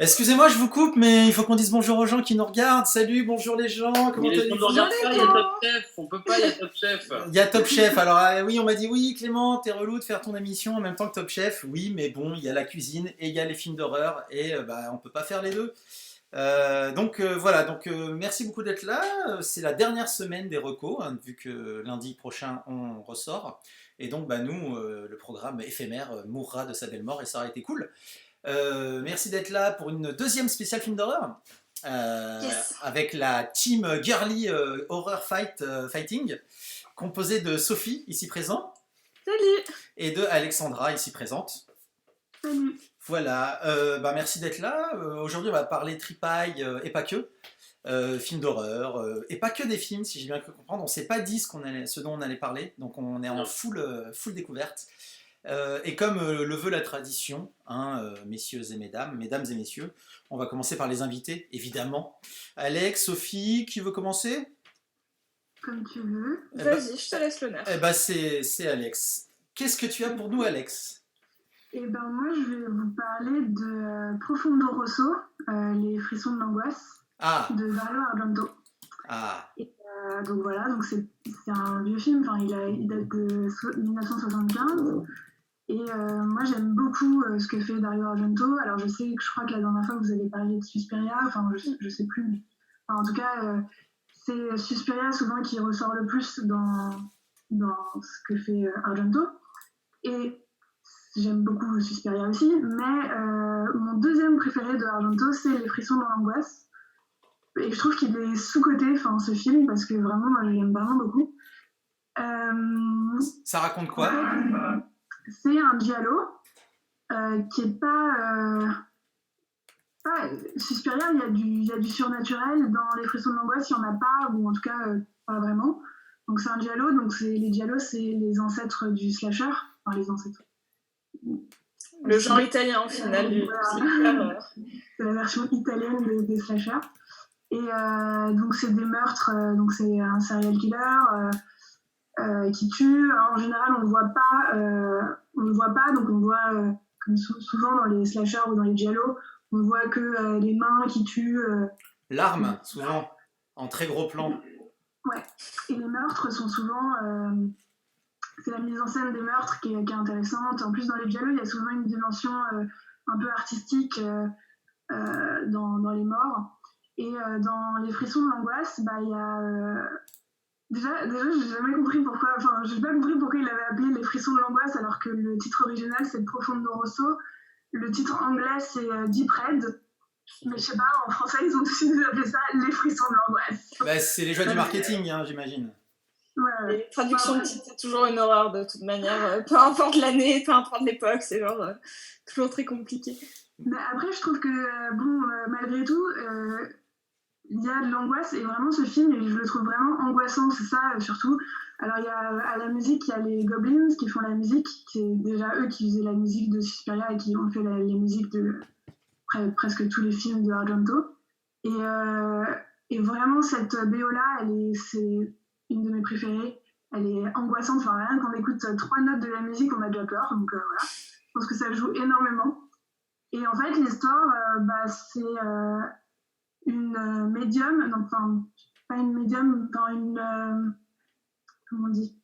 Excusez-moi, je vous coupe, mais il faut qu'on dise bonjour aux gens qui nous regardent. Salut, bonjour les gens, comment Mais les gens ne allez-vous? regardent pas, il y a Top Chef. On peut pas, il y a Top Chef. Il y a Top Chef. Alors oui, on m'a dit oui, Clément, t'es relou de faire ton émission en même temps que Top Chef. Oui, mais bon, il y a la cuisine et il y a les films d'horreur et on peut pas faire les deux. Voilà, merci beaucoup d'être là. C'est la dernière semaine des recos, hein, vu que lundi prochain on ressort. Et donc nous, le programme éphémère mourra de sa belle mort et ça aurait été cool. Merci d'être là pour une deuxième spéciale film d'horreur. Yes. Avec la team Girly Horror Fighting, composée de Sophie, ici présente, Salut. et de Alexandra, ici présente. Salut. Voilà, merci d'être là. Aujourd'hui, on va parler tripaille et pas que. Films d'horreur, et pas que des films, si j'ai bien pu comprendre. On ne s'est pas dit ce dont on allait parler, donc on est en full découverte. Et comme le veut la tradition, hein, messieurs et mesdames et messieurs, on va commencer par les invités, évidemment. Alex, Sophie, qui veut commencer? Comme tu veux. Vas-y, je te laisse l'honneur. C'est Alex. Qu'est-ce que tu as pour nous, Alex? Moi, je vais vous parler de Profondo Rosso, Les frissons de l'angoisse, de Dario Argento. Donc voilà, c'est un vieux film, il date de 1975. Et moi, j'aime beaucoup ce que fait Dario Argento. Alors, je crois que la dernière fois, vous avez parlé de Suspiria, je sais plus. Mais, en tout cas, c'est Suspiria souvent qui ressort le plus dans ce que fait Argento. Et j'aime beaucoup Suspiria aussi, mais mon deuxième préféré de Argento, c'est Les frissons dans l'angoisse. Et je trouve qu'il est sous-coté, ce film, parce que vraiment, moi, je l'aime vraiment beaucoup. Ça raconte quoi? C'est un giallo qui est pas Suspiria, il y a du surnaturel. Dans Les frissons de l'angoisse, il n'y en a pas, ou en tout cas pas vraiment. Donc c'est un giallo, les giallos, c'est les ancêtres du slasher, les ancêtres. Le genre italien au final du slasher. C'est la version italienne des slashers. Et donc c'est des meurtres, donc c'est un serial killer qui tue. Alors, en général, on le voit pas, donc on voit comme souvent dans les slashers ou dans les giallos, on voit que les mains qui tuent. L'arme, souvent, en très gros plan. Ouais, et les meurtres sont souvent. C'est la mise en scène des meurtres qui est intéressante. En plus, dans les giallos, il y a souvent une dimension un peu artistique dans les morts. Et dans Les frissons de l'angoisse, il y a. Déjà, j'ai jamais compris pourquoi. J'ai pas compris pourquoi il avait appelé Les frissons de l'angoisse alors que le titre original c'est Profondo Rosso. Le titre anglais c'est Deep Red. Mais je sais pas, en français ils ont décidé d'appeler ça Les frissons de l'angoisse. C'est les joies du marketing, hein, j'imagine. Ouais. Les traductions de titres, c'est toujours une horreur de toute manière. Peu importe l'année, peu importe l'époque, c'est toujours très compliqué. Mais après, je trouve que, malgré tout, il y a de l'angoisse et vraiment ce film, je le trouve vraiment angoissant, c'est ça surtout. Alors il y a à la musique, il y a les Goblins qui font la musique, c'est déjà eux qui faisaient la musique de Suspiria et qui ont fait les musiques de presque tous les films de Argento. Et vraiment cette BO là, c'est une de mes préférées. Elle est angoissante, rien qu'on écoute 3 notes de la musique, on a déjà peur, donc voilà. Je pense que ça joue énormément. Et en fait, l'histoire, c'est une médium, pas une médium, comment on dit,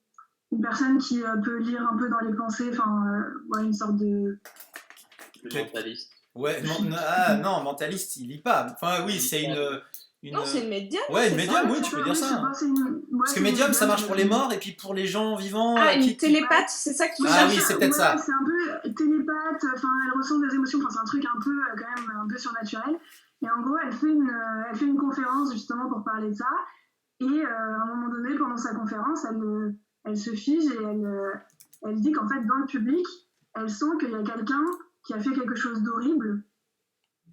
une personne qui peut lire un peu dans les pensées, une sorte de... Mentaliste. Ouais, non, mentaliste, il lit pas. Oui, c'est une... Non, c'est une médium. Ouais, une médium, oui, tu peux dire ça. Parce que médium, ça marche pour les morts et puis pour les gens vivants. Une télépathe, c'est ça que tu cherches. Ah oui, c'est peut-être ça. C'est un peu télépathe, elle ressent des émotions, c'est un truc un peu, quand même, un peu surnaturel. Et en gros, elle fait une conférence justement pour parler de ça. Et à un moment donné, pendant sa conférence, elle se fige et elle dit qu'en fait, dans le public, elle sent qu'il y a quelqu'un qui a fait quelque chose d'horrible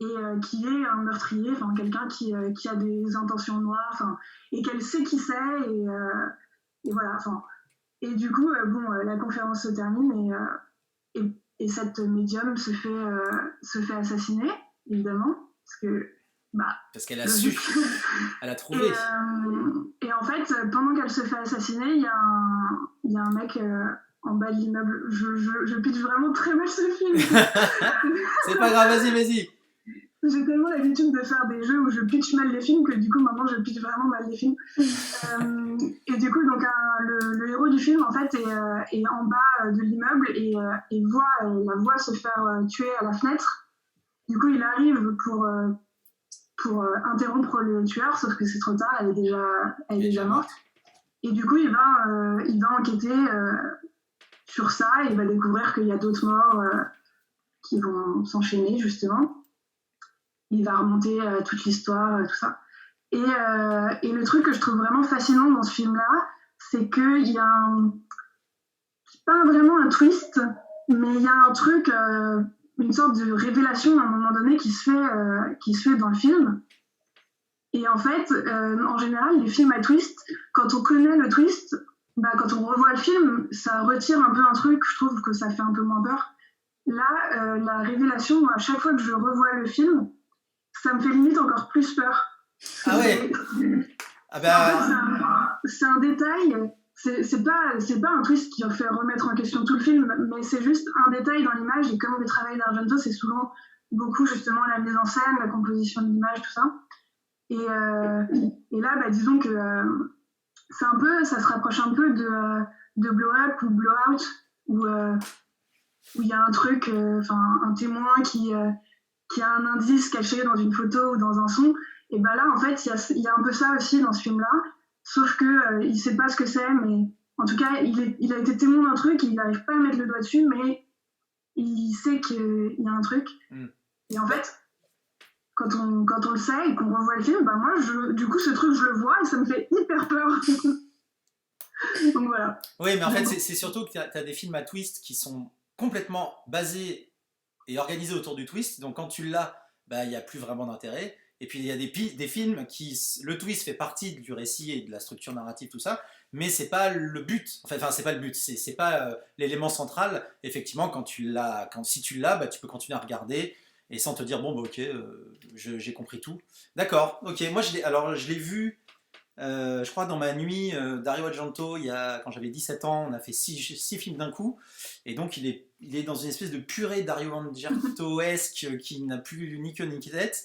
et qui est un meurtrier, quelqu'un qui a des intentions noires, et qu'elle sait qui c'est. Et voilà. Et du coup, la conférence se termine et cette médium se fait assassiner, évidemment. Parce qu'elle a su, elle a trouvé. Et en fait, pendant qu'elle se fait assassiner, il y a un mec en bas de l'immeuble. Je pitch vraiment très mal ce film. C'est pas grave, vas-y. J'ai tellement l'habitude de faire des jeux où je pitch mal les films que du coup maintenant je pitch vraiment mal les films. Et du coup donc le héros du film en fait est en bas de l'immeuble et voit la voit se faire tuer à la fenêtre. Du coup il arrive pour interrompre le tueur, sauf que c'est trop tard, elle est déjà morte. Et du coup il va enquêter sur ça et il va découvrir qu'il y a d'autres morts qui vont s'enchaîner justement. Il va remonter toute l'histoire, tout ça. Et le truc que je trouve vraiment fascinant dans ce film-là, c'est qu'il y a pas vraiment un twist, mais il y a un truc, une sorte de révélation à un moment donné qui se fait dans le film. Et en fait, en général, les films à twist, quand on connaît le twist, quand on revoit le film, ça retire un peu un truc, je trouve que ça fait un peu moins peur. Là, la révélation, à chaque fois que je revois le film, ça me fait limite encore plus peur. Ah ouais. En fait, c'est un détail. C'est pas un twist qui fait remettre en question tout le film, mais c'est juste un détail dans l'image. Et comme le travail d'Argento, c'est souvent beaucoup justement la mise en scène, la composition de l'image, tout ça. Et là, disons que c'est un peu, ça se rapproche un peu de Blow Up ou Blow Out, où il y a un truc, un témoin qui a un indice caché dans une photo ou dans un son. Et là, en fait, il y a un peu ça aussi dans ce film-là, sauf que il sait pas ce que c'est, mais en tout cas, il a été témoin d'un truc, il n'arrive pas à mettre le doigt dessus, mais il sait qu'il y a un truc. Et en fait, quand on le sait et qu'on revoit le film, moi, du coup, ce truc, je le vois et ça me fait hyper peur. Donc voilà. Oui, mais en fait, c'est surtout que tu as des films à twist qui sont complètement basés et organisé autour du twist, donc quand tu l'as, il n'y a plus vraiment d'intérêt. Et puis il y a des films qui, le twist fait partie du récit et de la structure narrative, tout ça, mais c'est pas le but. Enfin, c'est pas le but, c'est pas l'élément central. Effectivement, si tu l'as, tu peux continuer à regarder et sans te dire bon ok, j'ai compris tout. D'accord, ok. Moi je l'ai vu. Je crois dans ma nuit, Dario Argento, quand j'avais 17 ans, on a fait 6 films d'un coup, et donc il est dans une espèce de purée Dario Argento-esque qui n'a plus ni queue ni tête.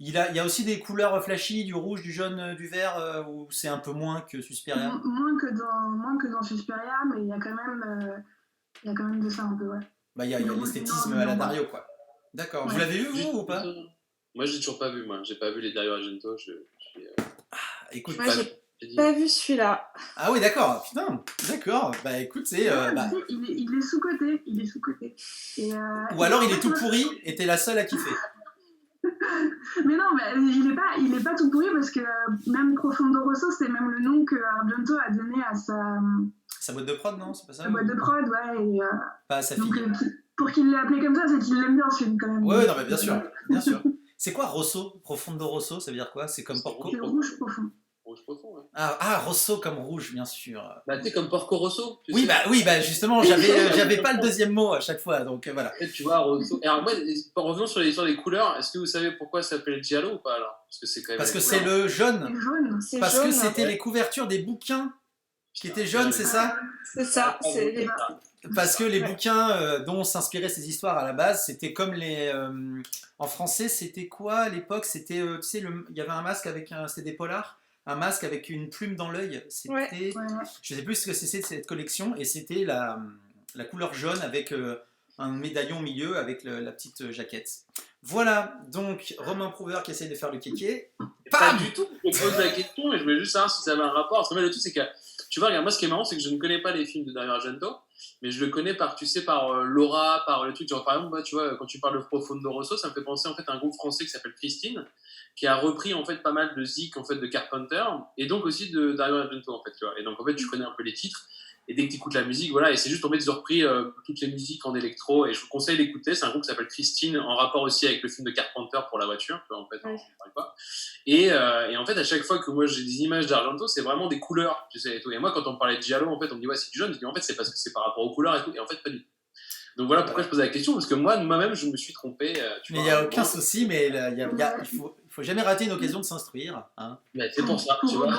Il y a aussi des couleurs flashy, du rouge, du jaune, du vert, où c'est un peu moins que Suspiria. Moins que dans Suspiria, mais il y a quand même de ça un peu, ouais. Il y a l'esthétisme à la Dario, quoi. D'accord. Ouais. Vous l'avez vu, vous, ou pas? Moi, je l'ai toujours pas vu, moi. J'ai pas vu les Dario Argento. Écoute, moi, j'ai pas vu celui-là. Ah oui, d'accord. Putain, d'accord. Écoute, c'est. Il est sous-coté. Ou alors il est tout pourri et t'es la seule à kiffer. Mais non, il est pas tout pourri parce que même Profondo Rosso, c'est même le nom que Argento a donné à sa boîte de prod, non? C'est pas ça? Sa boîte de prod, ouais. Et, pas à sa fille. Donc, pour qu'il l'ait appelé comme ça, c'est qu'il l'aime bien ce film quand même. Ouais, non, mais bien sûr. C'est quoi Rosso? Profondo Rosso, ça veut dire quoi? C'est comme Porco? C'est rouge profond. Rouge profond, ouais. Ah, Rosso comme rouge, bien sûr. Tu sais, comme Porco Rosso. Oui, justement, j'avais pas le deuxième mot à chaque fois, donc voilà. Tu vois, Rosso. Alors, moi, revenons sur l'histoire des couleurs. Est-ce que vous savez pourquoi ça s'appelle Giallo ou pas alors? Parce que c'est le jaune. Parce que c'était les couvertures des bouquins qui étaient jaunes, c'est ça? C'est ça. Parce que les bouquins dont s'inspiraient ces histoires à la base, c'était comme les. En français, c'était quoi à l'époque? C'était, tu sais, il y avait un masque c'était des polars. Un masque avec une plume dans l'œil, c'était, ouais. Je sais plus ce que c'était cette collection, et c'était la couleur jaune avec un médaillon au milieu avec la petite jaquette. Voilà, donc Romain Prouveur qui essaye de faire le kéké. Pas du tout, je pose la question et je voulais juste savoir si ça avait un rapport. Parce que le truc, c'est que, tu vois, regarde, moi ce qui est marrant, c'est que je ne connais pas les films de Dario Argento, mais je le connais par l'aura, par le truc. Genre, par exemple, moi, tu vois, quand tu parles de Profondo Rosso, ça me fait penser en fait à un groupe français qui s'appelle Christine, qui a repris en fait pas mal de zik en fait de Carpenter et donc aussi de Dario Argento en fait, tu vois. Et donc en fait tu connais un peu les titres et dès que tu écoutes la musique, voilà, et c'est juste en fait ils ont repris toutes les musiques en électro et je vous conseille d'écouter. C'est un groupe qui s'appelle Christine en rapport aussi avec le film de Carpenter pour la voiture, tu vois, en fait, on parle pas. Et en fait à chaque fois que moi j'ai des images d'Argento, c'est vraiment des couleurs, tu sais, et tout. Et moi quand on me parlait de Giallo, en fait on me dit ouais c'est du jaune, je dis en fait c'est parce que c'est par rapport aux couleurs et tout, et en fait pas du tout. Donc voilà pourquoi je posais la question, parce que moi-même je me suis trompé. Mais il n'y a aucun souci, mais il faut jamais rater une occasion de s'instruire. Hein. Mais c'est pour ça, tu vois.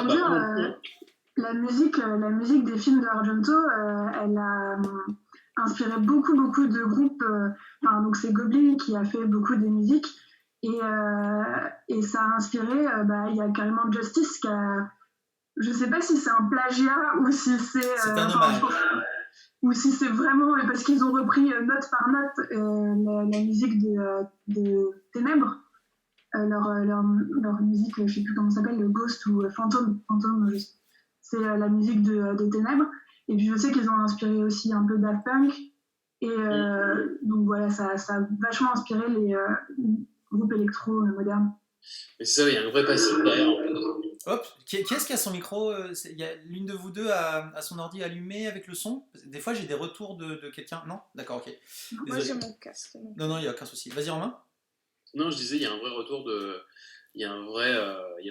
La musique des films d'Argento, elle a inspiré beaucoup de groupes. Donc c'est Goblin qui a fait beaucoup des musiques. Et ça a inspiré, il y a carrément Justice qui a... Je sais pas si c'est un plagiat ou si c'est... C'est un hommage. Ou si c'est vraiment... Parce qu'ils ont repris note par note la musique de Ténèbres. Leur musique, je sais plus comment ça s'appelle, le Ghost ou Fantôme, c'est la musique de Ténèbres. Et puis je sais qu'ils ont inspiré aussi un peu Daft Punk. Et donc voilà, ça a vachement inspiré les groupes électro modernes. Mais c'est ça, il y a un vrai passif derrière. Hop, qui est-ce qui a son micro Il y a l'une de vous deux a son ordi allumé avec le son. Des fois j'ai des retours de quelqu'un. Non, d'accord, ok. Désolé. Moi j'ai mon casque. Non, il n'y a aucun souci. Vas-y Romain. Non, je disais, il y a un vrai retour de... Il y a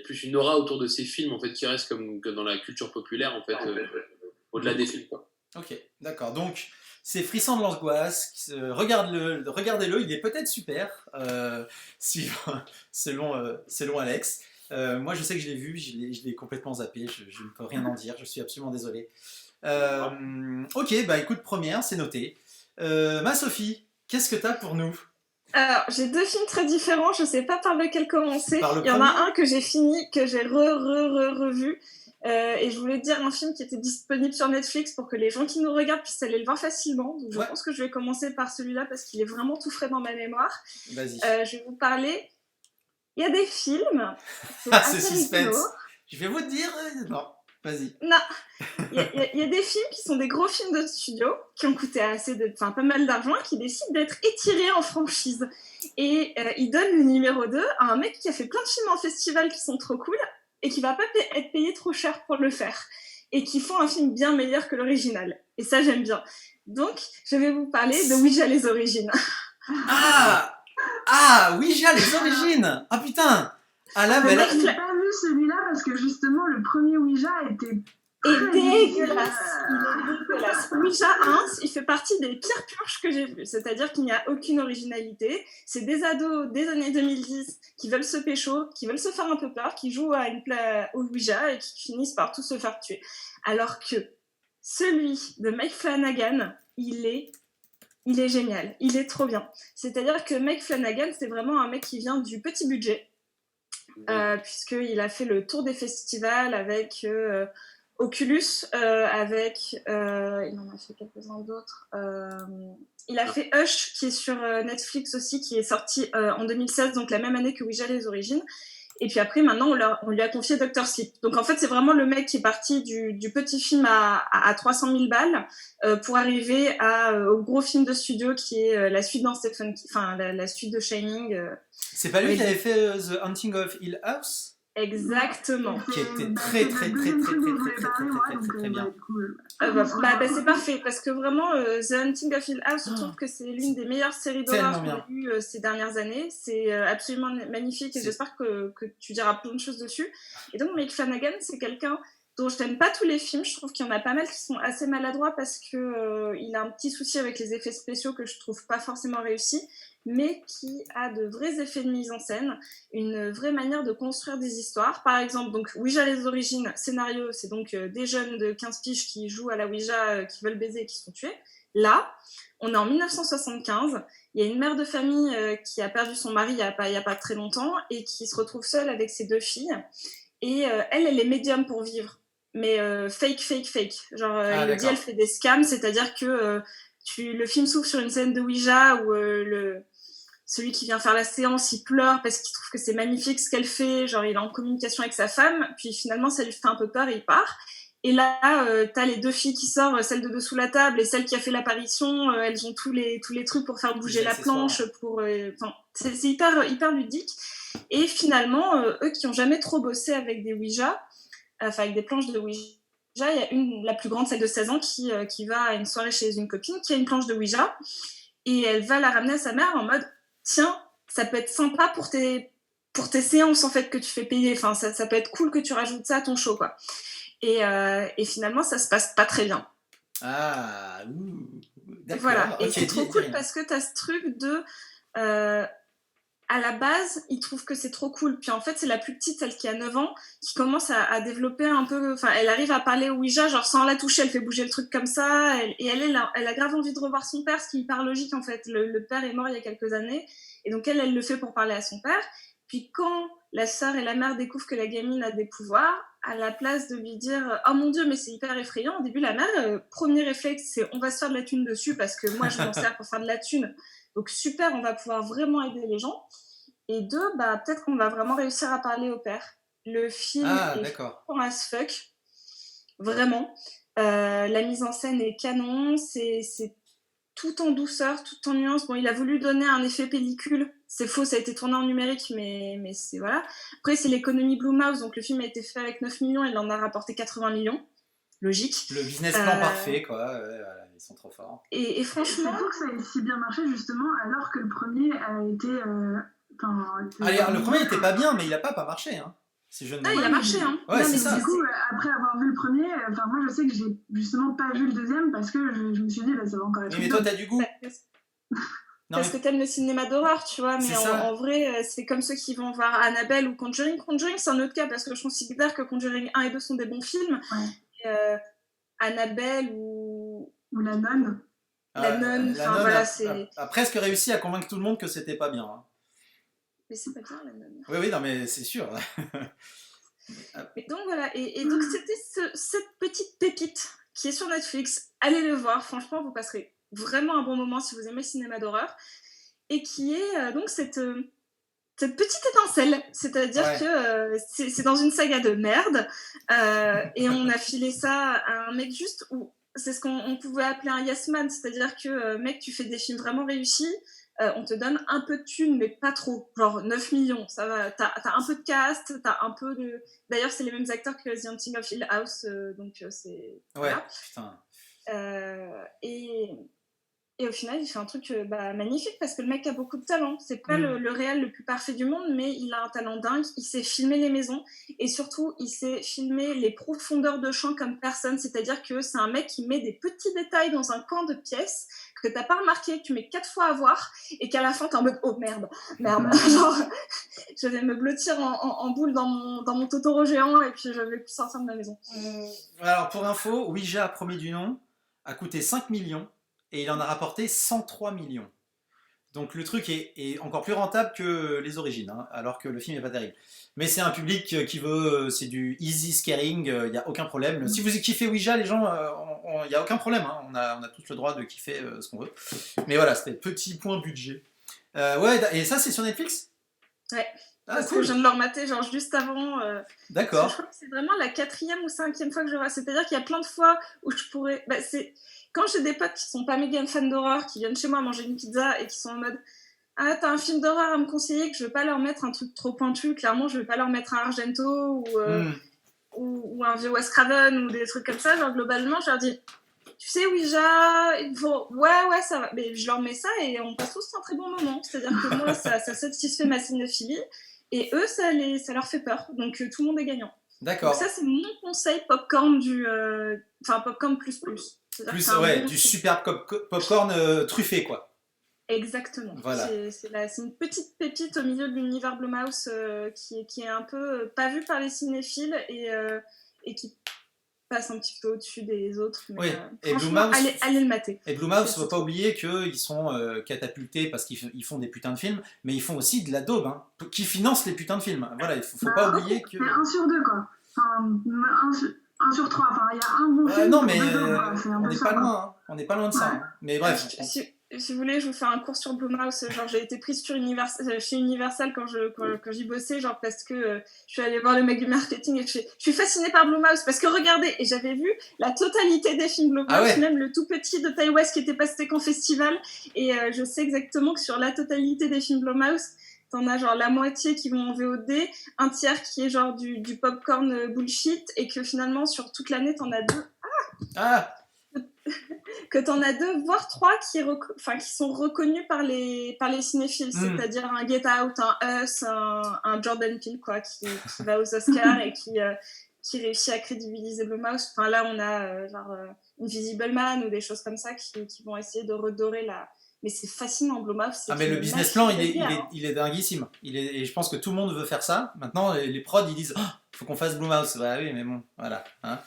plus une aura autour de ces films en fait qui reste comme dans la culture populaire en fait, au-delà des films quoi. Ok, d'accord. Donc c'est Frisson de l'angoisse. Regardez-le, il est peut-être super, selon Alex. Moi je sais que je l'ai vu, je l'ai complètement zappé. Je ne peux rien en dire. Je suis absolument désolé. Ok, écoute, première, c'est noté. Ma Sophie, qu'est-ce que t'as pour nous? Alors, j'ai 2 films très différents, je sais pas par lequel commencer. Il y en a un que j'ai fini, que j'ai revu. Et je voulais dire un film qui était disponible sur Netflix pour que les gens qui nous regardent puissent aller le voir facilement. Donc je pense que je vais commencer par celui-là parce qu'il est vraiment tout frais dans ma mémoire. Vas-y. Je vais vous parler. Il y a des films. C'est suspense. Je vais vous dire. Non. Vas-y. Non, il y a des films qui sont des gros films de studio, qui ont coûté pas mal d'argent, qui décident d'être étirés en franchise. Et ils donnent le numéro 2 à un mec qui a fait plein de films en festival qui sont trop cool, et qui va pas être payé trop cher pour le faire. Et qui font un film bien meilleur que l'original. Et ça, j'aime bien. Donc, je vais vous parler de Ouija les origines. Ouija les origines. Ah putain. Ah là, mais je n'ai pas vu celui-là parce que justement le premier Ouija était dégueulasse. Il est dégueulasse. Ouija 1, il fait partie des pires purges que j'ai vues. C'est-à-dire qu'il n'y a aucune originalité. C'est des ados des années 2010 qui veulent se pécho, qui veulent se faire un peu peur, qui jouent au Ouija et qui finissent par tous se faire tuer. Alors que celui de Mike Flanagan, il est génial. Il est trop bien. C'est-à-dire que Mike Flanagan, c'est vraiment un mec qui vient du petit budget. Puisqu'il a fait le tour des festivals avec Oculus, il en a fait quelques-uns d'autres. Il a fait Hush, qui est sur Netflix aussi, qui est sorti en 2016, donc la même année que Ouija les origines. Et puis après, maintenant, on lui a confié Dr. Sleep. Donc en fait, c'est vraiment le mec qui est parti du petit film à 300 000 balles pour arriver au gros film de studio qui est la suite dans Stephen King, la suite de Shining. C'est pas lui qui avait fait The Haunting of Hill House? Exactement. Qui était très bien. C'est parfait parce que vraiment The Haunting of Hill House, je trouve que c'est l'une des meilleures séries d'horreur qu'on a eues ces dernières années. C'est absolument magnifique et j'espère que tu diras plein de choses dessus. Et donc Mike Flanagan, c'est quelqu'un dont je n'aime pas tous les films. Je trouve qu'il y en a pas mal qui sont assez maladroits parce que il a un petit souci avec les effets spéciaux que je trouve pas forcément réussis, mais qui a de vrais effets de mise en scène, une vraie manière de construire des histoires. Par exemple, donc Ouija les origines, scénario, c'est donc des jeunes de 15 piges qui jouent à la Ouija, qui veulent baiser et qui sont tués. Là, on est en 1975, il y a une mère de famille qui a perdu son mari il y a pas très longtemps et qui se retrouve seule avec ses 2 filles. Et elle est médium pour vivre, mais fake. Genre, elle dit, elle fait des scams, c'est-à-dire que le film s'ouvre sur une scène de Ouija où celui qui vient faire la séance, il pleure parce qu'il trouve que c'est magnifique ce qu'elle fait, genre il est en communication avec sa femme, puis finalement ça lui fait un peu peur et il part. Et là, t'as les 2 filles qui sortent, celle de dessous la table et celle qui a fait l'apparition, elles ont tous les trucs pour faire bouger la planche, c'est hyper ludique. Et finalement, eux qui n'ont jamais trop bossé avec des Ouija, avec des planches de Ouija, il y a la plus grande, celle de 16 ans, qui va à une soirée chez une copine qui a une planche de Ouija et elle va la ramener à sa mère en mode tiens, ça peut être sympa pour tes séances en fait que tu fais payer, enfin ça peut être cool que tu rajoutes ça à ton show quoi. Et finalement ça se passe pas très bien. D'accord. Voilà, et c'est trop cool parce que t'as ce truc de à la base, ils trouvent que c'est trop cool. Puis en fait, c'est la plus petite, celle qui a 9 ans, qui commence à développer un peu... Enfin, elle arrive à parler au Ouija, genre sans la toucher, elle fait bouger le truc comme ça. Elle a grave envie de revoir son père, ce qui est hyper logique en fait. Le père est mort il y a quelques années. Et donc elle le fait pour parler à son père. Puis quand la sœur et la mère découvrent que la gamine a des pouvoirs, à la place de lui dire « Oh mon Dieu, mais c'est hyper effrayant », au début, la mère, premier réflexe, c'est « On va se faire de la thune dessus parce que moi, je m'en sers pour faire de la thune. » Donc super, on va pouvoir vraiment aider les gens. Et deux, peut-être qu'on va vraiment réussir à parler au père. Le film est fort as fuck. Vraiment. La mise en scène est canon. C'est tout en douceur, tout en nuance. Bon, il a voulu donner un effet pellicule. C'est faux, ça a été tourné en numérique, mais c'est voilà. Après, c'est l'économie Blumhouse. Donc le film a été fait avec 9 millions. Il en a rapporté 80 millions. Logique. Le business plan parfait, quoi. Ils sont trop forts. Et franchement... C'est fou que ça ait si bien marché, justement, alors que le premier a été... le premier n'était pas bien, mais il n'a pas marché. Hein, si je ne il a marché. Hein. Ouais, non, c'est mais ça. Du coup, après avoir vu le premier, moi je sais que j'ai justement pas vu le deuxième parce que je me suis dit, ça va encore être. Mais toi, t'as du goût. Parce que t'aimes le cinéma d'horreur, tu vois, mais en vrai, c'est comme ceux qui vont voir Annabelle ou Conjuring. Conjuring, c'est un autre cas parce que je considère que Conjuring 1 et 2 sont des bons films. Ouais. Annabelle ou La Nonne. La Nonne, voilà, c'est... a presque réussi à convaincre tout le monde que c'était pas bien. Hein. Mais c'est pas bien, La Nonne. Oui, non, mais c'est sûr. Et donc voilà, et donc c'était cette petite pépite qui est sur Netflix. Allez le voir, franchement, vous passerez vraiment un bon moment si vous aimez le cinéma d'horreur. Et qui est donc cette petite étincelle, c'est-à-dire que c'est dans une saga de merde, et on a filé ça à un mec juste où c'est ce qu'on pouvait appeler un yes man, c'est-à-dire que mec, tu fais des films vraiment réussis, on te donne un peu de thunes, mais pas trop, genre 9 millions, ça va, t'as un peu de cast, t'as un peu de... D'ailleurs, c'est les mêmes acteurs que The Haunting of Hill House, donc c'est... Ouais, voilà. Putain. Et au final, il fait un truc magnifique parce que le mec a beaucoup de talent. C'est pas le réel le plus parfait du monde, mais il a un talent dingue. Il sait filmer les maisons et surtout, il sait filmer les profondeurs de champ comme personne. C'est-à-dire que c'est un mec qui met des petits détails dans un coin de pièce que t'as pas remarqué, que tu mets 4 fois à voir et qu'à la fin, t'es en mode « Oh merde !» Genre, je vais me blottir en boule dans mon Totoro géant et puis je vais plus sortir de ma maison. Alors, pour info, Ouija, premier du nom, a coûté 5 millions. Et il en a rapporté 103 millions. Donc le truc est encore plus rentable que les origines, hein, alors que le film n'est pas terrible. Mais c'est un public qui veut, c'est du easy scaring, il n'y a aucun problème. Si vous kiffez Ouija, les gens, il n'y a aucun problème, hein, on a tous le droit de kiffer ce qu'on veut. Mais voilà, c'était petit point budget. Et ça, c'est sur Netflix ? Ouais. Cool. Je viens de le remater genre juste avant. D'accord. Je crois que c'est vraiment la 4e ou 5e fois que je le vois. C'est-à-dire qu'il y a plein de fois où je pourrais... Quand j'ai des potes qui sont pas méga fans d'horreur, qui viennent chez moi manger une pizza et qui sont en mode « Ah, t'as un film d'horreur à me conseiller que je vais pas leur mettre un truc trop pointu. Clairement, je vais pas leur mettre un Argento ou un vieux Wes Craven ou des trucs comme ça. » Genre, globalement, je leur dis « Tu sais, Ouija, ouais, ça va. » Mais je leur mets ça et on passe tous un très bon moment. C'est-à-dire que moi, ça satisfait ma cinéphilie et eux, ça leur fait peur. Donc, tout le monde est gagnant. D'accord. Donc ça, c'est mon conseil popcorn popcorn plus. Du superbe popcorn truffé, quoi. Exactement. Voilà. C'est une petite pépite au milieu de l'univers Blumhouse qui est un peu pas vue par les cinéphiles et qui passe un petit peu au-dessus des autres. Mais, et franchement, Blumhouse, allez le mater. Et Blumhouse, il ne faut pas oublier qu'ils sont catapultés parce qu'ils font des putains de films, mais ils font aussi de la daube, hein, qui finance les putains de films. Voilà, il ne faut pas oublier que... C'est 1 sur 2, quoi. Enfin, 1 sur 3, il y a un bon film. Non, mais on n'est pas loin, hein. On n'est pas loin de ça. Hein. Mais bref. Si vous voulez, je vous fais un cours sur Blumhouse. Genre, j'ai été prise chez Universal quand j'y bossais, genre parce que je suis allée voir le mec du marketing et je suis fascinée par Blumhouse parce que regardez, et j'avais vu la totalité des films Blumhouse, même le tout petit de Ty West qui était passé qu'en festival, et je sais exactement que sur la totalité des films Blumhouse, t'en as genre la moitié qui vont en VOD, un tiers qui est genre du popcorn bullshit, et que finalement sur toute l'année t'en as 2. Que t'en as 2, voire 3 qui sont reconnus par les cinéphiles, c'est-à-dire un Get Out, un Us, un Jordan Peele, quoi, qui va aux Oscars et qui réussit à crédibiliser Blumhouse. Enfin, là, on a Invisible Man ou des choses comme ça qui vont essayer de redorer mais c'est fascinant. Blumhouse, c'est mais le business plan, il est dinguissime. Et je pense que tout le monde veut faire ça. Maintenant, les prods, ils disent faut qu'on fasse Blumhouse. Bah oui, mais bon, voilà. Hein.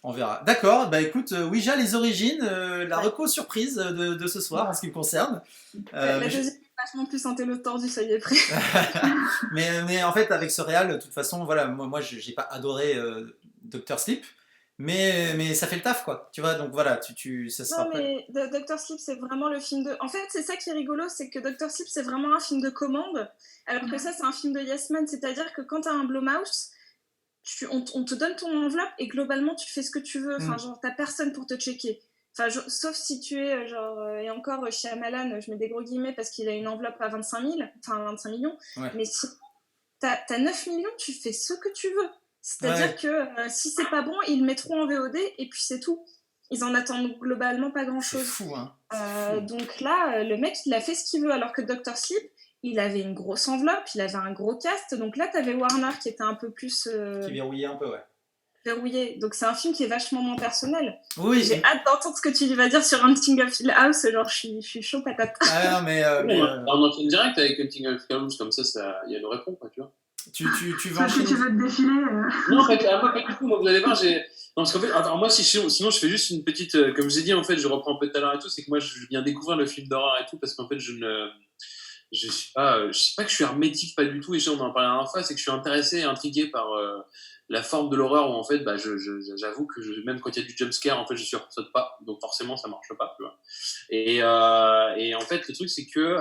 On verra. D'accord, bah écoute, Ouija, les origines, la reco surprise de ce soir en ce qui me concerne. La deuxième est vachement plus santé le tordu, ça y est prêt. mais en fait, avec ce réal, de toute façon, voilà, moi j'ai pas adoré Dr. Sleep. Mais ça fait le taf, quoi. Tu vois, donc voilà, ça sera non, mais Dr. Sleep, c'est vraiment le film de... En fait, c'est ça qui est rigolo, c'est que Dr. Sleep, c'est vraiment un film de commande, alors que ça, c'est un film de Yes Man. C'est-à-dire que quand t'as un Blumhouse, on te donne ton enveloppe et globalement, tu fais ce que tu veux. Enfin, genre, t'as personne pour te checker. Enfin, sauf si tu es, et encore, chez Amalan, je mets des gros guillemets parce qu'il a une enveloppe à 25 millions. Ouais. Mais si t'as 9 millions, tu fais ce que tu veux. C'est-à-dire que si c'est pas bon, ils le mettront en VOD et puis c'est tout. Ils en attendent globalement pas grand-chose. C'est fou, hein. Donc là, le mec, il a fait ce qu'il veut, alors que Dr. Sleep, il avait une grosse enveloppe, il avait un gros cast. Donc là, t'avais Warner qui était un peu plus... Qui verrouillait un peu, ouais. Verrouillé. Donc c'est un film qui est vachement moins personnel. Oui. J'ai hâte d'entendre ce que tu vas dire sur Hunting of Hill House. Genre, je suis chaud patate. Ah non, mais on enchaîne direct avec Hunting of Hill House, comme ça, il y a une réponse, quoi, tu vois. Tu vas enchaîner. Tu veux te défiler Non, pas du tout. Moi, vous allez voir, non, parce qu'en fait, alors moi, sinon, je fais juste une petite. Comme je vous ai dit, en fait, je reprends un peu tout à l'heure et tout, c'est que moi, je viens découvrir le film d'horreur et tout, parce qu'en fait, je sais pas que je suis hermétique, pas du tout, et on en parlait la dernière fois, c'est que je suis intéressé et intrigué par la forme de l'horreur où, en fait, j'avoue que même quand il y a du jumpscare, en fait, je sursaute pas, donc forcément, ça marche pas, tu vois. Et en fait, le truc, c'est que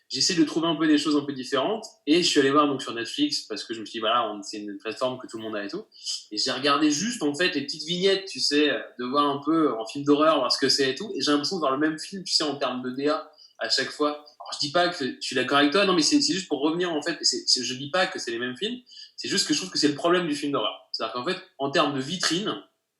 j'essaie de trouver un peu des choses un peu différentes, et je suis allé voir donc sur Netflix parce que je me suis dit voilà, c'est une plateforme que tout le monde a et tout, et j'ai regardé juste en fait les petites vignettes, tu sais, de voir un peu en film d'horreur, voir ce que c'est et tout, et j'ai l'impression de voir le même film, tu sais, en termes de DA à chaque fois. Alors je dis pas que je suis d'accord avec toi, non, mais c'est juste pour revenir en fait, je dis pas que c'est les mêmes films, c'est juste que je trouve que c'est le problème du film d'horreur, c'est-à-dire qu'en fait en termes de vitrine,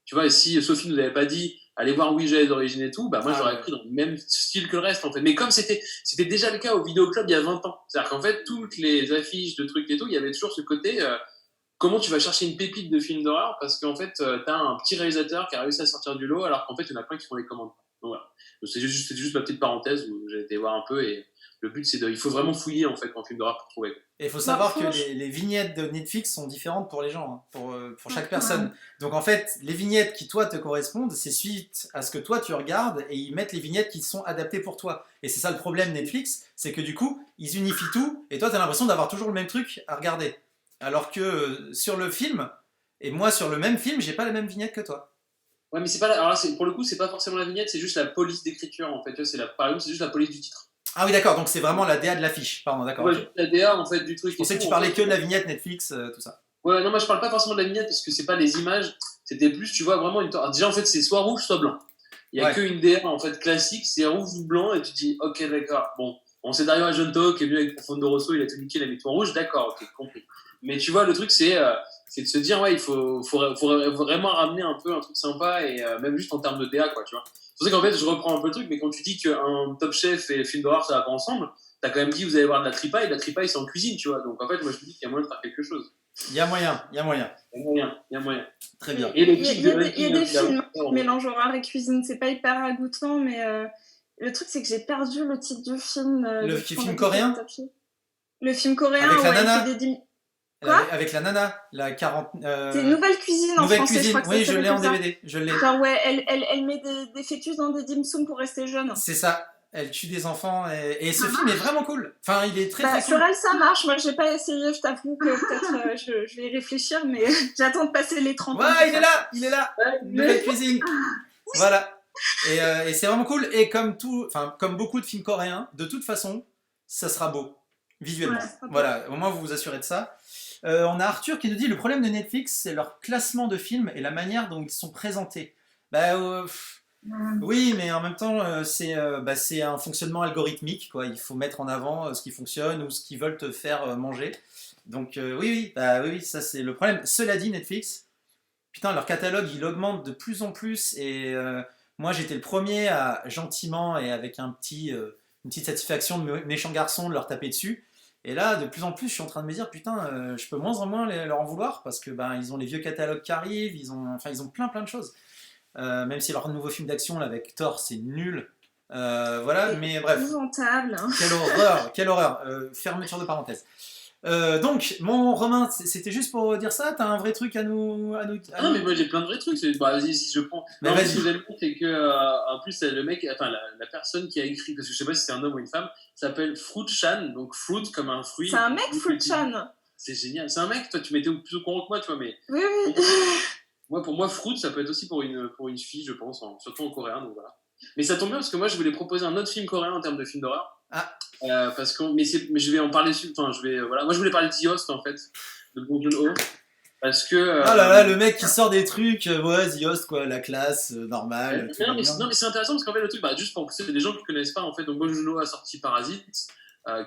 tu vois, si Sophie nous avait pas dit allez voir Ouija les origines et tout, bah moi j'aurais pris dans le même style que le reste en fait. Mais comme c'était déjà le cas au Vidéoclub il y a 20 ans, c'est-à-dire qu'en fait toutes les affiches de trucs et tout, il y avait toujours ce côté comment tu vas chercher une pépite de film d'horreur parce qu'en fait t'as un petit réalisateur qui a réussi à sortir du lot alors qu'en fait il y en a plein qui font les commandes. Donc voilà, c'était juste ma petite parenthèse où j'ai été voir un peu et le but c'est il faut vraiment fouiller en fait en film d'horreur pour trouver. Et il faut savoir que les vignettes de Netflix sont différentes pour les gens, hein, pour chaque personne. Donc en fait, les vignettes qui toi te correspondent, c'est suite à ce que toi tu regardes et ils mettent les vignettes qui sont adaptées pour toi. Et c'est ça le problème Netflix, c'est que du coup, ils unifient tout et toi tu as l'impression d'avoir toujours le même truc à regarder. Alors que sur le film, et moi sur le même film, j'ai pas la même vignette que toi. Ouais, mais c'est pas alors là, pour le coup, c'est pas forcément la vignette, c'est juste la police d'écriture en fait. Par exemple, c'est juste la police du titre. Ah oui, d'accord, donc c'est vraiment la DA de l'affiche. Pardon, d'accord. Ouais, la DA en fait du truc. Je pensais que tu parlais que de la vignette Netflix, tout ça. Ouais, non, moi je parle pas forcément de la vignette parce que c'est pas les images, c'était plus, tu vois, vraiment une. Alors, déjà en fait, c'est soit rouge, soit blanc. Il y a qu'une DA en fait classique, c'est rouge ou blanc, et tu te dis, ok, d'accord, bon, on sait Dario Argento qui est venu avec Profondo Rosso, il a tout niqué, il a mis tout en rouge, d'accord, ok, compris. Mais tu vois, le truc c'est de se dire, ouais, il faut vraiment ramener un peu un truc sympa et même juste en termes de DA, quoi, tu vois. C'est pour ça qu'en fait, je reprends un peu le truc, mais quand tu dis qu'un Top Chef et film d'horreur ça va pas ensemble, t'as quand même dit vous allez voir de la tripaille, c'est en cuisine, tu vois. Donc en fait, moi je me dis qu'il y a moyen de faire quelque chose. Il y a moyen. Très bien. Il y a des films qui mélangent horreur et cuisine, c'est pas hyper ragoûtant, mais le truc c'est que j'ai perdu le titre du film. Le film coréen. Le film coréen, avec la nana. Quoi avec la nana, la 40. C'est Nouvelle Cuisine en français, Cuisine. Je crois que oui, je l'ai en DVD. Je l'ai. Genre, ouais, elle met des fœtus dans des dim sum pour rester jeune. C'est ça. Elle tue des enfants et ce film est vraiment cool. Enfin, il est très très cool. Sur elle, ça marche. Moi, j'ai pas essayé. Je t'avoue que peut-être je vais y réfléchir, mais j'attends de passer les 30 ans. Ouais, il est là. Nouvelle Cuisine. Voilà. Et c'est vraiment cool. Et comme beaucoup de films coréens, de toute façon, ça sera beau visuellement. Ouais, voilà. Au moins, vous vous assurez de ça. On a Arthur qui nous dit le problème de Netflix, c'est leur classement de films et la manière dont ils sont présentés. Oui, mais en même temps, c'est un fonctionnement algorithmique, quoi. Il faut mettre en avant ce qui fonctionne ou ce qu'ils veulent te faire manger. Donc oui, ça c'est le problème. Cela dit, Netflix, putain, leur catalogue, il augmente de plus en plus. Et moi, j'étais le premier à gentiment et avec une petite satisfaction de méchant garçon de leur taper dessus. Et là, de plus en plus, je suis en train de me dire, putain, je peux moins en moins leur en vouloir parce que ils ont les vieux catalogues qui arrivent, ils ont plein de choses. Même si leur nouveau film d'action là, avec Thor, c'est nul. Voilà, mais bref. Épouvantable. Quelle horreur. Fermeture de parenthèse. Donc, mon Romain, c'était juste pour dire ça. T'as un vrai truc à nous. Non, mais moi j'ai plein de vrais trucs. Vas-y, si je prends. Mais non, vas-y. Ce que j'aime bien, c'est que, en plus, le mec, enfin, la personne qui a écrit, parce que je sais pas si c'est un homme ou une femme, s'appelle Fruit Chan, donc fruit comme un fruit. C'est un mec, Fruit Chan. C'est génial. C'est un mec, toi, tu m'étais plus au courant que moi, tu vois, mais. Oui. Pour moi, fruit, ça peut être aussi pour une fille, je pense, surtout en coréen, donc voilà. Mais ça tombe bien parce que moi, je voulais proposer un autre film coréen en termes de film d'horreur. Parce que, mais je vais en parler. Enfin, voilà. Moi, je voulais parler de The Host, en fait, de Bong Joon-ho. Parce que. Ah là là, le mec qui sort des trucs, ouais, The Host, quoi, la classe, normale. Non, mais c'est intéressant parce qu'en fait, le truc, juste pour que les gens qui ne connaissent pas, en fait, donc Bong Joon-ho a sorti Parasite,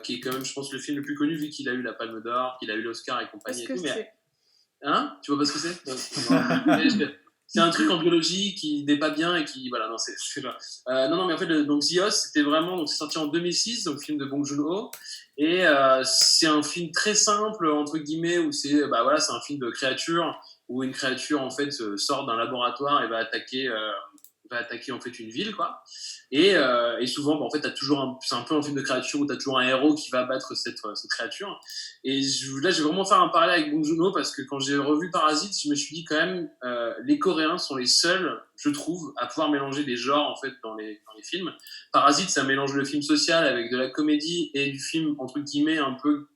qui est quand même, je pense, le film le plus connu, vu qu'il a eu la Palme d'Or, qu'il a eu l'Oscar et compagnie. Qu'est-ce que c'est ? Hein ? Tu vois pas ce que c'est ? C'est un truc en biologie qui n'est pas bien et qui. Voilà, non, c'est pas. Non, mais en fait, donc The Host, c'était vraiment. Donc, c'est sorti en 2006, donc film de Bong Joon-ho. Et c'est un film très simple, entre guillemets, où c'est un film de créature, où une créature, en fait, sort d'un laboratoire et va attaquer en fait une ville, quoi. Et souvent, en fait, c'est un peu un film de créature où t'as toujours un héros qui va battre cette créature. Et là, je vais vraiment faire un parallèle avec Bong Joon-ho parce que quand j'ai revu Parasite, je me suis dit quand même, les Coréens sont les seuls, je trouve, à pouvoir mélanger des genres, en fait, dans les films. Parasite, ça mélange le film social avec de la comédie et du film, entre guillemets, un peu,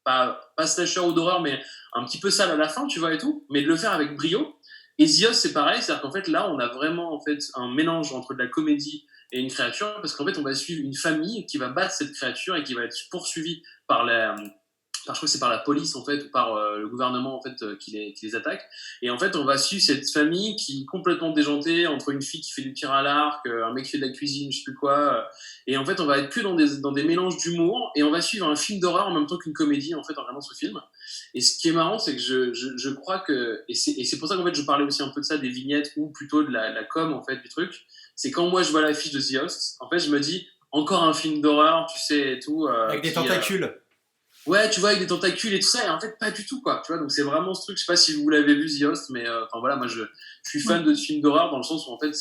pas slasher ou d'horreur, mais un petit peu sale à la fin, tu vois, et tout. Mais de le faire avec brio. Et The Host, c'est pareil, c'est-à-dire qu'en fait, là, on a vraiment en fait, un mélange entre de la comédie et une créature, parce qu'en fait, on va suivre une famille qui va battre cette créature et qui va être poursuivie par je crois que c'est par la police, en fait, ou par le gouvernement, en fait, qui les attaque. Et en fait, on va suivre cette famille qui est complètement déjantée, entre une fille qui fait du tir à l'arc, un mec qui fait de la cuisine, je sais plus quoi. Et en fait, on va être que dans des mélanges d'humour, et on va suivre un film d'horreur en même temps qu'une comédie, en fait, en regardant ce film. Et ce qui est marrant, c'est que je crois que, et c'est pour ça qu'en fait, je parlais aussi un peu de ça, des vignettes, ou plutôt de la com, en fait, du truc. C'est quand moi, je vois l'affiche de The Host, en fait, je me dis, encore un film d'horreur, tu sais, et tout. Avec des tentacules. Ouais, tu vois, avec des tentacules et tout ça, et en fait, pas du tout, quoi. Tu vois, donc c'est vraiment ce truc, je sais pas si vous l'avez vu, The Host, mais voilà, moi, je suis fan de films d'horreur dans le sens où, en fait,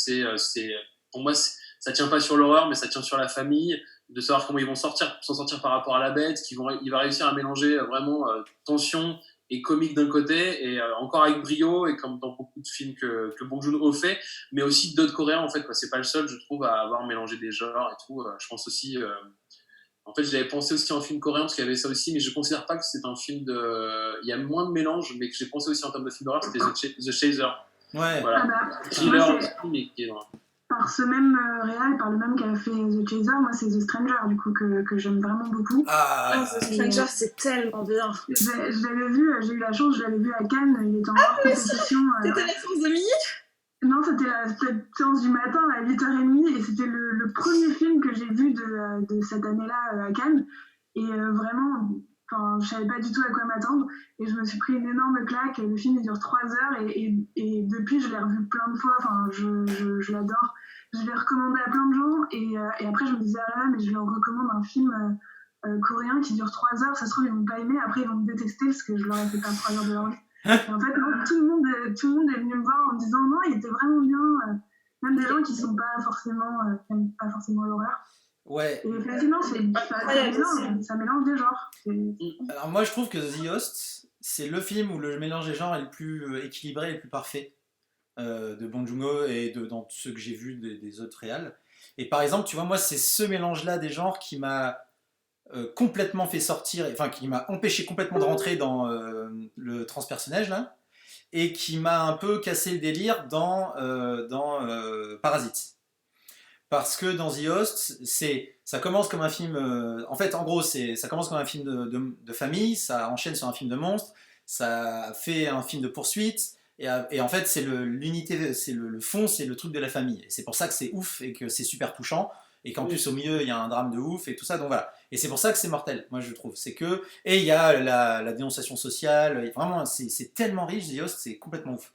pour moi, ça tient pas sur l'horreur, mais ça tient sur la famille, de savoir comment ils vont s'en sortir par rapport à la bête, il va réussir à mélanger vraiment tension et comique d'un côté, et encore avec brio, et comme dans beaucoup de films que Bong Joon-ho fait, mais aussi d'autres Coréens, en fait, quoi. C'est pas le seul, je trouve, à avoir mélangé des genres et tout. Je pense aussi. En fait, j'avais pensé aussi en film coréen, parce qu'il y avait ça aussi, mais je ne considère pas que c'est un film de. Il y a moins de mélange, mais que j'ai pensé aussi en termes de film d'horreur, c'était The Chaser. Ouais. Voilà. Thriller aussi, mais qui est dans. Par ce même réal, par le même qui a fait The Chaser, moi c'est The Stranger, du coup, que j'aime vraiment beaucoup. The Stranger, c'est tellement bien. Je l'avais vu, j'ai eu la chance, je l'avais vu à Cannes, il était en compétition. C'était la séance de midi ? Non, c'était la séance du matin à 8h30 et c'était le premier film que j'ai vu de cette année-là à Cannes. Et vraiment, je savais pas du tout à quoi m'attendre. Et je me suis pris une énorme claque. Le film il dure 3 heures et depuis, je l'ai revu plein de fois. Je l'adore. Je l'ai recommandé à plein de gens. Et après, je me disais, ah là, mais je leur recommande un film coréen qui dure 3 heures. Ça se trouve, ils vont pas aimer. Après, ils vont me détester parce que je leur ai fait pas 3 heures de leur vie. Et en fait, non, tout le monde est venu me voir en me disant non, il était vraiment bien. Même des gens qui sont pas forcément l'horreur. Ouais. Et effectivement, ça mélange des genres. Alors moi, je trouve que The Host, c'est le film où le mélange des genres est le plus équilibré et le plus parfait de Bong Joon-ho et dans ceux que j'ai vus des autres réals. Et par exemple, tu vois, moi, c'est ce mélange-là des genres qui m'a complètement fait sortir, enfin qui m'a empêché complètement de rentrer dans le transpersonnage là, et qui m'a un peu cassé le délire dans Parasite. Parce que dans The Host, ça commence comme un film, en fait en gros ça commence comme un film de famille, ça enchaîne sur un film de monstre, ça fait un film de poursuite, et en fait c'est l'unité, c'est le fond, c'est le truc de la famille. Et c'est pour ça que c'est ouf et que c'est super touchant. Et qu'en plus au milieu il y a un drame de ouf et tout ça, donc voilà. Et c'est pour ça que c'est mortel, moi je trouve. C'est que, et il y a la dénonciation sociale, vraiment c'est tellement riche, The Host, c'est complètement ouf.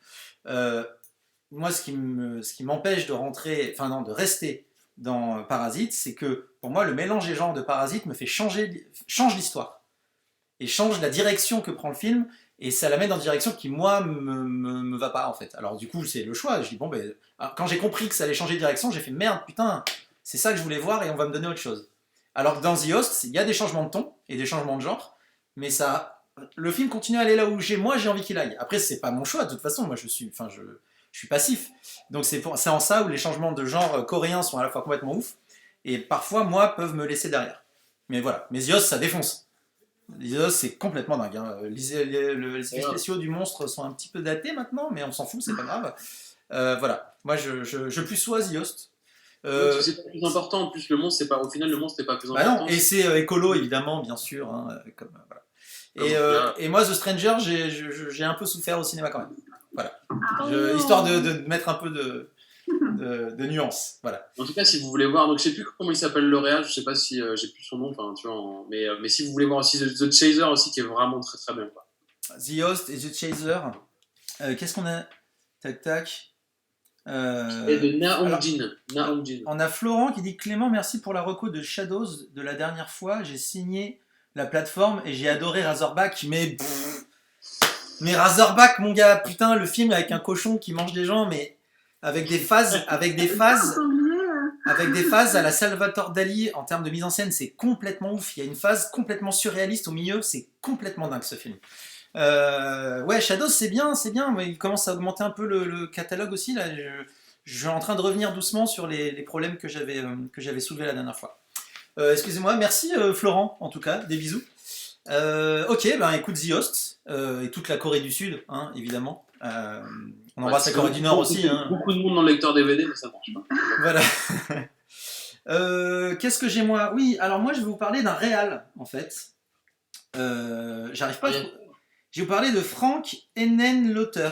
Moi ce qui m'empêche de rester dans Parasite, c'est que pour moi le mélange des genres de Parasite me fait change l'histoire. Et change la direction que prend le film, et ça la met dans une direction qui moi me va pas en fait. Alors du coup c'est le choix, je dis bon ben, quand j'ai compris que ça allait changer de direction, j'ai fait merde putain, c'est ça que je voulais voir et on va me donner autre chose. Alors que dans The Host, il y a des changements de ton et des changements de genre, mais le film continue à aller là où j'ai envie qu'il aille. Après, c'est pas mon choix, de toute façon, moi je suis passif. Donc c'est en ça où les changements de genre coréens sont à la fois complètement ouf, et parfois, moi, peuvent me laisser derrière. Mais voilà, mais The Host, ça défonce. The Host, c'est complètement dingue. Hein. Les effets spéciaux du monstre sont un petit peu datés maintenant, mais on s'en fout, c'est pas grave. Voilà, moi je plus sois The Host. C'est pas plus important, en plus au final le monstre n'est pas plus important. Non, et c'est écolo évidemment, bien sûr. Hein, voilà. Et moi The Stranger, j'ai un peu souffert au cinéma quand même. Voilà. Histoire de mettre un peu de nuance. Voilà. En tout cas, si vous voulez voir, donc je sais plus comment il s'appelle le réal, je sais pas si j'ai plus son nom, tu vois, mais si vous voulez voir aussi The Chaser aussi, qui est vraiment très très bien. Quoi. The Host et The Chaser. Qu'est-ce qu'on a? Tac. Et de Na Hong-jin. On a Florent qui dit Clément, merci pour la reco de Shadows de la dernière fois. J'ai signé la plateforme et j'ai adoré Razorback, mais Razorback, mon gars, putain, le film avec un cochon qui mange des gens, mais avec des phases à la Salvatore Dali en termes de mise en scène, c'est complètement ouf. Il y a une phase complètement surréaliste au milieu, c'est complètement dingue ce film. Ouais, Shadows, c'est bien, mais il commence à augmenter un peu le catalogue aussi. Là, je suis en train de revenir doucement sur les problèmes que j'avais soulevés la dernière fois. Excusez-moi, merci Florent, en tout cas, des bisous. Ok, écoute The Host et toute la Corée du Sud, hein, évidemment. On embrasse la Corée du Nord aussi. Hein. Beaucoup de monde dans le lecteur DVD, mais ça marche pas. Voilà. Qu'est-ce que j'ai moi? Oui, alors moi je vais vous parler d'un réal, en fait. J'arrive pas. Je vais vous parler de Frank Henenlotter.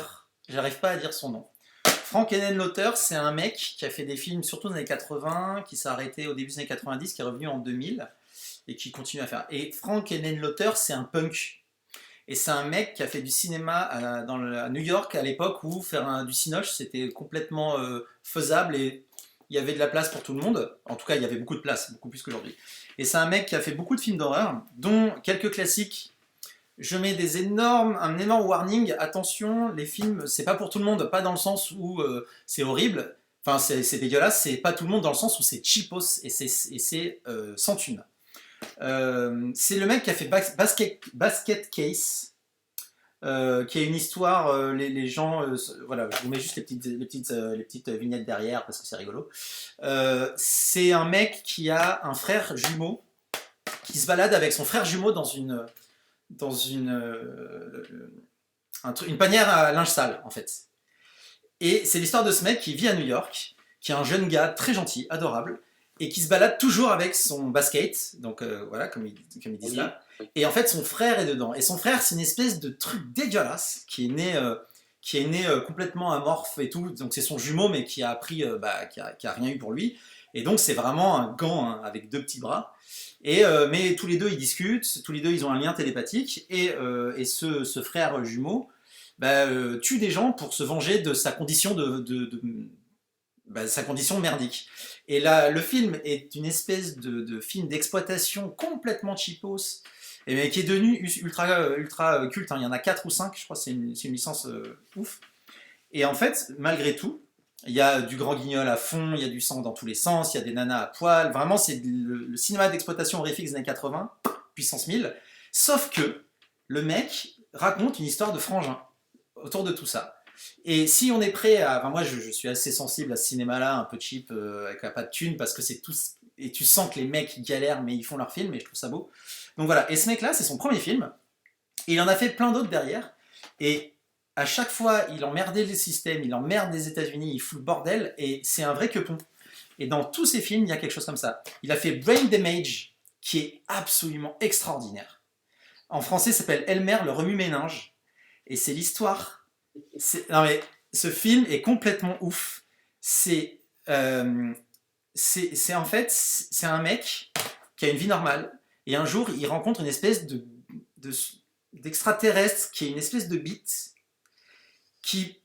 J'arrive pas à dire son nom. Frank Henenlotter, c'est un mec qui a fait des films surtout dans les années 80, qui s'est arrêté au début des années 90, qui est revenu en 2000 et qui continue à faire. Et Frank Henenlotter, c'est un punk. Et c'est un mec qui a fait du cinéma à New York à l'époque où faire du cinoche, c'était complètement faisable et il y avait de la place pour tout le monde. En tout cas, il y avait beaucoup de place, beaucoup plus qu'aujourd'hui. Et c'est un mec qui a fait beaucoup de films d'horreur, dont quelques classiques. Je mets un énorme warning. Attention, les films, c'est pas pour tout le monde, pas dans le sens où c'est horrible, enfin c'est dégueulasse, c'est pas tout le monde dans le sens où c'est cheapos et c'est sans thune. C'est le mec qui a fait Basket Case, qui a une histoire, les gens, voilà, je vous mets juste les petites vignettes derrière parce que c'est rigolo. C'est un mec qui a un frère jumeau qui se balade avec son frère jumeau dans une panière à linge sale en fait. Et c'est l'histoire de ce mec qui vit à New York, qui est un jeune gars très gentil, adorable, et qui se balade toujours avec son basket, donc voilà, comme ils disent là. Et en fait, son frère est dedans. Et son frère, c'est une espèce de truc dégueulasse qui est né complètement amorphe et tout. Donc c'est son jumeau, mais qui a appris, qui a rien eu pour lui. Et donc c'est vraiment un gant hein, avec deux petits bras. Mais tous les deux ils discutent, tous les deux ils ont un lien télépathique. Et ce frère jumeau tue des gens pour se venger de sa condition sa condition merdique. Et là, le film est une espèce de film d'exploitation complètement cheapos, mais qui est devenu ultra culte. Hein. Il y en a 4 ou 5, je crois que c'est une licence ouf. Et en fait, malgré tout, il y a du grand guignol à fond, il y a du sang dans tous les sens, il y a des nanas à poil. Vraiment, c'est le cinéma d'exploitation horrifique des années 80, puissance 1000. Sauf que le mec raconte une histoire de frangin autour de tout ça. Et si on est prêt à... Enfin, moi, je suis assez sensible à ce cinéma-là, un peu cheap, avec pas de thunes, parce que c'est tout... Et tu sens que les mecs galèrent, mais ils font leur film, et je trouve ça beau. Donc voilà, et ce mec-là, c'est son premier film. Et il en a fait plein d'autres derrière. Et à chaque fois, il emmerdait le système, il emmerde les États-Unis, il fout le bordel, et c'est un vrai quepon. Et dans tous ses films, il y a quelque chose comme ça. Il a fait Brain Damage, qui est absolument extraordinaire. En français, ça s'appelle Elmer, le remue-ménage. Et c'est l'histoire... Non mais ce film est complètement ouf. C'est en fait c'est un mec qui a une vie normale et un jour il rencontre une espèce d'extraterrestre qui est une espèce de bite qui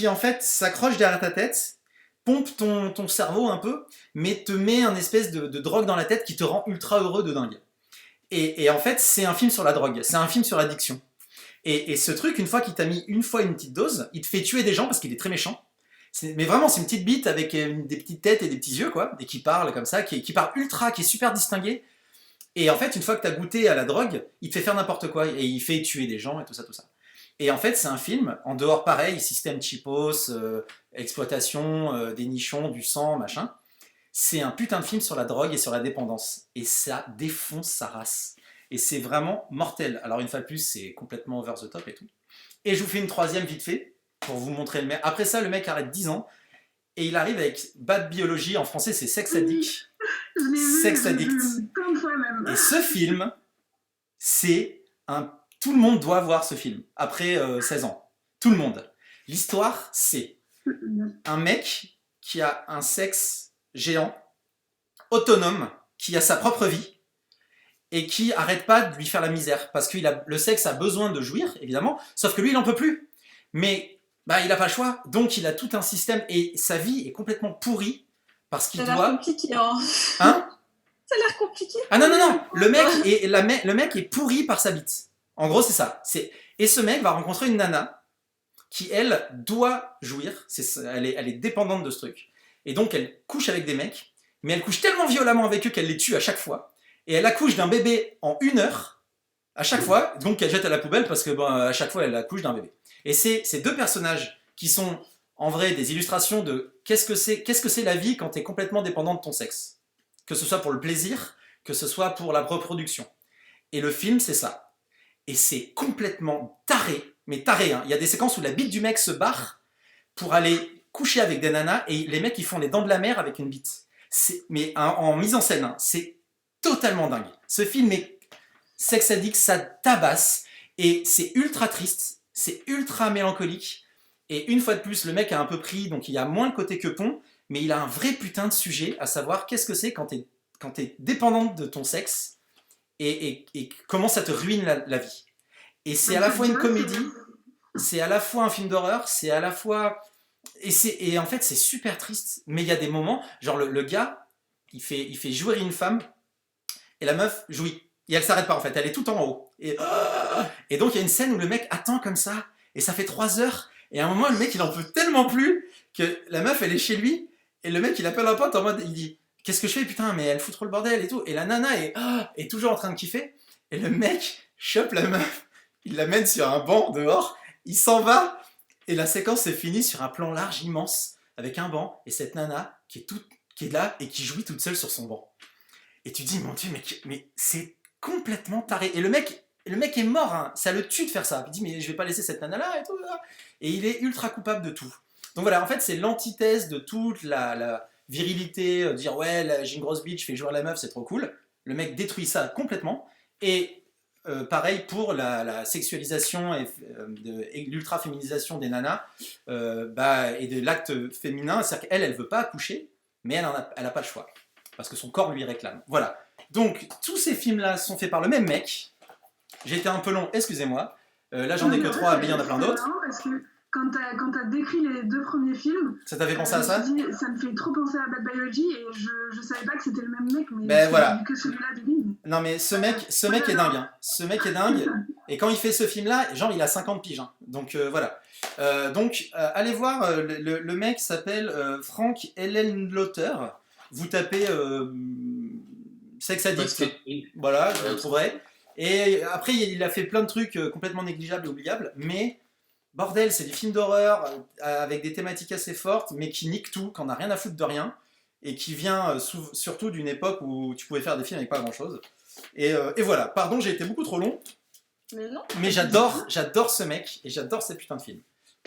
en fait s'accroche derrière ta tête, pompe ton cerveau un peu, mais te met un espèce de drogue dans la tête qui te rend ultra heureux de dingue. Et en fait c'est un film sur la drogue, c'est un film sur l'addiction. Et ce truc, une fois qu'il t'a mis une petite dose, il te fait tuer des gens parce qu'il est très méchant. Mais vraiment, c'est une petite bite avec des petites têtes et des petits yeux, quoi, et qui parle comme ça, qui parle ultra, qui est super distingué. Et en fait, une fois que tu as goûté à la drogue, il te fait faire n'importe quoi, et il fait tuer des gens et tout ça, tout ça. Et en fait, c'est un film, en dehors pareil, système cheapos, exploitation des nichons, du sang, machin. C'est un putain de film sur la drogue et sur la dépendance. Et ça défonce sa race. Et c'est vraiment mortel. Alors une fois de plus, c'est complètement over the top et tout. Et je vous fais une troisième vite fait, pour vous montrer le mec. Après ça, le mec arrête 10 ans, et il arrive avec Bad Biology, en français c'est Sex Addict. Sex Addict. Et ce film, c'est un... Tout le monde doit voir ce film, après 16 ans. Tout le monde. L'histoire, c'est un mec qui a un sexe géant, autonome, qui a sa propre vie, et qui arrête pas de lui faire la misère. Parce que le sexe a besoin de jouir, évidemment, sauf que lui, il n'en peut plus. Mais il n'a pas le choix, donc il a tout un système, et sa vie est complètement pourrie, parce qu'il doit... Ça a l'air compliqué, hein. Hein? Ça a l'air compliqué. Ah non, le mec est pourri par sa bite. En gros, c'est ça. Et ce mec va rencontrer une nana qui, elle, doit jouir. Elle est dépendante de ce truc. Et donc, elle couche avec des mecs, mais elle couche tellement violemment avec eux qu'elle les tue à chaque fois. Et elle accouche d'un bébé en 1 heure, à chaque fois, donc qu'elle jette à la poubelle parce que à chaque fois, elle accouche d'un bébé. Et c'est ces deux personnages qui sont, en vrai, des illustrations de qu'est-ce que c'est la vie quand tu es complètement dépendant de ton sexe. Que ce soit pour le plaisir, que ce soit pour la reproduction. Et le film, c'est ça. Et c'est complètement taré, mais taré, hein. Il y a des séquences où la bite du mec se barre pour aller coucher avec des nanas, et les mecs, ils font les dents de la mer avec une bite. Mais en mise en scène, hein, c'est totalement dingue. Ce film est Sex Addict, ça tabasse, et c'est ultra triste, c'est ultra mélancolique, et une fois de plus, le mec a un peu pris, donc il y a moins le côté que pont, mais il a un vrai putain de sujet, à savoir qu'est-ce que c'est quand t'es dépendante de ton sexe, et comment ça te ruine la vie. Et c'est à la fois une comédie, c'est à la fois un film d'horreur, c'est à la fois... Et en fait, c'est super triste, mais il y a des moments, genre le gars, il fait jouer une femme, et la meuf jouit. Et elle s'arrête pas, en fait, elle est tout en haut. Et donc, il y a une scène où le mec attend comme ça, et ça fait 3 heures, et à un moment, le mec, il en peut tellement plus, que la meuf, elle est chez lui, et le mec, il appelle un pote en mode, il dit... Qu'est-ce que je fais, putain, mais elle fout trop le bordel et tout. Et la nana est toujours en train de kiffer. Et le mec chope la meuf, il l'amène sur un banc dehors, il s'en va. Et la séquence se finit sur un plan large, immense, avec un banc. Et cette nana qui est là et qui jouit toute seule sur son banc. Et tu te dis, mon Dieu, mais c'est complètement taré. Et le mec est mort, hein. Ça le tue de faire ça. Il dit, mais je vais pas laisser cette nana-là et tout. Et il est ultra coupable de tout. Donc voilà, en fait, c'est l'antithèse de toute la virilité, dire ouais, j'ai une grosse bitch, je fais jouer à la meuf, c'est trop cool. Le mec détruit ça complètement. Et pareil pour la sexualisation et l'ultra-féminisation des nanas et de l'acte féminin. C'est-à-dire qu'elle veut pas accoucher, mais elle a pas le choix. Parce que son corps lui réclame. Voilà. Donc, tous ces films-là sont faits par le même mec. J'ai été un peu long, excusez-moi. Là, j'en ai que 3, mais il y en a plein d'autres. Parce que quand t'as décrit les 2 premiers films, ça t'avait pensé à ça? Ça me fait trop penser à Bad Biology, et je savais pas que c'était le même mec, mais ben voilà. Que celui-là devine. Non mais ce mec est dingue, hein. Ce mec est dingue, et quand il fait ce film-là, genre il a 50 piges, hein. Donc voilà. Allez voir, le mec s'appelle Frank Ellenlotter. Vous tapez Sex Addict, voilà, vous le trouverez. Et après, il a fait plein de trucs complètement négligeables et oubliables, mais bordel, c'est des films d'horreur avec des thématiques assez fortes, mais qui niquent tout, qu'on n'a rien à foutre de rien, et qui vient surtout d'une époque où tu pouvais faire des films avec pas grand-chose. Et voilà, pardon, j'ai été beaucoup trop long, mais non. Mais j'adore ce mec, et j'adore ces putains de films.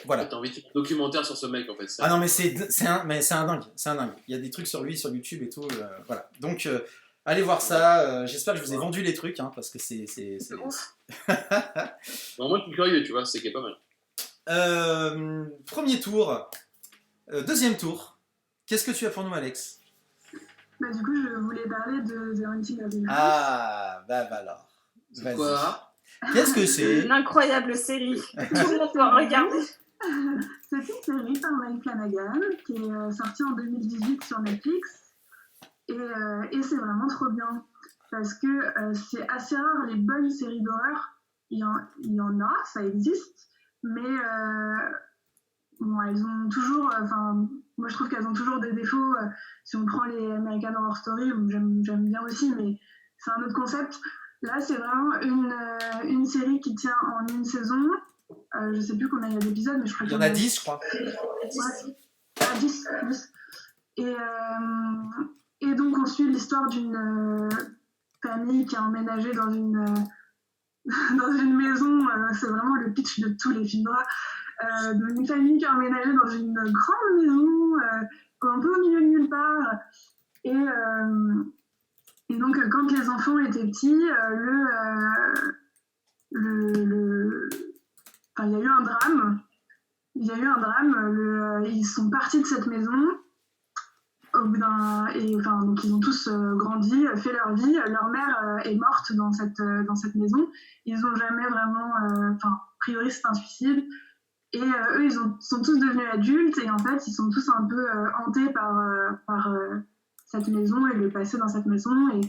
Voilà. T'as envie de faire un documentaire sur ce mec, en fait. Ça. Ah non, mais c'est un dingue, c'est un dingue. Il y a des trucs sur lui, sur YouTube et tout, voilà. Donc, allez voir ça. J'espère que je vous ai vendu les trucs, hein, parce que c'est ouf. Bon, moi, je suis curieux, tu vois, c'est qui est pas mal. Premier tour. Deuxième tour. Qu'est-ce que tu as pour nous, Alex? Du coup, je voulais parler de The Haunting of Hill House. Ah, alors. C'est quoi? Qu'est-ce que c'est? Une incroyable série. Tout le monde doit regarder. C'est une série par Mike Flanagan qui est sortie en 2018 sur Netflix. Et c'est vraiment trop bien. Parce que c'est assez rare, les bonnes séries d'horreur. Il y en a, ça existe. Mais bon, elles ont toujours, moi je trouve qu'elles ont toujours des défauts. Si on prend les American Horror Story, j'aime bien aussi, mais c'est un autre concept. Là, c'est vraiment une série qui tient en une saison. Je sais plus combien il y a d'épisodes, mais je crois qu'il y en a 10, je crois. Ouais, 10. Et donc, on suit l'histoire d'une famille qui a emménagé dans une maison. C'est vraiment le pitch de tous les films d'horreur. Une famille qui a emménagé dans une grande maison, un peu au milieu de nulle part. Et donc, quand les enfants étaient petits, il y a eu un drame. Ils sont partis de cette maison. Donc ils ont tous grandi, fait leur vie. Leur mère est morte dans cette maison. Ils n'ont jamais vraiment... a priori, c'est un suicide. Et eux, ils sont tous devenus adultes. Et en fait, ils sont tous un peu hantés par cette maison et le passé dans cette maison. Et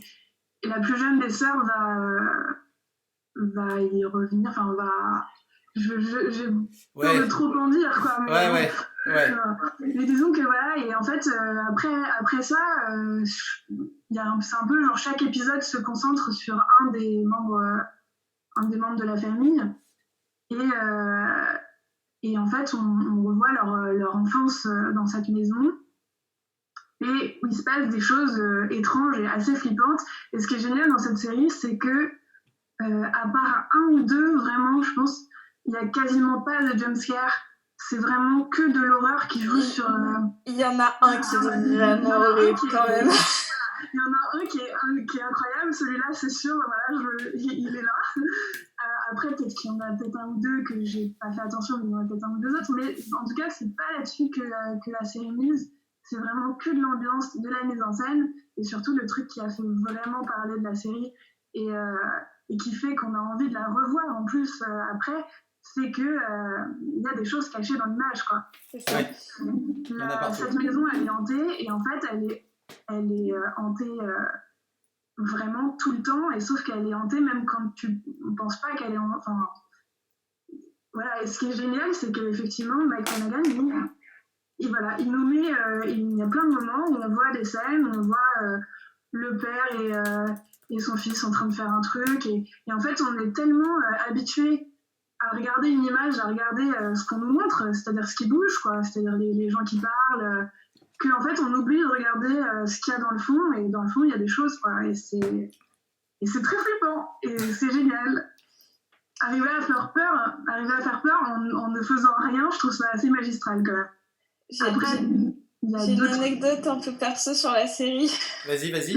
la plus jeune des sœurs va y revenir. J'ai peur de trop en dire, quoi. Mais, ouais. Mais disons que voilà, et en fait, après ça, c'est un peu genre chaque épisode se concentre sur un des membres de la famille. Et en fait, on revoit leur enfance dans cette maison. Et il se passe des choses étranges et assez flippantes. Et ce qui est génial dans cette série, c'est que, à part un ou deux, vraiment, je pense, il n'y a quasiment pas de jumpscare. C'est vraiment que de l'horreur qui joue sur... Il y en a un qui est vraiment horrible quand même. Il y en a un qui est incroyable. Celui-là, c'est sûr, voilà, il est là. Après, peut-être qu'il y en a peut-être un ou deux que j'ai pas fait attention, mais il y en a peut-être un ou deux autres. Mais en tout cas, c'est pas là-dessus que la série mise. C'est vraiment que de l'ambiance, de la mise en scène, et surtout le truc qui a fait vraiment parler de la série et qui fait qu'on a envie de la revoir en plus après, c'est que y a des choses cachées dans l'image, quoi. Ouais. Cette maison, elle est hantée, et en fait, elle est hantée vraiment tout le temps, et sauf qu'elle est hantée même quand tu ne penses pas qu'elle est voilà. Et ce qui est génial, c'est qu'effectivement, Mike Flanagan, il nous met, il y a plein de moments où on voit des scènes, où on voit le père et son fils en train de faire un truc, et en fait, on est tellement habitué à regarder une image, à regarder ce qu'on nous montre, c'est-à-dire ce qui bouge, quoi, c'est-à-dire les gens qui parlent, qu'en fait, on oublie de regarder ce qu'il y a dans le fond, et dans le fond, il y a des choses, quoi, et c'est très flippant, et c'est génial. Arriver à faire peur en ne faisant rien, je trouve ça assez magistral, quand même. J'ai une anecdote un peu perso sur la série. Vas-y.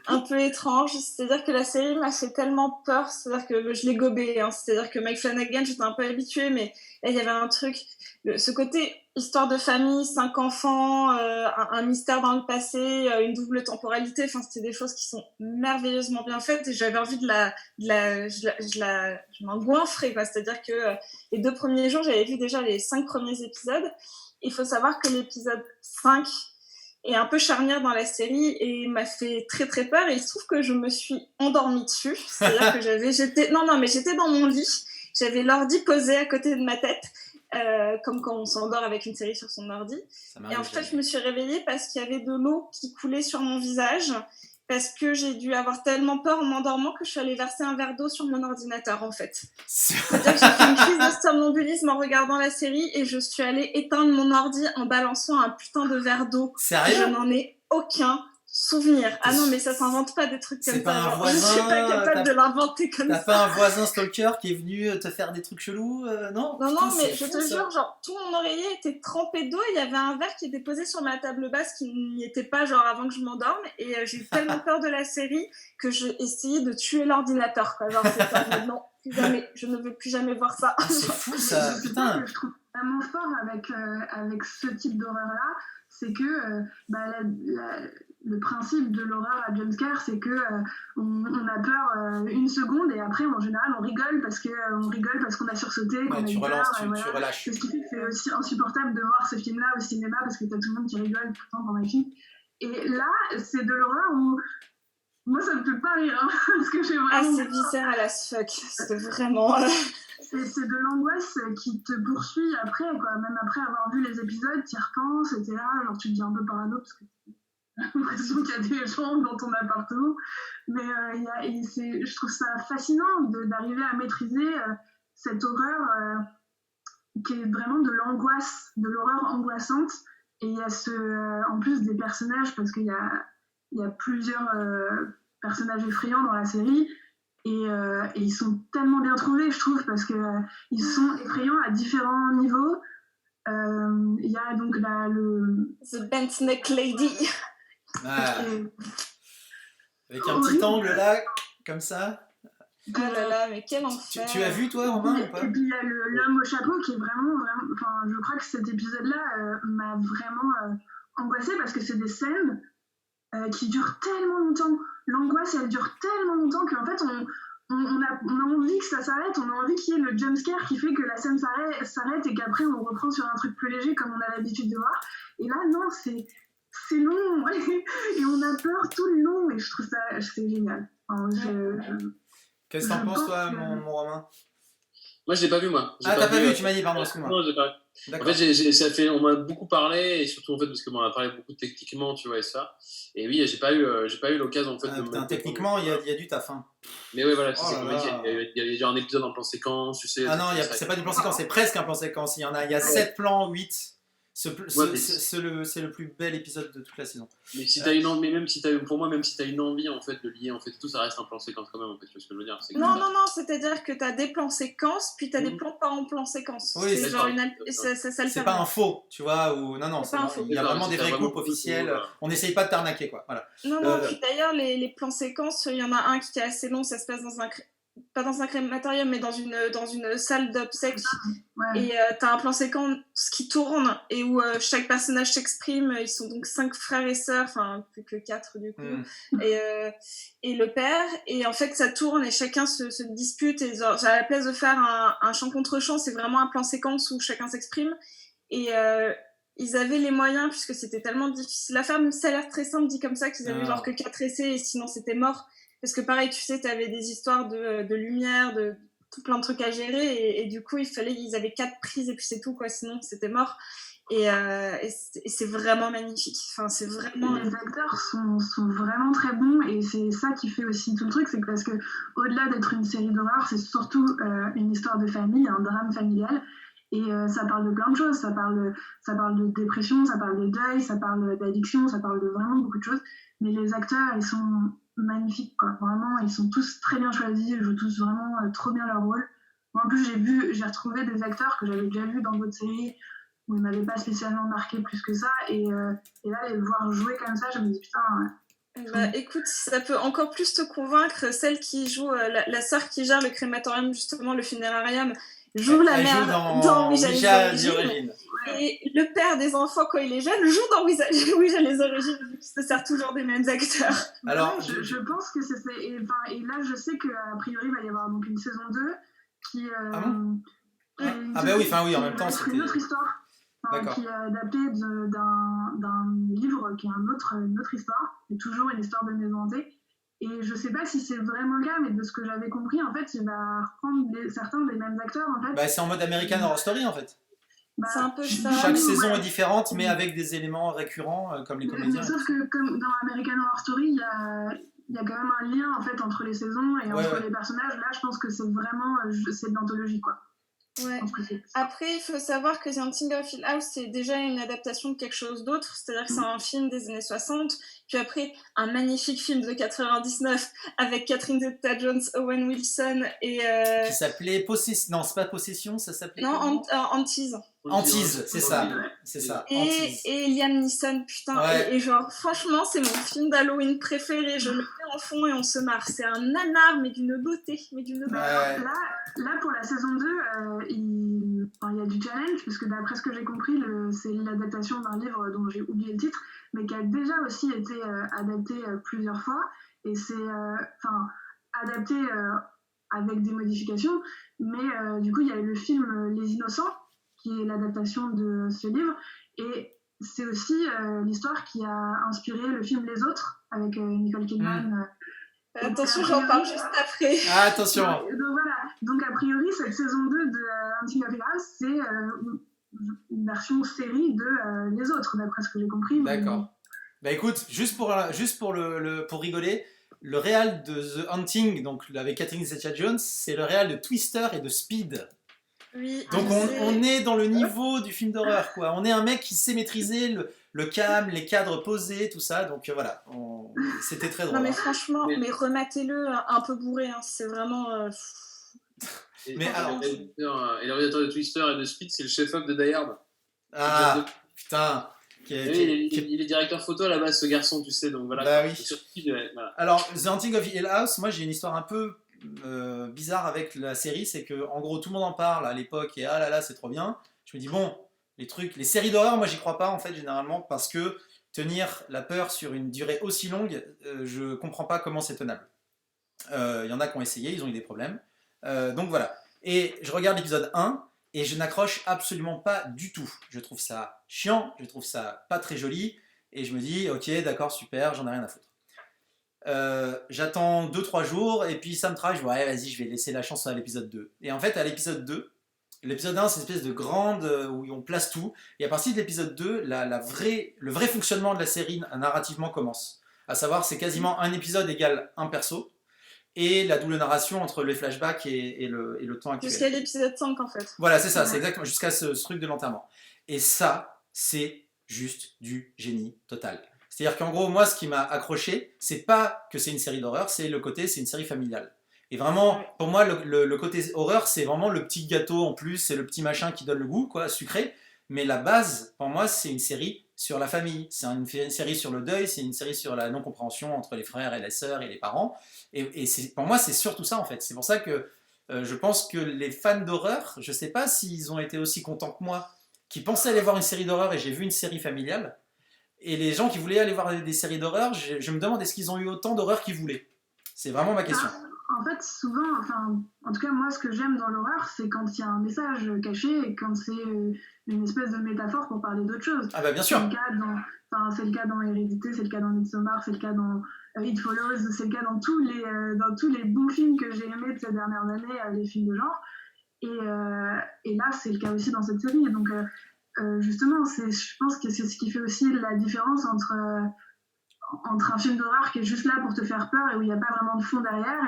Un peu étrange, c'est-à-dire que la série m'a fait tellement peur, c'est-à-dire que je l'ai gobée, hein. C'est-à-dire que Mike Flanagan, j'étais un peu habituée, mais là, il y avait un truc, ce côté histoire de famille, 5 enfants, un mystère dans le passé, une double temporalité, enfin, c'était des choses qui sont merveilleusement bien faites, et j'avais envie je m'engouinfrais, quoi. C'est-à-dire que les 2 premiers jours, j'avais vu déjà les 5 premiers épisodes. Il faut savoir que l'épisode 5 est un peu charnière dans la série et m'a fait très très peur, et il se trouve que je me suis endormie dessus. C'est-à-dire que j'étais dans mon lit, j'avais l'ordi posé à côté de ma tête, comme quand on s'endort avec une série sur son ordi. Et en fait, je me suis réveillée parce qu'il y avait de l'eau qui coulait sur mon visage, parce que j'ai dû avoir tellement peur en m'endormant que je suis allée verser un verre d'eau sur mon ordinateur, en fait. C'est-à-dire que j'ai fait une crise de somnambulisme en regardant la série, et je suis allée éteindre mon ordi en balançant un putain de verre d'eau. Sérieux ? Je n'en ai aucun souvenir. Ah non, mais ça s'invente pas des trucs comme ça. C'est pas un voisin, je suis pas capable de l'inventer comme ça. T'as pas un voisin stalker qui est venu te faire des trucs chelous, non ? Non, mais je te jure, genre, tout mon oreiller était trempé d'eau, il y avait un verre qui était posé sur ma table basse qui n'y était pas, genre, avant que je m'endorme, et j'ai eu tellement peur de la série que j'ai essayé de tuer l'ordinateur, quoi. Genre, c'est ça, non, plus jamais, je ne veux plus jamais voir ça. C'est fou, ça, putain. Ce que je trouve vraiment fort avec ce type d'horreur-là, c'est que le principe de l'horreur à jumpscare, c'est que on a peur une seconde, et après, en général, on rigole parce qu'on a sursauté, qu'on a eu peur. Tu relâches. C'est ce qui fait que c'est aussi insupportable de voir ce film-là au cinéma, parce que t'as tout le monde qui rigole tout le temps pendant le film. Et là, c'est de l'horreur où moi, ça me fait pas rire, parce que j'ai vraiment... Ah, c'est viscéral as fuck. C'est vraiment... c'est de l'angoisse qui te poursuit après, quoi. Même après avoir vu les épisodes, tu y repenses, et t'es là, genre tu deviens un peu parano parce que t'as l'impression qu'il y a des gens dans ton appartement. Mais je trouve ça fascinant d'arriver à maîtriser cette horreur qui est vraiment de l'angoisse, de l'horreur angoissante. Et il y a en plus des personnages, parce qu'il y a plusieurs personnages effrayants dans la série. Et ils sont tellement bien trouvés, je trouve, parce qu'ils sont effrayants à différents niveaux. Il y a donc The Bent Neck Lady. Avec un petit angle là, comme ça. Ah là là, mais quel enfer. Tu as vu, toi, Romain, ou pas? Et puis il y a l'homme au chapeau qui est vraiment... Enfin, je crois que cet épisode-là m'a vraiment angoissée, parce que c'est des scènes qui durent tellement longtemps. L'angoisse, elle dure tellement longtemps qu'en fait, on a envie que ça s'arrête, on a envie qu'il y ait le jumpscare qui fait que la scène s'arrête et qu'après, on reprend sur un truc plus léger comme on a l'habitude de voir. Et là, non, c'est long et on a peur tout le long, et je trouve ça c'est génial. Alors, qu'est-ce que t'en penses, toi, mon Romain? Moi, je l'ai pas vu, moi. T'as pas vu, tu m'as dit, pardon, excuse-moi. Non, j'ai pas vu. D'accord. En fait, on m'a beaucoup parlé, et surtout en fait parce qu'on a parlé beaucoup techniquement, tu vois, et ça. Et oui, j'ai pas eu l'occasion en fait de. Techniquement, il y a du taf. Hein. Mais oui, voilà, c'est comme il y a déjà un épisode en plan séquence, tu sais. Ah non, c'est pas du plan séquence, c'est presque un plan séquence. Il y a 7 plans, 8. C'est le plus bel épisode de toute la saison. Mais si t'as pour moi, même si t'as une envie en fait de lier en fait tout, ça reste un plan séquence quand même en fait. Tu vois ce que je veux dire? Non, c'est-à-dire que t'as des plans séquences, puis t'as des plans pas en plan séquence. Oui, c'est genre c'est pas un faux, tu vois, ou non, il y a vraiment des vrais coupes officiels. On n'essaye pas de t'arnaquer, quoi. Voilà. Non, puis d'ailleurs les plans séquences, il y en a un qui est assez long, ça se passe pas dans un crématorium, mais dans une salle d'obsèques. Ouais. Et t'as un plan séquence qui tourne et où chaque personnage s'exprime. Ils sont donc 5 frères et sœurs, enfin plus que 4 du coup. Et le père. Et en fait, ça tourne et chacun se dispute. Et genre, à la place de faire un chant contre chant, c'est vraiment un plan séquence où chacun s'exprime. Et ils avaient les moyens, puisque c'était tellement difficile à faire. Même ça a l'air très simple dit comme ça, qu'ils avaient genre que 4 essais et sinon c'était mort. Parce que pareil, tu sais, t'avais des histoires de lumière, de tout plein de trucs à gérer, et du coup, ils avaient 4 prises et puis c'est tout, quoi. Sinon, c'était mort. Et c'est vraiment magnifique. Enfin, c'est vraiment. Les acteurs sont vraiment très bons, et c'est ça qui fait aussi tout le truc, c'est que parce que au-delà d'être une série d'horreur, c'est surtout une histoire de famille, un drame familial. Et ça parle de plein de choses, ça parle de dépression, ça parle de deuil, ça parle d'addiction, ça parle de vraiment beaucoup de choses. Mais les acteurs, ils sont magnifiques, quoi. Vraiment, ils sont tous très bien choisis, ils jouent tous vraiment trop bien leur rôle. Moi, en plus, j'ai retrouvé des acteurs que j'avais déjà vus dans d'autres séries où ils m'avaient pas spécialement marqué plus que ça, et là, les voir jouer comme ça, je me dis putain. Écoute, ça peut encore plus te convaincre, celle qui joue la sœur qui gère le crématorium, justement le funérarium, joue la mère dans Ouija les origines. Et le père des enfants, quand il est jeune, joue dans Ouija les origines, vu qu'il se sert toujours des mêmes acteurs. Alors, je pense que c'est... Et là, je sais qu'a priori, il va y avoir donc une saison 2 qui... oui, en même temps, c'était... une autre histoire, qui est adaptée d'un livre qui est une autre histoire, et toujours une histoire de maison hantée. Et je sais pas si c'est vraiment le cas, mais de ce que j'avais compris, en fait, il va reprendre certains des mêmes acteurs, en fait. C'est en mode American Horror Story, en fait. C'est un peu ça. Chaque saison est différente, mais avec des éléments récurrents, comme les comédiens. Sauf que, comme dans American Horror Story, il y a quand même un lien, en fait, entre les saisons et entre les personnages. Là, je pense que c'est vraiment... c'est de l'anthologie, quoi. Ouais. Après, il faut savoir que The Haunting of Hill House, c'est déjà une adaptation de quelque chose d'autre, c'est-à-dire que c'est un film des années 60, puis après un magnifique film de 99 avec Catherine Zeta-Jones, Owen Wilson et... Qui s'appelait Non, c'est pas Possession, ça s'appelait... Non, Antise. Antise, c'est ça. C'est ça. Et Liam Neeson, putain. Ouais. Et genre, franchement, c'est mon film d'Halloween préféré. Je le mets en fond et on se marre. C'est un nanar, mais d'une beauté. Là, pour la saison 2, il y a du challenge, parce que d'après ce que j'ai compris, c'est l'adaptation d'un livre dont j'ai oublié le titre, mais qui a déjà aussi été adapté plusieurs fois. Et c'est adapté avec des modifications. Mais du coup, il y a le film Les Innocents, qui est l'adaptation de ce livre, et c'est aussi l'histoire qui a inspiré le film Les Autres avec Nicole Kidman. Attention, j'en parle juste après. Ah, attention. Donc voilà, donc a priori, cette saison 2 de Hunting of Hill House, c'est une version série de les autres, d'après ce que j'ai compris. D'accord. Bah écoute, juste pour rigoler, le réal de The Hunting, donc avec Catherine Zeta-Jones, c'est le réal de Twister et de Speed. Oui. Donc on est dans le niveau du film d'horreur, quoi. On est un mec qui sait maîtriser le cam, les cadres posés, tout ça. Donc voilà, c'était très drôle. Non mais franchement, mais rematez-le un peu bourré, hein. C'est vraiment... Mais alors, et le réalisateur de Twister et de Speed, c'est le chef-op de Die Hard. Ah, putain. Il est directeur photo à la base, ce garçon, tu sais. Donc voilà. Bah oui. Voilà. Alors, The Hunting of Hill House, moi j'ai une histoire un peu bizarre avec la série, c'est que en gros tout le monde en parle à l'époque et ah là là c'est trop bien. Je me dis bon, les séries d'horreur, moi j'y crois pas en fait généralement parce que tenir la peur sur une durée aussi longue, je comprends pas comment c'est tenable. Il y en a qui ont essayé, ils ont eu des problèmes. Donc voilà. Et je regarde l'épisode 1 et je n'accroche absolument pas du tout. Je trouve ça chiant, je trouve ça pas très joli et je me dis ok d'accord super, j'en ai rien à foutre. J'attends 2-3 jours et puis ça me travaille, je dis ouais vas-y je vais laisser la chance à l'épisode 2. Et en fait à l'épisode 2, l'épisode 1 c'est une espèce de grande où on place tout et à partir de l'épisode 2, le vrai fonctionnement de la série narrativement commence. À savoir c'est quasiment un épisode égale un perso et la double narration entre les flashbacks et le temps actuel. Jusqu'à l'épisode 5 en fait. Voilà c'est ça, c'est exactement jusqu'à ce truc de l'enterrement. Et ça c'est juste du génie total. C'est-à-dire qu'en gros, moi, ce qui m'a accroché, c'est pas que c'est une série d'horreur, c'est le côté, c'est une série familiale. Et vraiment, pour moi, le côté horreur, c'est vraiment le petit gâteau en plus, c'est le petit machin qui donne le goût, quoi, sucré. Mais la base, pour moi, c'est une série sur la famille. C'est une série sur le deuil, c'est une série sur la non-compréhension entre les frères et les sœurs et les parents. Et pour moi, c'est surtout ça, en fait. C'est pour ça que je pense que les fans d'horreur, je sais pas s'ils ont été aussi contents que moi, qui pensaient aller voir une série d'horreur et j'ai vu une série familiale. Et les gens qui voulaient aller voir des séries d'horreur, je me demande est-ce qu'ils ont eu autant d'horreur qu'ils voulaient. C'est vraiment ma question. En fait, souvent, en tout cas, moi, ce que j'aime dans l'horreur, c'est quand il y a un message caché et quand c'est une espèce de métaphore pour parler d'autre chose. Ah bah bien sûr. C'est le cas dans Hérédité, c'est le cas dans Midsommar, c'est le cas dans It Follows, c'est le cas dans tous les bons films que j'ai aimés de ces dernières années, les films de genre. Et là, c'est le cas aussi dans cette série. Donc, justement, je pense que c'est ce qui fait aussi la différence entre un film d'horreur qui est juste là pour te faire peur et où il n'y a pas vraiment de fond derrière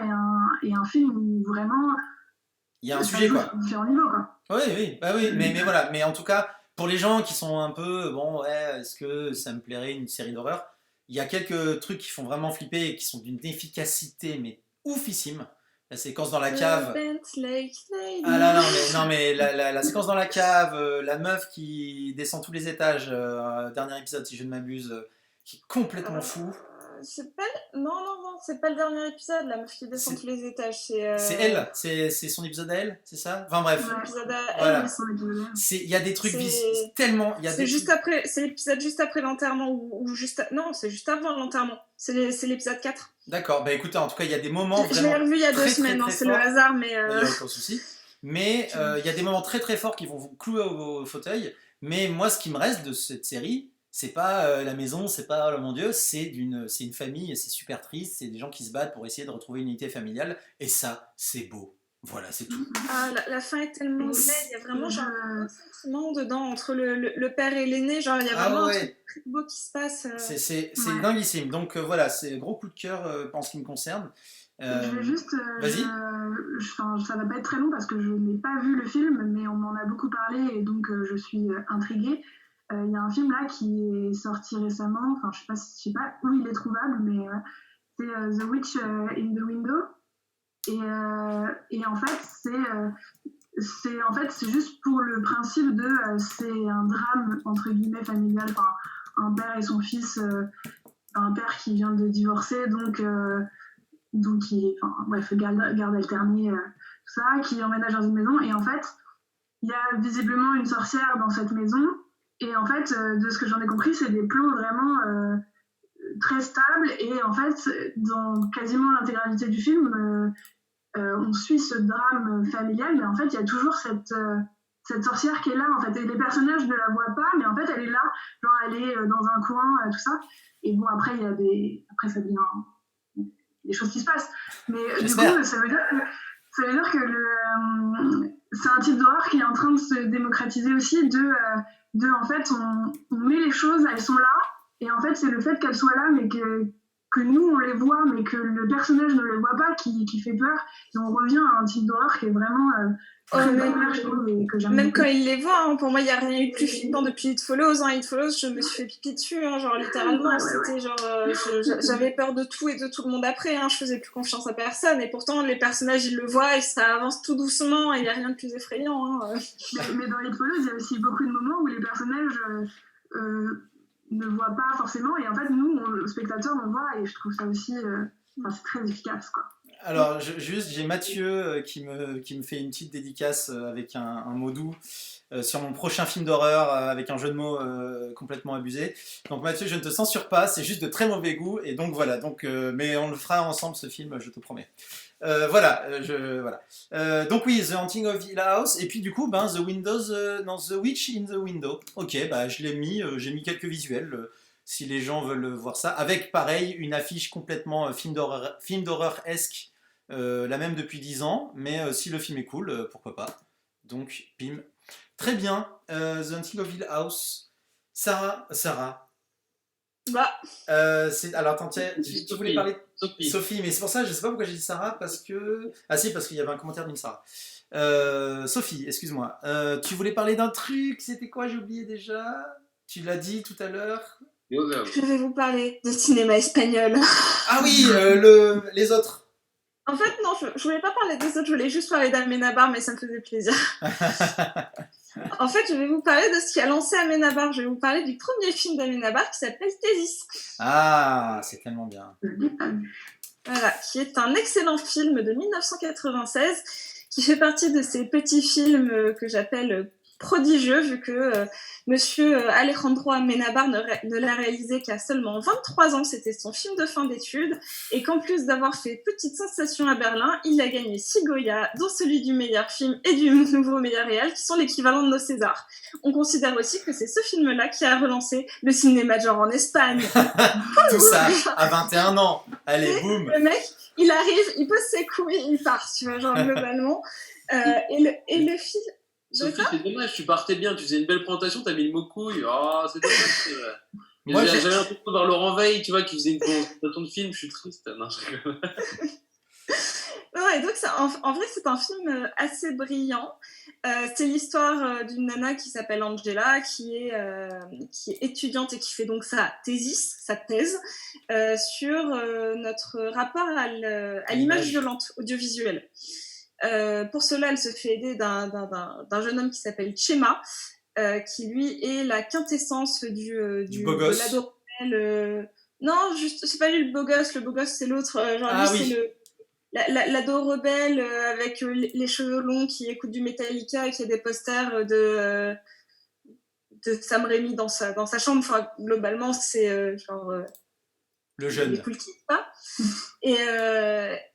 et un film où vraiment il y a un sujet quoi. Différents niveaux quoi. Oui, mais voilà, mais en tout cas pour les gens qui sont un peu bon ouais, est-ce que ça me plairait une série d'horreur, il y a quelques trucs qui font vraiment flipper et qui sont d'une efficacité mais oufissime. La séquence dans la cave. Ah là, non mais la séquence dans la cave, la meuf qui descend tous les étages, dernier épisode si je ne m'abuse, qui est complètement fou. C'est pas non, c'est pas le dernier épisode, la meuf qui descend tous les étages. C'est elle, c'est son épisode à elle, c'est ça. Enfin bref. C'est l'épisode à voilà. Il y a des trucs tellement. C'est l'épisode juste après l'enterrement ou juste. Non, c'est juste avant l'enterrement. C'est l'épisode 4. D'accord, bah écoutez, en tout cas, il y a des moments vraiment. Je l'ai revu il y a 2 semaines, c'est le hasard, mais. Il n'y a aucun souci. Mais il y a des moments très très forts qui vont vous clouer au fauteuil. Mais moi, ce qui me reste de cette série, c'est pas la maison, c'est pas oh mon Dieu, c'est une famille, c'est super triste, c'est des gens qui se battent pour essayer de retrouver une unité familiale. Et ça, c'est beau. Voilà, c'est tout. Ah, la fin est tellement belle, il y a vraiment genre un sentiment dedans entre le père et l'aîné, genre il y a vraiment un truc très beau qui se passe. C'est dinguissime, donc voilà, c'est gros coup de cœur en ce qui me concerne. Je vais juste, vas-y. Ça va pas être très long parce que je n'ai pas vu le film, mais on m'en a beaucoup parlé et donc je suis intriguée. Il y a un film là qui est sorti récemment, enfin je sais pas où il est trouvable, mais c'est The Witch in the Window. Et en fait, c'est juste pour le principe de c'est un drame entre guillemets familial, enfin un père et son fils, un père qui vient de divorcer, donc il garde alternée, tout ça, qui emménage dans une maison et en fait il y a visiblement une sorcière dans cette maison et en fait de ce que j'en ai compris c'est des plans vraiment très stables et en fait dans quasiment l'intégralité du film on suit ce drame familial mais en fait il y a toujours cette sorcière qui est là en fait et les personnages ne la voient pas mais en fait elle est là, genre elle est dans un coin, tout ça et bon après ça devient des choses qui se passent. Mais du coup, ça veut dire que c'est un type d'horreur qui est en train de se démocratiser aussi, en fait, on met les choses, elles sont là, et en fait, c'est le fait qu'elles soient là, mais que nous, on les voit, mais que le personnage ne les voit pas, qui fait peur. Et on revient à un type d'horreur qui est vraiment même quand il les voit, hein, pour moi, il n'y a rien eu de plus flippant depuis It Follows. Hein. It Follows, je me suis fait pipi dessus, hein, genre littéralement. C'était genre, j'avais peur de tout et de tout le monde après. Hein, je faisais plus confiance à personne. Et pourtant, les personnages, ils le voient et ça avance tout doucement et il n'y a rien de plus effrayant. Hein. Mais dans It Follows, il y a aussi beaucoup de moments où les personnages ne voient pas forcément. Et en fait, nous, le spectateur, on voit et je trouve ça aussi c'est très efficace, quoi. Alors, j'ai Mathieu qui me fait une petite dédicace avec un mot doux sur mon prochain film d'horreur avec un jeu de mots complètement abusé. Donc Mathieu, je ne te censure pas, c'est juste de très mauvais goût. Et donc voilà, mais on le fera ensemble ce film, je te promets. Voilà. Donc oui, The Haunting of Hill House. Et puis du coup, The Witch in the Window. Ok, je l'ai mis, j'ai mis quelques visuels. Si les gens veulent voir ça, avec pareil une affiche complètement film d'horreur-esque, la même depuis 10 ans, mais si le film est cool, pourquoi pas. Donc, bim. Très bien, The Haunting of Hill House. Sarah. Alors, attends, tu voulais parler Sophie, mais c'est pour ça, je sais pas pourquoi j'ai dit Sarah, parce que... Ah si, parce qu'il y avait un commentaire d'une Sarah. Sophie, excuse-moi. Tu voulais parler d'un truc, c'était quoi, j'ai oublié déjà. Tu l'as dit tout à l'heure. Je vais vous parler de cinéma espagnol. Ah oui, les autres. En fait, non, je voulais pas parler des autres, je voulais juste parler d'Amenabar, mais ça me faisait plaisir. En fait, je vais vous parler de ce qui a lancé Amenabar. Je vais vous parler du premier film d'Amenabar qui s'appelle Thésis. Ah, c'est tellement bien. Voilà, qui est un excellent film de 1996, qui fait partie de ces petits films que j'appelle prodigieux, vu que monsieur Alejandro Amenabar ne l'a réalisé qu'à seulement 23 ans, c'était son film de fin d'études, et qu'en plus d'avoir fait petite sensation à Berlin, il a gagné 6 Goya, dont celui du meilleur film et du nouveau meilleur réal, qui sont l'équivalent de nos Césars. On considère aussi que c'est ce film-là qui a relancé le cinéma de genre en Espagne. Tout ça à 21 ans. Allez, boum. Le mec, il arrive, il pose ses couilles, il part, tu vois, genre globalement. Et le film... Sophie, c'est dommage, tu partais bien, tu faisais une belle présentation, t'as mis le mot couille. Oh, c'est dommage. Moi, j'avais l'impression de voir Laurent Veil, tu vois, qui faisait une présentation de film, je suis triste. Non, je rigole. Ouais, donc en vrai, c'est un film assez brillant. C'est l'histoire d'une nana qui s'appelle Angela, qui est étudiante et qui fait donc sa thèse, sur notre rapport à l'image violente audiovisuelle. Pour cela, elle se fait aider d'un jeune homme qui s'appelle Chema, qui lui est la quintessence du beau gosse. de l'ado-rebelle. Non, juste, c'est pas lui le beau gosse c'est l'autre. C'est l'ado rebelle avec les cheveux longs qui écoute du Metallica et qui a des posters de Sam Raimi dans sa chambre. Enfin, globalement, c'est le jeune. Les cool kids, pas.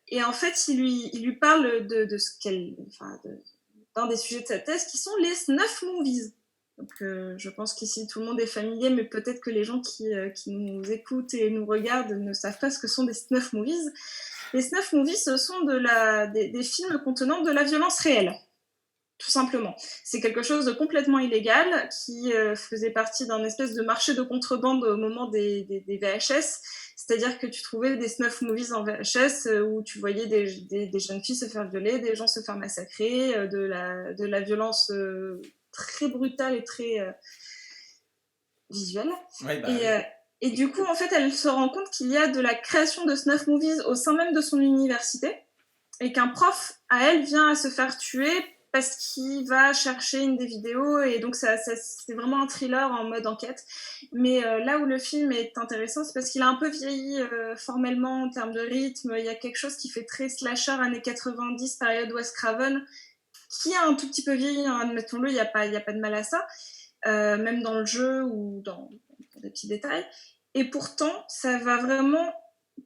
Et en fait, il lui parle de ce d'un des sujets de sa thèse qui sont les snuff movies. Donc, je pense qu'ici tout le monde est familier, mais peut-être que les gens qui nous écoutent et nous regardent ne savent pas ce que sont des snuff movies. Les snuff movies, ce sont des films contenant de la violence réelle, tout simplement. C'est quelque chose de complètement illégal qui faisait partie d'un espèce de marché de contrebande au moment des VHS. C'est-à-dire que tu trouvais des snuff movies en VHS où tu voyais des jeunes filles se faire violer, des gens se faire massacrer, de la violence très brutale et très visuelle. Ouais, et du coup, en fait, elle se rend compte qu'il y a de la création de snuff movies au sein même de son université et qu'un prof, à elle, vient à se faire tuer parce qu'il va chercher une des vidéos et donc c'est vraiment un thriller en mode enquête. Mais là où le film est intéressant, c'est parce qu'il a un peu vieilli formellement en termes de rythme. Il y a quelque chose qui fait très slasher années 90, période Wes Craven, qui a un tout petit peu vieilli, hein, admettons-le, il n'y a pas de mal à ça, même dans le jeu ou dans des petits détails. Et pourtant, ça va vraiment,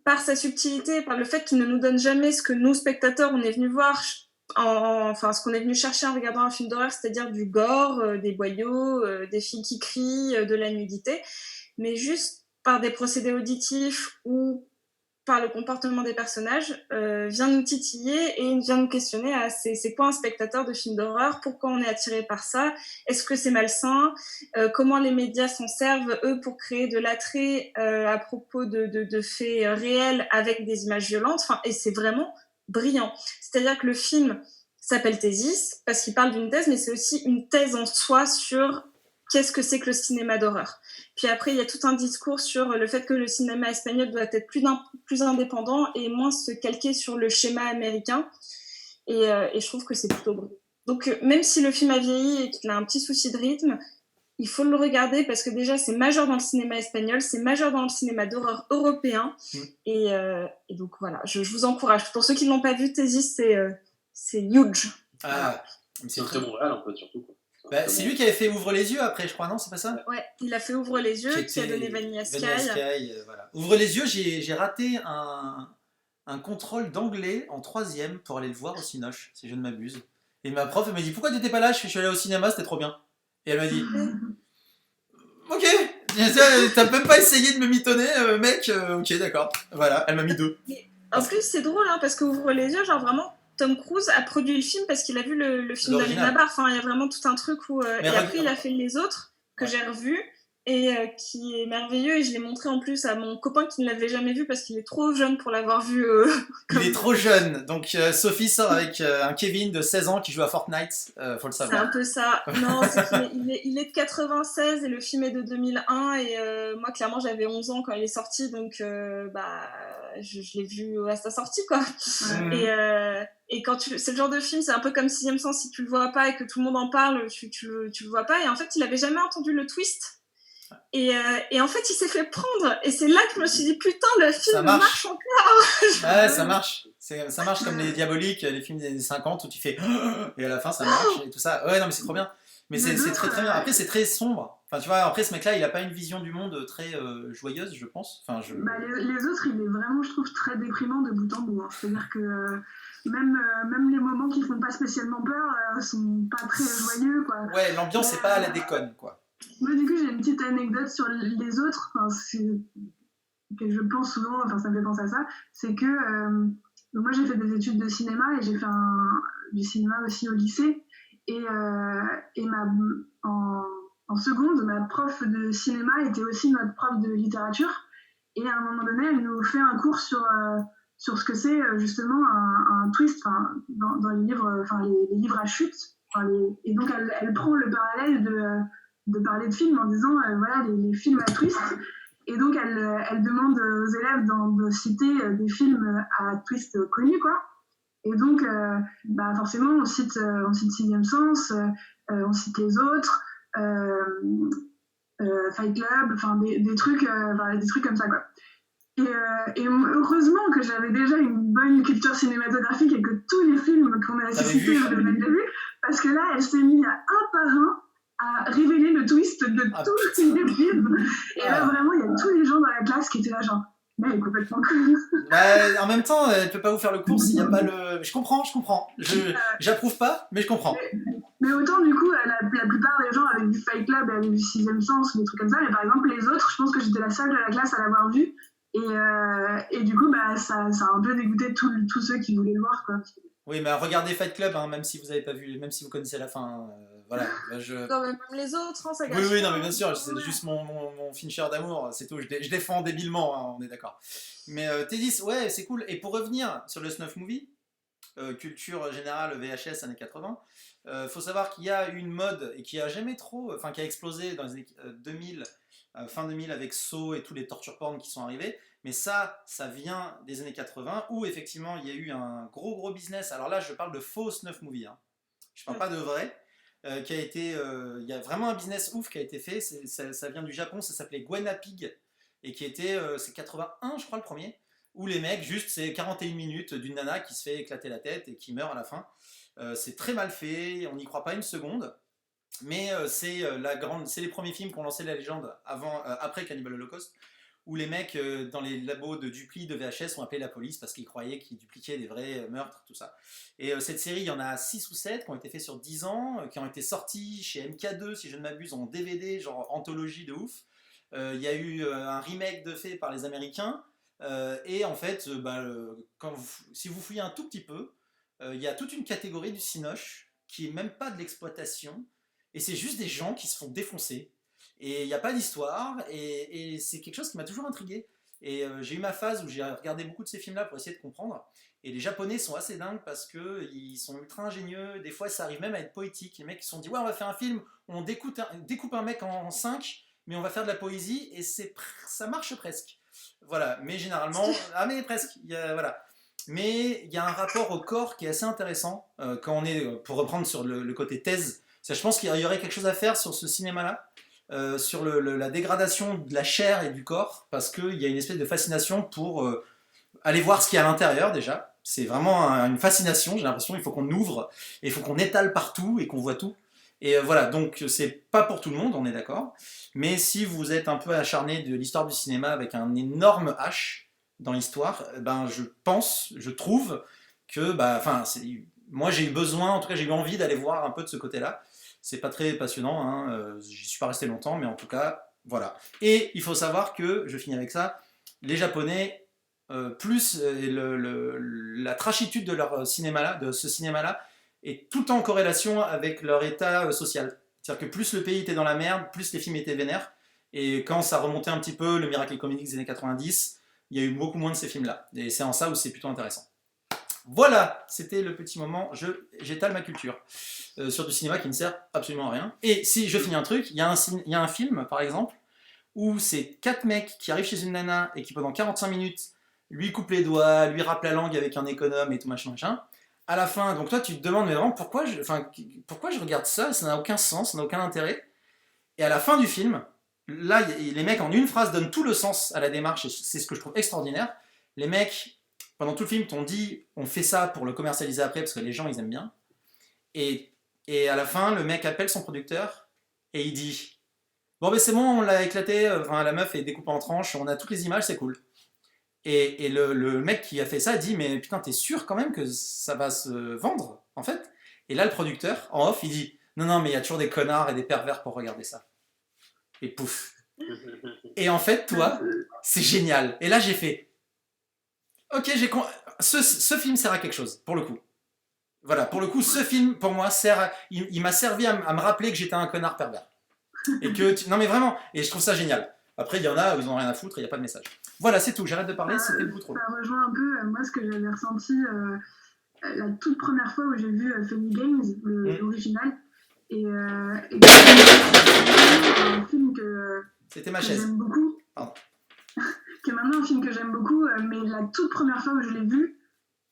par sa subtilité, par le fait qu'il ne nous donne jamais ce que nous, spectateurs, on est venus voir, ce qu'on est venu chercher en regardant un film d'horreur, c'est-à-dire du gore, des boyaux, des filles qui crient, de la nudité, mais juste par des procédés auditifs ou par le comportement des personnages, vient nous titiller et vient nous questionner à c'est quoi un spectateur de film d'horreur, pourquoi on est attiré par ça, est-ce que c'est malsain, comment les médias s'en servent, eux, pour créer de l'attrait à propos de faits réels avec des images violentes, et c'est vraiment brillant. C'est-à-dire que le film s'appelle Thésis, parce qu'il parle d'une thèse, mais c'est aussi une thèse en soi sur qu'est-ce que c'est que le cinéma d'horreur. Puis après, il y a tout un discours sur le fait que le cinéma espagnol doit être plus indépendant et moins se calquer sur le schéma américain. Et je trouve que c'est plutôt brillant. Donc, même si le film a vieilli et qu'il a un petit souci de rythme, il faut le regarder parce que déjà, c'est majeur dans le cinéma espagnol, c'est majeur dans le cinéma d'horreur européen. Et donc, voilà, je vous encourage. Pour ceux qui ne l'ont pas vu, Thésis, c'est huge. Ah, c'est un très bon réel, en fait, surtout, quoi. C'est lui qui avait fait Ouvre les yeux après, je crois, non? C'est pas ça? Ouais, il a fait Ouvre les yeux, qui a donné Vanilla Sky. Voilà. Ouvre les yeux, j'ai raté un contrôle d'anglais en 3e pour aller le voir au Cinoche, si je ne m'abuse. Et ma prof, elle m'a dit, pourquoi t'étais pas là? Je suis allé au cinéma, c'était trop bien. Et elle m'a dit, ok, t'as même pas essayé de me mitonner, mec, ok, d'accord. Voilà, elle m'a mis 2. En plus, c'est drôle, parce que Ouvre les yeux, genre vraiment, Tom Cruise a produit le film parce qu'il a vu le film d'Alain Barre. Enfin, il y a vraiment tout un truc où... et après, il a fait les autres, que j'ai revus, et qui est merveilleux. Et je l'ai montré en plus à mon copain qui ne l'avait jamais vu parce qu'il est trop jeune pour l'avoir vu. Il est trop jeune. Donc, Sophie sort avec un Kevin de 16 ans qui joue à Fortnite. Faut le savoir. C'est un peu ça. Non, c'est qu'il est de 96 et le film est de 2001. Et moi, clairement, j'avais 11 ans quand il est sorti. Donc, je l'ai vu à sa sortie, quoi. Et quand c'est le genre de film, c'est un peu comme Sixième Sens, si tu le vois pas et que tout le monde en parle, tu le vois pas. Et en fait, il avait jamais entendu le twist. Et en fait, il s'est fait prendre. Et c'est là que je me suis dit, putain, le film marche encore. Ouais, ça marche. Ça marche comme les Diaboliques, les films des années 50 où tu fais et à la fin ça marche et tout ça. Ouais, non, mais c'est trop bien. Mais c'est très très bien. Après, c'est très sombre. Enfin, tu vois, après, ce mec-là, il a pas une vision du monde très joyeuse, je pense. Enfin, les autres, il est vraiment, je trouve, très déprimant de bout en bout. C'est-à-dire que même les moments qui font pas spécialement peur sont pas très joyeux, quoi. Ouais, l'ambiance, c'est pas à la déconne, quoi. Moi, du coup, j'ai une petite anecdote sur les autres, que je pense souvent, ça me fait penser à ça, c'est que moi, j'ai fait des études de cinéma et j'ai fait du cinéma aussi au lycée. Et en seconde, ma prof de cinéma était aussi notre prof de littérature. Et à un moment donné, elle nous fait un cours sur ce que c'est justement un twist dans les livres, les livres à chute. Et donc, elle prend le parallèle de parler de films en disant voilà les films à twist. Et donc elle demande aux élèves de citer des films à twist connus, quoi. Et donc forcément on cite Sixième Sens, on cite les autres, Fight Club, des trucs comme ça, quoi. Et heureusement que j'avais déjà une bonne culture cinématographique et que tous les films qu'on a cités je les avais vus, parce que là elle s'est mise un par un à révéler le twist de tous les films. Et là, vraiment, il y a tous les gens dans la classe qui étaient là, genre, mais elle est complètement cool. En même temps, elle peut pas vous faire le cours s'il n'y a pas le... Je comprends. J'approuve pas, mais je comprends. Mais autant, du coup, la plupart des gens avaient vu Fight Club et avaient vu Sixième Sens ou des trucs comme ça, mais par exemple, les autres, je pense que j'étais la seule de la classe à l'avoir vu. Et du coup, ça a un peu dégoûté tous ceux qui voulaient le voir, quoi. Oui, mais regardez Fight Club, même si vous avez pas vu, même si vous connaissez la fin, voilà. Non, mais même les autres, ça gâche. Oui, non, mais bien sûr, c'est juste mon Fincher d'amour, c'est tout. Je défends débilement, on est d'accord. Mais Thésis, ouais, c'est cool. Et pour revenir sur le snuff movie, culture générale VHS années 80, faut savoir qu'il y a une mode et qui a jamais trop, qui a explosé dans les années 2000, fin 2000 avec Saw et tous les torture porn qui sont arrivés. Mais ça vient des années 80 où effectivement il y a eu un gros business. Alors là, je parle de faux snuff movie. Je parle pas de vrai. Qui a été, il y a vraiment un business ouf qui a été fait. Ça vient du Japon. Ça s'appelait Guena Pig et qui était, c'est 81, je crois le premier. Où les mecs, juste, c'est 41 minutes d'une nana qui se fait éclater la tête et qui meurt à la fin. C'est très mal fait. On n'y croit pas une seconde. Mais c'est les premiers films qui ont lancé la légende après Cannibal Holocaust. Où les mecs dans les labos de dupli de VHS ont appelé la police parce qu'ils croyaient qu'ils dupliquaient des vrais meurtres, tout ça. Et cette série, il y en a 6 ou 7 qui ont été faits sur 10 ans, qui ont été sortis chez MK2, si je ne m'abuse, en DVD, genre anthologie de ouf. Il y a eu un remake fait par les Américains, Et en fait, si vous fouillez un tout petit peu, il y a toute une catégorie du cinoche qui est même pas de l'exploitation, et c'est juste des gens qui se font défoncer. Et il n'y a pas d'histoire, et c'est quelque chose qui m'a toujours intrigué. Et j'ai eu ma phase où j'ai regardé beaucoup de ces films-là pour essayer de comprendre. Et les Japonais sont assez dingues parce qu'ils sont ultra ingénieux. Des fois, ça arrive même à être poétique. Les mecs, ils se sont dit, ouais, on va faire un film, on découpe un mec en 5, mais on va faire de la poésie, et ça marche presque. Voilà, mais généralement... Ah, mais presque, voilà. Mais il y a un rapport au corps qui est assez intéressant, quand on est, pour reprendre sur le côté thèse. Je pense qu'il y aurait quelque chose à faire sur ce cinéma-là, sur la dégradation de la chair et du corps, parce qu'il y a une espèce de fascination pour aller voir ce qu'il y a à l'intérieur déjà. C'est vraiment une fascination, j'ai l'impression. Il faut qu'on ouvre, et il faut qu'on étale partout et qu'on voit tout. Et voilà, donc c'est pas pour tout le monde, on est d'accord. Mais si vous êtes un peu acharné de l'histoire du cinéma avec un énorme H dans l'histoire, je trouve que, moi j'ai eu besoin, en tout cas j'ai eu envie d'aller voir un peu de ce côté-là. C'est pas très passionnant, hein, j'y suis pas resté longtemps, mais en tout cas, voilà. Et il faut savoir que, je finis avec ça, les Japonais, plus la trachitude de leur cinéma-là, de ce cinéma-là, est tout en corrélation avec leur état social. C'est-à-dire que plus le pays était dans la merde, plus les films étaient vénères. Et quand ça remontait un petit peu, le Miracle Comedy des années 90, il y a eu beaucoup moins de ces films-là. Et c'est en ça où c'est plutôt intéressant. Voilà, c'était le petit moment, j'étale ma culture sur du cinéma qui ne sert absolument à rien. Et si je finis un truc, il y a un film, par exemple, où c'est 4 mecs qui arrivent chez une nana et qui pendant 45 minutes lui coupent les doigts, lui râpent la langue avec un économe et tout machin. À la fin, donc toi tu te demandes mais vraiment pourquoi je regarde ça, ça n'a aucun sens, ça n'a aucun intérêt. Et à la fin du film, là les mecs en une phrase donnent tout le sens à la démarche, et c'est ce que je trouve extraordinaire. Les mecs, pendant tout le film, t'ont dit on fait ça pour le commercialiser après parce que les gens ils aiment bien. Et à la fin, le mec appelle son producteur et il dit bon ben c'est bon, on l'a éclaté, la meuf est découpée en tranches, on a toutes les images, c'est cool. Et le mec qui a fait ça dit mais putain t'es sûr quand même que ça va se vendre en fait. Et là le producteur en off il dit non mais il y a toujours des connards et des pervers pour regarder ça. Et pouf. Et en fait toi c'est génial. Et là j'ai fait ok ce film sert à quelque chose pour le coup. Voilà, pour le coup ce film pour moi il m'a servi à me rappeler que j'étais un connard pervers. Et que non mais vraiment, et je trouve ça génial. Après il y en a où ils n'ont rien à foutre, il n'y a pas de message. Voilà, c'est tout, j'arrête de parler, c'était beaucoup trop. Ça rejoint un peu moi ce que j'avais ressenti la toute première fois où j'ai vu Funny Games, l'original. Et un film que j'aime beaucoup. Qui est maintenant un film que j'aime beaucoup, mais la toute première fois où je l'ai vu,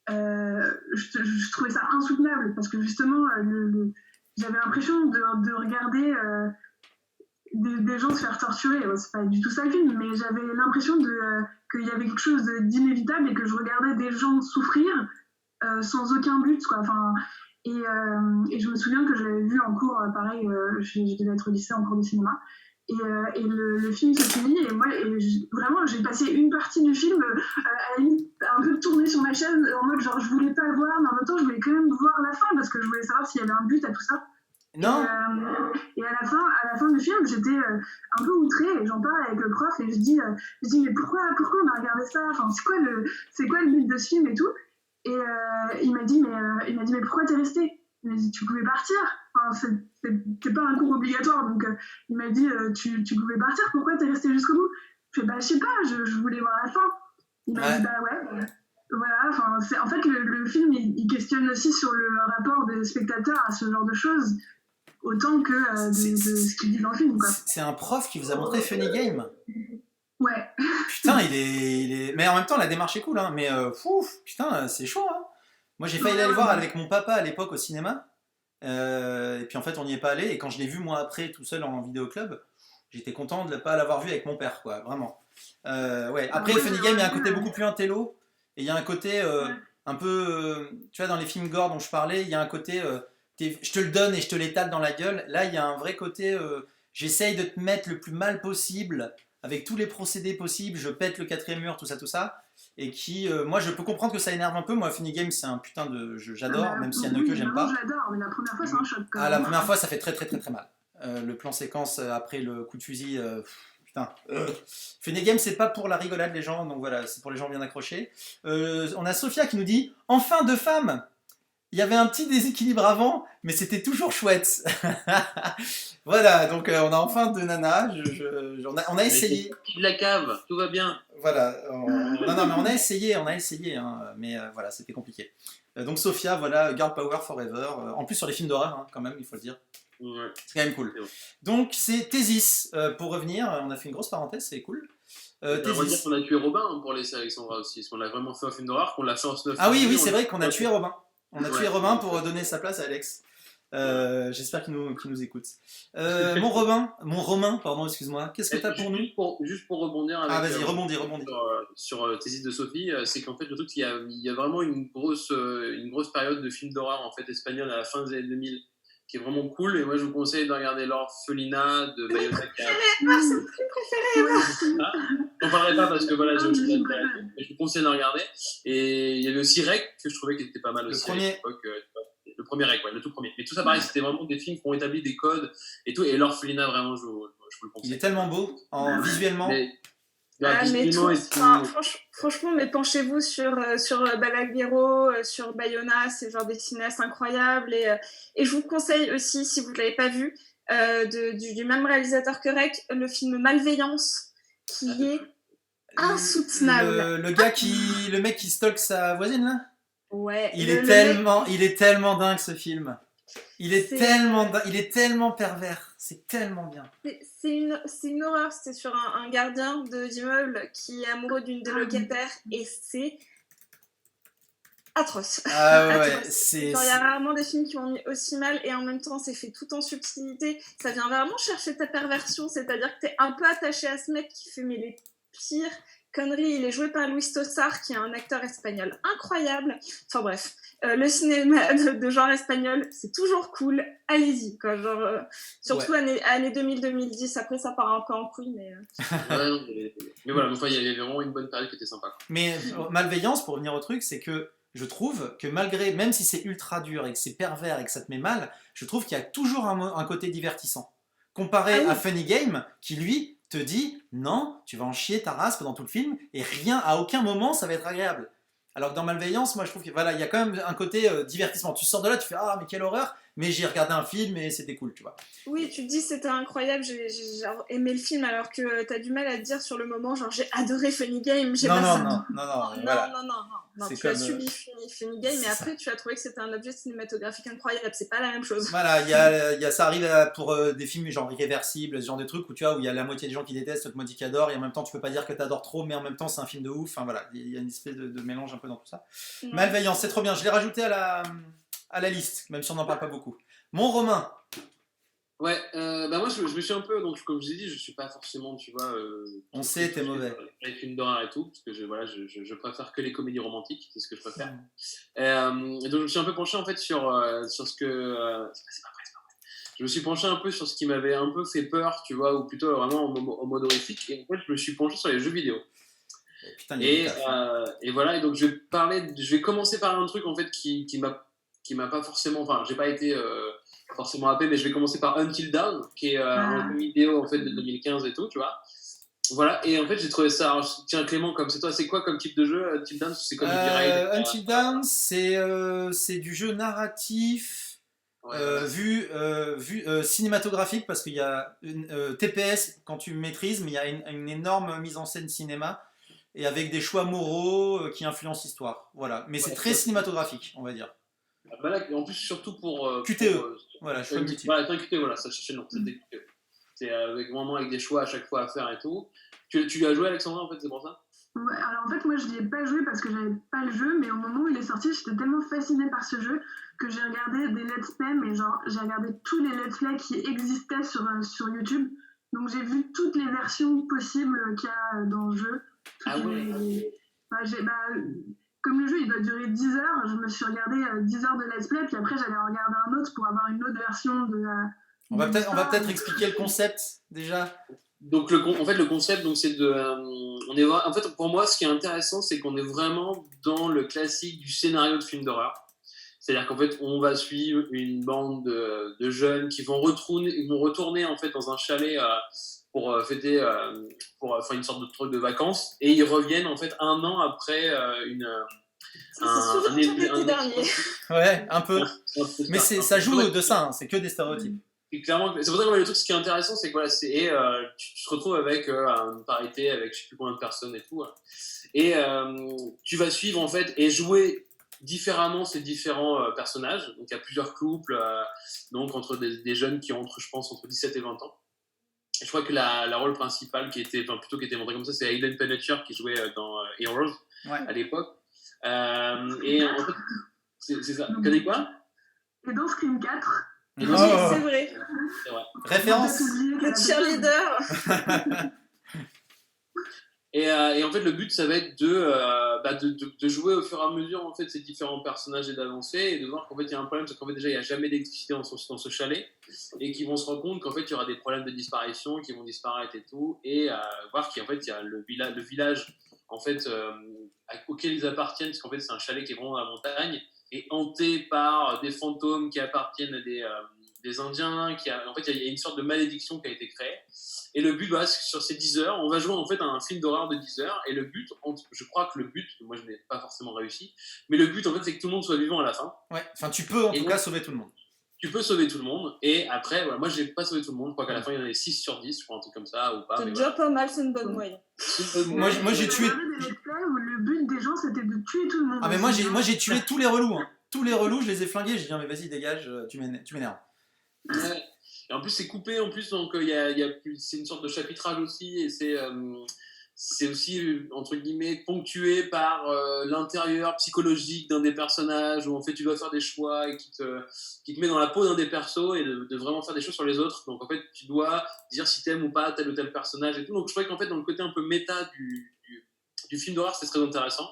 je trouvais ça insoutenable parce que justement, j'avais l'impression de regarder des gens se faire torturer. C'est pas du tout ça le film, mais j'avais l'impression qu'il y avait quelque chose d'inévitable et que je regardais des gens souffrir sans aucun but, quoi. Et je me souviens que je l'avais vu en cours, pareil, je devais être au lycée en cours de cinéma. Et le film se finit et moi vraiment j'ai passé une partie du film à un peu tourner sur ma chaise en mode genre je voulais pas le voir mais en même temps je voulais quand même voir la fin parce que je voulais savoir s'il y avait un but à tout ça. Non. Et à la fin du film j'étais un peu outrée et j'en parle avec le prof et je dis mais pourquoi on a regardé ça, enfin c'est quoi le but de ce film et tout. Et il m'a dit mais pourquoi t'es resté? Il m'a dit tu pouvais partir, enfin, c'est pas un cours obligatoire donc il m'a dit tu pouvais partir, pourquoi t'es resté jusqu'au bout? Je fais je sais pas, je voulais voir la fin. Il m'a dit ouais voilà, enfin en fait le film il questionne aussi sur le rapport des spectateurs à ce genre de choses autant que de ce qu'il dit dans le film, quoi. C'est un prof qui vous a montré Funny Game? Ouais. Putain, il est... Mais en même temps, la démarche est cool, hein. Mais putain, c'est chaud, hein. Moi, j'ai failli aller le voir avec mon papa à l'époque au cinéma. Et puis en fait, on n'y est pas allé. Et quand je l'ai vu, moi, après, tout seul en vidéoclub, j'étais content de ne pas l'avoir vu avec mon père, quoi. Vraiment. Ouais. Après, Funny Game, il y a un côté beaucoup plus intello. Et il y a un côté un peu... tu vois, dans les films gore dont je parlais, il y a un côté... je te le donne et je te l'étale dans la gueule. Là, il y a un vrai côté... j'essaye de te mettre le plus mal possible... avec tous les procédés possibles, je pète le 4e mur, tout ça, et qui, moi je peux comprendre que ça énerve un peu, moi Funny Game c'est un putain de jeu, j'adore, même s'il y en a que j'aime pas. J'adore, mais la première fois c'est un choc. La première fois ça fait très très très très mal. Le plan séquence après le coup de fusil, Putain. Funny Game, c'est pas pour la rigolade, les gens, donc voilà, c'est pour les gens bien accrochés. On a Sophia qui nous dit « Enfin deux femmes !» Il y avait un petit déséquilibre avant, mais c'était toujours chouette. Voilà, donc on a enfin deux nanas. On a essayé. De la cave, tout va bien. Voilà. Non, mais on a essayé, hein, mais voilà, c'était compliqué. Donc Sophia, voilà, Girl Power Forever. En plus sur les films d'horreur, hein, quand même, il faut le dire. Ouais. C'est quand même cool. Donc c'est Thésis. Pour revenir, on a fait une grosse parenthèse, c'est cool. On va dire qu'on a tué Robin hein, pour laisser Alexandra aussi. Parce qu'on l'a vraiment fait un film d'horreur, qu'on l'a fait en snuff. Ah oui, c'est vrai qu'on a tué Robin. On a tué Robin pour donner sa place à Alex. J'espère qu'il nous écoute. Mon Romain, pardon, excuse-moi. Qu'est-ce que tu as pour nous Juste pour rebondir avec, vas-y, rebondis. sur Thésis de Sophie, c'est qu'en fait, le truc, il y a vraiment une grosse période de films d'horreur en fait, espagnol à la fin des années 2000 qui est vraiment cool. Et moi, je vous conseille de regarder L'Orphelinat de Bayona. C'est mon film préféré. On parlerai pas parce que voilà, j'ai aussi mais je vous conseille de regarder. Et il y avait aussi Rec que je trouvais qu'il était pas mal aussi. Le premier Rec, ouais, le tout premier. Mais tout ça, pareil, c'était vraiment des films qui ont établi des codes et tout. Et L'Orphelinat, vraiment, je vous le conseille. Il est tellement beau, visuellement. Franchement, mais penchez-vous sur Balaguerro, sur Bayona, c'est genre des cinéastes incroyables. Et je vous conseille aussi, si vous ne l'avez pas vu, du même réalisateur que Rec, le film Malveillance, qui est insoutenable. Le mec qui stalk sa voisine, là. Ouais. Il est tellement dingue, ce film. Il est tellement pervers. C'est tellement bien. C'est une horreur. C'est sur un gardien d'immeuble qui est amoureux d'une des locataires et c'est atroce. Il y a rarement des films qui m'ont mis aussi mal et en même temps c'est fait tout en subtilité. Ça vient vraiment chercher ta perversion, c'est-à-dire que t'es un peu attaché à ce mec qui fait les pires conneries. Il est joué par Luis Tosar qui est un acteur espagnol incroyable. Enfin bref. Le cinéma de genre espagnol, c'est toujours cool. Allez-y, quoi. Surtout années 2000-2010. Après, ça part un peu en couille, mais... mais voilà, enfin, il y avait vraiment une bonne période qui était sympa. Mais Malveillance, pour revenir au truc, c'est que je trouve que même si c'est ultra dur et que c'est pervers et que ça te met mal, je trouve qu'il y a toujours un côté divertissant. Comparé à Funny Game, qui lui te dit non, tu vas en chier ta race pendant tout le film et à aucun moment ça va être agréable. Alors que dans Malveillance, moi je trouve qu'il y a quand même un côté divertissement. Tu sors de là, tu fais ah mais quelle horreur, mais j'ai regardé un film et c'était cool, tu vois. Oui, tu te dis c'était incroyable, j'ai aimé le film alors que t'as du mal à te dire sur le moment genre j'ai adoré Funny Game. Non, tu as subi Funny Game et après tu as trouvé que c'était un objet cinématographique incroyable, c'est pas la même chose. Voilà, ça arrive pour des films genre irréversibles, ce genre de trucs où tu vois où il y a la moitié des gens qui détestent, l'autre moitié qui adorent et en même temps tu peux pas dire que t'adores trop mais en même temps c'est un film de ouf. Enfin voilà, il y a une espèce de mélange un peu dans tout ça. Ouais. Malveillance, c'est trop bien. Je l'ai rajouté à la liste, même si on n'en parle pas beaucoup. Mon Romain. Ouais, moi je me suis un peu, donc comme je vous ai dit, je suis pas forcément, tu vois. On sait, t'es mauvais. Les films d'horreur et tout, parce que je préfère que les comédies romantiques, c'est ce que je préfère. Et donc je me suis un peu penché en fait sur ce que. C'est pas vrai. Je me suis penché un peu sur ce qui m'avait un peu fait peur, tu vois, ou plutôt vraiment en mode horrifique. Et en fait, je me suis penché sur les jeux vidéo. Putain, et voilà, et donc je vais commencer par un truc en fait qui m'a pas forcément, enfin j'ai pas été forcément happé, mais je vais commencer par Until Dawn qui est un jeu vidéo en fait de 2015 et tout, tu vois. Voilà, et en fait j'ai trouvé ça. Alors, tiens Clément, comme c'est toi, c'est quoi comme type de jeu Until Dawn? C'est comme Until Dawn, c'est du jeu narratif. Vu cinématographique parce qu'il y a TPS quand tu maîtrises, mais il y a une énorme mise en scène cinéma et avec des choix moraux qui influencent l'histoire. Voilà, mais c'est très cinématographique, on va dire. Bah là, en plus surtout pour QTE. Voilà, choix multiples. Voilà, QTE, voilà, ça cherchait le nom. C'était QTE. C'est vraiment avec des choix à chaque fois à faire et tout. Tu lui as joué, Alexandra, en fait, c'est pour ça? Ouais, alors en fait, moi je n'y ai pas joué parce que j'avais pas le jeu, mais au moment où il est sorti, j'étais tellement fascinée par ce jeu que j'ai regardé des let's play, mais genre j'ai regardé tous les let's play qui existaient sur YouTube. Donc j'ai vu toutes les versions possibles qu'il y a dans le jeu. Comme le jeu il doit durer 10 heures, je me suis regardé 10 heures de let's play, puis après j'allais en regarder un autre pour avoir une autre version de on va peut-être expliquer le concept déjà. Donc le concept donc c'est en fait pour moi ce qui est intéressant c'est qu'on est vraiment dans le classique du scénario de film d'horreur. C'est-à-dire qu'en fait on va suivre une bande de jeunes qui vont retourner en fait dans un chalet pour fêter, pour faire une sorte de truc de vacances, et ils reviennent en fait un an après c'est souvent l'été dernier. Ouais, un peu. Mais ça joue de ça, hein, c'est que des stéréotypes. Et clairement, c'est pour ça que le truc, ce qui est intéressant, c'est que voilà, tu te retrouves avec une parité avec je sais plus combien de personnes et tout, et tu vas suivre en fait et jouer différemment ces différents personnages. Donc il y a plusieurs couples, donc entre des jeunes qui ont je pense entre 17 et 20 ans. Et je crois que la rôle principale qui était montrée comme ça, c'est Hayden Panettiere qui jouait dans Heroes à l'époque. Et en fait, c'est ça. Tu connais quoi? Et dans Scream 4. Oh. C'est vrai. Référence. Le cheerleader. Et en fait, le but, ça va être de jouer au fur et à mesure en fait ces différents personnages et d'avancer et de voir qu'en fait il y a un problème, c'est qu'en fait déjà il n'y a jamais d'électricité dans ce chalet et qu'ils vont se rendre compte qu'en fait il y aura des problèmes de disparition qui vont disparaître et tout, et voir qu'en fait il y a le village en fait auquel ils appartiennent, parce qu'en fait c'est un chalet qui est vraiment dans la montagne et hanté par des fantômes qui appartiennent à des Indiens, en fait il y a une sorte de malédiction qui a été créée. Et le but, sur ces 10 heures, on va jouer en fait à un film d'horreur de 10 heures. Et le but, je crois que le but, moi je n'ai pas forcément réussi, mais le but en fait c'est que tout le monde soit vivant à la fin. Ouais, enfin tu peux en tout cas sauver tout le monde. Tu peux sauver tout le monde, et après, voilà, moi j'ai pas sauvé tout le monde, je crois qu'à la fin il y en avait 6 sur 10, je crois un truc comme ça, ou pas. C'est déjà pas mal, c'est une bonne moyenne. Moi j'ai tué. Le but des gens c'était de tuer tout le monde. Ah mais moi j'ai tué tous les relous. Hein. Tous les relous, je les ai flingués, j'ai dit mais vas-y dégage, tu m'énerves. Ouais. Et en plus c'est coupé, en plus donc c'est une sorte de chapitrage aussi, et c'est aussi entre guillemets ponctué par l'intérieur psychologique d'un des personnages, où en fait tu dois faire des choix et qui te met dans la peau d'un des persos et de vraiment faire des choses sur les autres. Donc en fait tu dois dire si t'aimes ou pas tel ou tel personnage et tout. Donc je trouvais qu'en fait dans le côté un peu méta du film d'horreur c'était très intéressant.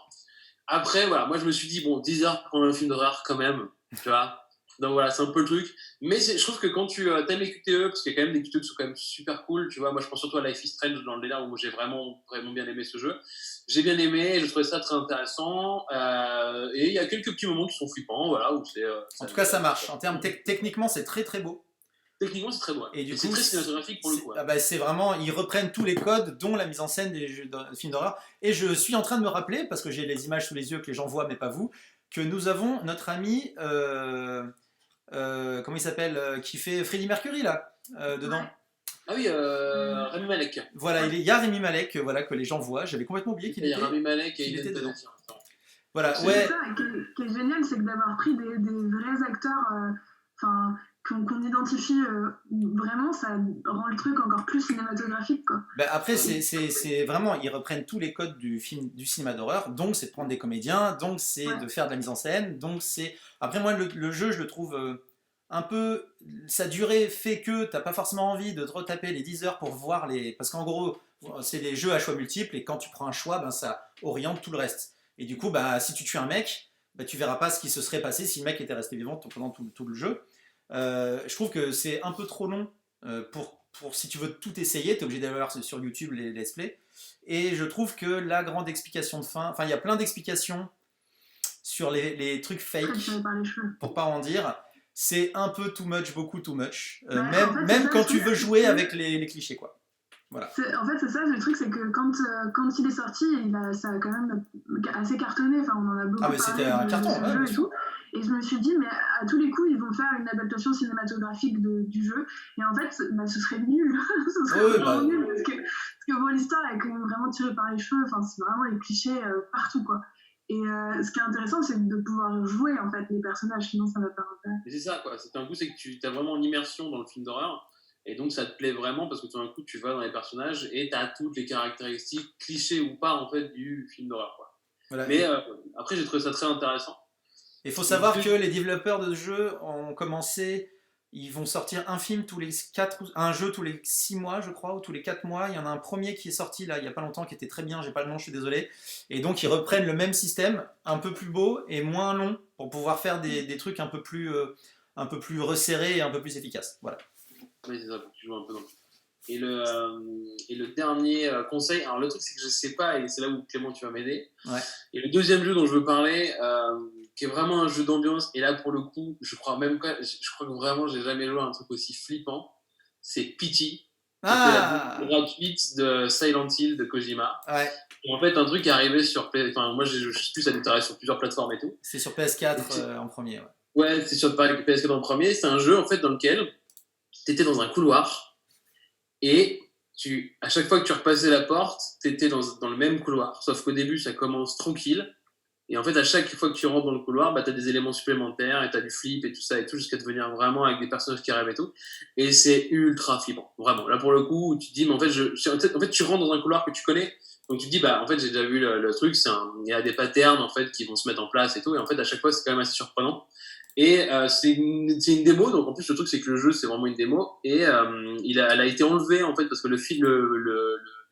Après voilà, moi je me suis dit bon 10 heures pour un film d'horreur quand même, tu vois. Donc voilà, c'est un peu le truc. Mais je trouve que quand tu t'aimes les QTE, parce qu'il y a quand même des QTE qui sont quand même super cool, tu vois, moi je pense surtout à Life is Strange dans le délire où moi j'ai vraiment, vraiment bien aimé ce jeu. J'ai bien aimé, je trouvais ça très intéressant. Et il y a quelques petits moments qui sont flippants, voilà. Où en tout cas, ça marche. En termes techniquement, c'est très très beau. Techniquement, c'est très beau. Et du coup, c'est très cinématographique pour le coup. C'est vraiment, ils reprennent tous les codes, dont la mise en scène des films d'horreur. Et je suis en train de me rappeler, parce que j'ai les images sous les yeux que les gens voient, mais pas vous, que nous avons notre ami. Comment il s'appelle, qui fait Freddie Mercury là dedans. Ah oui, Rami Malek. Voilà, il y a Rami Malek, voilà, que les gens voient. J'avais complètement oublié qu'il était. Il y a Rami Malek et il était dedans. Voilà, ouais. Ça, qui est génial, c'est que d'avoir pris des vrais acteurs, qu'on identifie vraiment, ça rend le truc encore plus cinématographique, quoi. Bah après, c'est vraiment, ils reprennent tous les codes du cinéma d'horreur, donc c'est de prendre des comédiens, donc c'est de faire de la mise en scène, donc c'est... Après, moi, le jeu, je le trouve un peu... Sa durée fait que t'as pas forcément envie de te retaper les 10 heures pour voir les... Parce qu'en gros, c'est des jeux à choix multiples, et quand tu prends un choix, ben, ça oriente tout le reste. Et du coup, bah, si tu tues un mec, bah, tu verras pas ce qui se serait passé si le mec était resté vivant pendant tout le jeu. Je trouve que c'est un peu trop long pour si tu veux tout essayer, tu es obligé d'aller voir sur YouTube les let's play. Et je trouve que la grande explication de fin, enfin il y a plein d'explications sur les trucs fake, pour pas en dire, c'est un peu too much, beaucoup too much, même quand tu veux jouer avec les clichés quoi. Voilà. En fait, c'est ça, le truc, c'est que quand il est sorti, ça a quand même assez cartonné. Enfin, on en a beaucoup parlé. C'était un carton, ouais, et tout. Et je me suis dit, mais à tous les coups, ils vont faire une adaptation cinématographique du jeu. Et en fait, ce serait nul. Ce serait vraiment nul. Parce que bon, l'histoire est quand même vraiment tirée par les cheveux. Enfin, c'est vraiment les clichés partout, quoi. Et ce qui est intéressant, c'est de pouvoir jouer, en fait, les personnages. Sinon, ça va pas intérêt. C'est ça, quoi. C'est un coup, c'est que tu as vraiment une immersion dans le film d'horreur. Et donc ça te plaît vraiment parce que tout d'un coup tu vas dans les personnages et tu as toutes les caractéristiques, clichés ou pas en fait du film d'horreur, quoi. Voilà. Mais après j'ai trouvé ça très intéressant. Il faut savoir que les développeurs de jeux ont commencé, ils vont sortir un jeu tous les 6 mois je crois, ou tous les 4 mois. Il y en a un premier qui est sorti là il y a pas longtemps qui était très bien, j'ai pas le nom, je suis désolé. Et donc ils reprennent le même système, un peu plus beau et moins long pour pouvoir faire des trucs un peu plus resserrés et un peu plus efficaces. Voilà. Oui, c'est ça, pour que tu joues un peu dans le... Et le dernier conseil, alors le truc c'est que je sais pas, et c'est là où Clément tu vas m'aider. Ouais. Et le deuxième jeu dont je veux parler, qui est vraiment un jeu d'ambiance, et là pour le coup, je crois que vraiment j'ai jamais joué à un truc aussi flippant, c'est Pity. Ah. C'était la gratuite de Silent Hill de Kojima. Ouais. Et en fait, un truc est arrivé sur... Enfin, moi, je sais plus, ça déterrait sur plusieurs plateformes et tout. C'est sur PS4 en premier, ouais. Ouais, c'est sur PS4 en premier. C'est un jeu, en fait, dans lequel t'étais dans un couloir et à chaque fois que tu repassais la porte, t'étais dans le même couloir. Sauf qu'au début, ça commence tranquille. Et en fait, à chaque fois que tu rentres dans le couloir, bah, tu as des éléments supplémentaires et tu as du flip et tout ça et tout, jusqu'à devenir vraiment avec des personnages qui rêvent et tout. Et c'est ultra flippant, vraiment. Là, pour le coup, tu te dis, mais en fait, tu rentres dans un couloir que tu connais. Donc tu te dis, bah, en fait, j'ai déjà vu le truc, il y a des patterns en fait, qui vont se mettre en place et tout. Et en fait, à chaque fois, c'est quand même assez surprenant. Et c'est une démo, donc en plus, le truc, c'est que le jeu, c'est vraiment une démo. Et elle a été enlevée, en fait, parce que le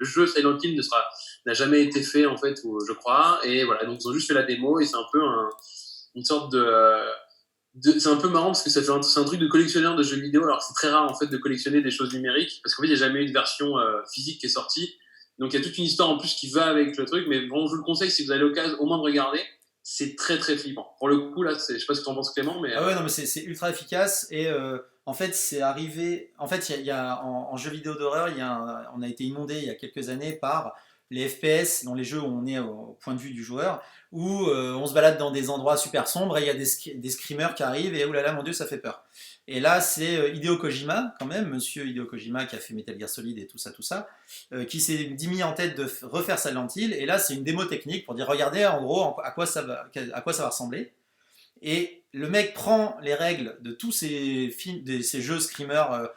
jeu Silent Hill n'a jamais été fait, en fait, je crois. Et voilà, donc ils ont juste fait la démo et c'est un peu une sorte c'est un peu marrant parce que c'est un truc de collectionneur de jeux vidéo. Alors c'est très rare, en fait, de collectionner des choses numériques parce qu'en fait, il n'y a jamais eu de version physique qui est sortie. Donc il y a toute une histoire en plus qui va avec le truc. Mais bon, je vous le conseille si vous avez l'occasion au moins de regarder. C'est très très flippant. Pour le coup, là, je sais pas ce que tu en penses, Clément, mais... Ah ouais, non, mais c'est ultra efficace et en fait, c'est arrivé... En fait, il y a en jeu vidéo d'horreur, on a été inondé il y a quelques années par les FPS, dans les jeux où on est au point de vue du joueur, où on se balade dans des endroits super sombres et il y a des screamers qui arrivent et oh là là, mon Dieu, ça fait peur. Et là, c'est Hideo Kojima, quand même, monsieur Hideo Kojima qui a fait Metal Gear Solid et tout ça, qui s'est mis en tête de refaire Silent Hill. Et là, c'est une démo technique pour dire, regardez en gros à quoi ça va ressembler. Et le mec prend les règles de tous ces films, ces jeux screamers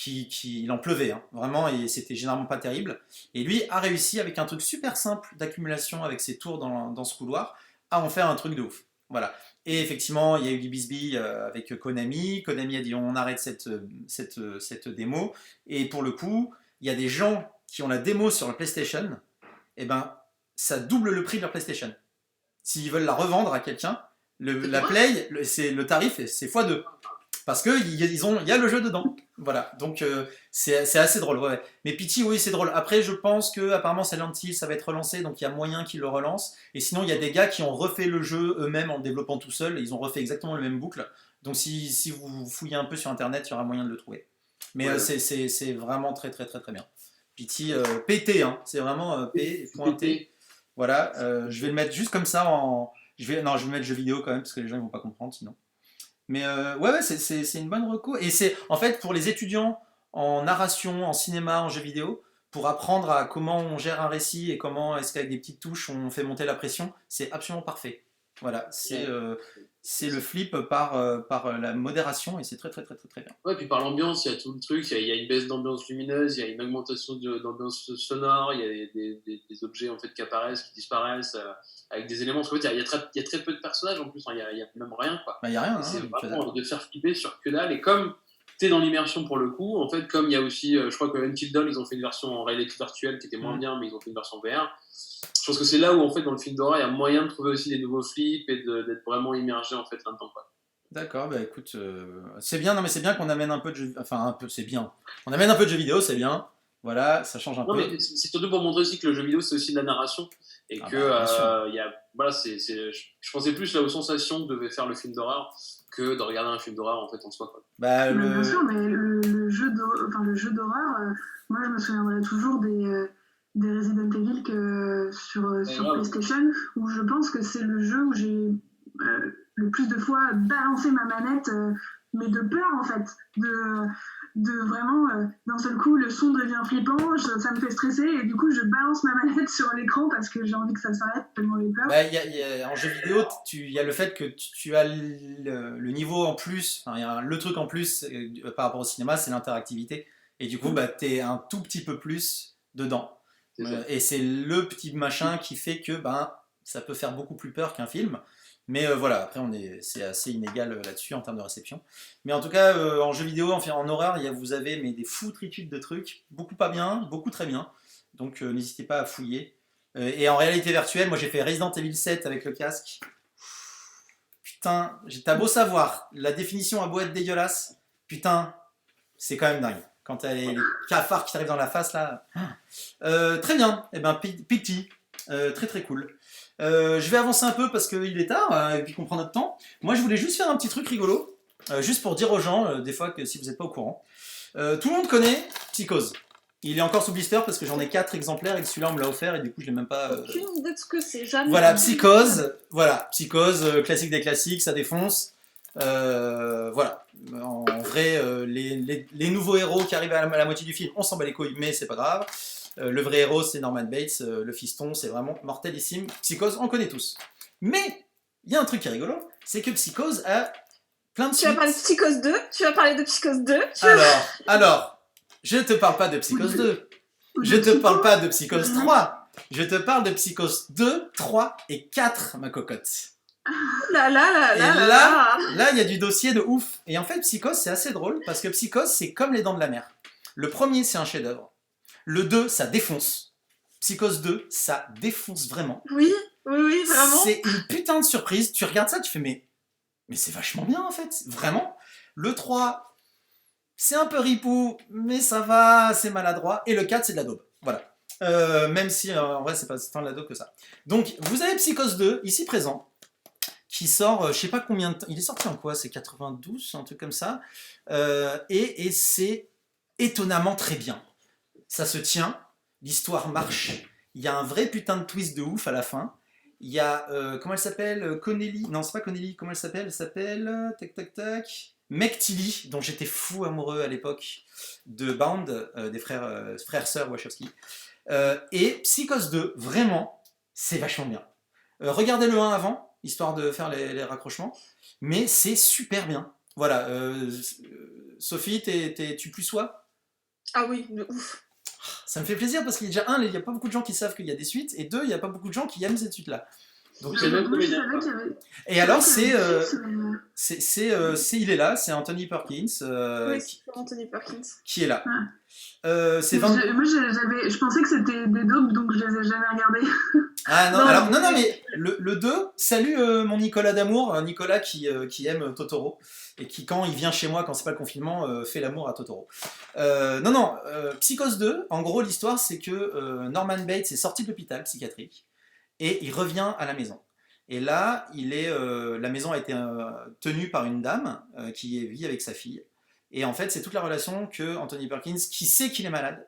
il en pleuvait, hein, vraiment, et c'était généralement pas terrible. Et lui a réussi avec un truc super simple d'accumulation avec ses tours dans ce couloir à en faire un truc de ouf. Voilà. Et effectivement, il y a eu du bisbille avec Konami. Konami a dit on arrête cette démo. Et pour le coup, il y a des gens qui ont la démo sur la PlayStation, et ben ça double le prix de leur PlayStation. S'ils veulent la revendre à quelqu'un, la Play, le tarif, c'est x2. Parce qu'il y a le jeu dedans. Voilà, donc c'est assez drôle. Ouais. Mais Pity, oui, c'est drôle. Après, je pense que apparemment Silent Hill, ça va être relancé, donc il y a moyen qu'ils le relancent. Et sinon, il y a des gars qui ont refait le jeu eux-mêmes en le développant tout seuls. Ils ont refait exactement le même boucle. Donc si vous fouillez un peu sur Internet, il y aura moyen de le trouver. Mais ouais. C'est vraiment très très très très bien. Pity, PT, hein. C'est vraiment P.T. Voilà, je vais le mettre juste comme ça je vais le mettre jeu vidéo quand même, parce que les gens ne vont pas comprendre sinon. Mais ouais, c'est une bonne reco. Et c'est en fait pour les étudiants en narration, en cinéma, en jeu vidéo, pour apprendre à comment on gère un récit et comment est-ce qu'avec des petites touches on fait monter la pression, c'est absolument parfait. Voilà, c'est le flip par la modération et c'est très très très très très bien. Ouais, puis par l'ambiance, il y a tout le truc, il y a une baisse d'ambiance lumineuse, il y a une augmentation d'ambiance sonore, il y a des objets en fait qui apparaissent, qui disparaissent, avec des éléments. Parce qu'en fait, il y a très peu de personnages en plus, il y a même rien quoi. Bah, il y a rien. C'est vraiment de faire flipper sur que dalle. Et comme t'es dans l'immersion pour le coup, en fait, comme il y a aussi, je crois que Until Dawn, ils ont fait une version en réalité virtuelle qui était moins bien, mais ils ont fait une version VR. Je pense que c'est là où en fait dans le film d'horreur il y a moyen de trouver aussi des nouveaux flips et d'être vraiment immergé en fait là-dedans quoi. D'accord, bah écoute, c'est bien, non mais c'est bien qu'on amène un peu de jeu, enfin un peu, c'est bien. On amène un peu de jeu vidéo, c'est bien. Voilà, ça change un peu. Mais c'est surtout pour montrer aussi que le jeu vidéo c'est aussi de la narration et que il y a, voilà, je pensais plus là aux sensations que devait faire le film d'horreur que de regarder un film d'horreur en fait en soi quoi. Bah, bien sûr, mais le jeu d'horreur, moi je me souviendrai toujours des Resident Evil sur PlayStation, où je pense que c'est le jeu où j'ai le plus de fois balancé ma manette, mais de peur en fait, de vraiment, d'un seul coup, le son devient flippant, ça me fait stresser, et du coup je balance ma manette sur l'écran parce que j'ai envie que ça s'arrête tellement j'ai peur. Bah, en jeu vidéo, il y a le fait que tu as le niveau en plus, enfin, y a le truc en plus par rapport au cinéma, c'est l'interactivité, et du coup bah, t'es un tout petit peu plus dedans. Et c'est le petit machin qui fait que ça peut faire beaucoup plus peur qu'un film. Mais voilà, après c'est assez inégal là-dessus en termes de réception. Mais en tout cas, en jeu vidéo, en horreur, vous avez des foutritudes de trucs, beaucoup pas bien, beaucoup très bien. Donc n'hésitez pas à fouiller. Et en réalité virtuelle, moi j'ai fait Resident Evil 7 avec le casque. Putain, t'as beau savoir, la définition a beau être dégueulasse, putain, c'est quand même dingue. Quand t'as les cafards qui t'arrivent dans la face là. Très bien, et Pity, très très cool. Je vais avancer un peu parce qu'il est tard et puis qu'on prend notre temps. Moi je voulais juste faire un petit truc rigolo, juste pour dire aux gens, des fois que si vous n'êtes pas au courant. Tout le monde connaît Psychose. Il est encore sous blister parce que j'en ai 4 exemplaires et celui-là on me l'a offert et du coup je l'ai même pas. Aucune idée de ce que c'est, jamais. Voilà, Psychose, classique des classiques, ça défonce. Voilà, en vrai, les nouveaux héros qui arrivent à la moitié du film, on s'en bat les couilles, mais c'est pas grave. Le vrai héros, c'est Norman Bates, le fiston, c'est vraiment mortelissime. Psychose, on connaît tous. Mais il y a un truc qui est rigolo, c'est que Psychose a plein de suites. Tu vas parler de Psychose 2, tu vas parler de Psychose 2. Alors, je te parle pas de Psychose 2. Je te parle pas de Psychose 3. Je te parle de Psychose 2, 3 et 4, ma cocotte. Là, il y a du dossier de ouf. Et en fait, Psychose, c'est assez drôle parce que Psychose, c'est comme les Dents de la Mer. Le premier, c'est un chef-d'œuvre. Le 2, ça défonce. Psychose 2, ça défonce vraiment. Oui, vraiment. C'est une putain de surprise. Tu regardes ça, tu fais mais c'est vachement bien en fait. Vraiment. Le 3, c'est un peu ripou, mais ça va, c'est maladroit. Et le 4, c'est de la daube. Voilà. Même si, en vrai, c'est pas tant de la daube que ça. Donc, vous avez Psychose 2, ici présent, qui sort, je sais pas combien de temps. Il est sorti en quoi? C'est 92, un truc comme ça. Et c'est étonnamment très bien. Ça se tient, l'histoire marche. Il y a un vrai putain de twist de ouf à la fin. Il y a, comment elle s'appelle? Connelly. Non, c'est pas Connelly. Comment elle s'appelle? Elle s'appelle, tac. Meg Tilly, dont j'étais fou amoureux à l'époque de Bound, des frères-sœurs Wachowski. Et Psychose 2, vraiment, c'est vachement bien. Regardez le 1 avant, histoire de faire les raccrochements, mais c'est super bien. Voilà, Sophie, tu plus sois? Ah oui, de ouf. Ça me fait plaisir parce qu'il y a déjà il n'y a pas beaucoup de gens qui savent qu'il y a des suites, et 2, il n'y a pas beaucoup de gens qui aiment cette suite-là. Donc, et alors il est là, c'est Anthony Perkins, Anthony Perkins qui est là. Moi je pensais que c'était des daubes, donc je les ai jamais regardés. Ah non, non mais le 2, salut mon Nicolas d'amour, Nicolas qui aime Totoro et qui quand il vient chez moi quand c'est pas le confinement fait l'amour à Totoro. Psychose 2, en gros l'histoire c'est que Norman Bates est sorti de l'hôpital psychiatrique et il revient à la maison. Et là, la maison a été tenue par une dame qui vit avec sa fille. Et en fait, c'est toute la relation que Anthony Perkins, qui sait qu'il est malade,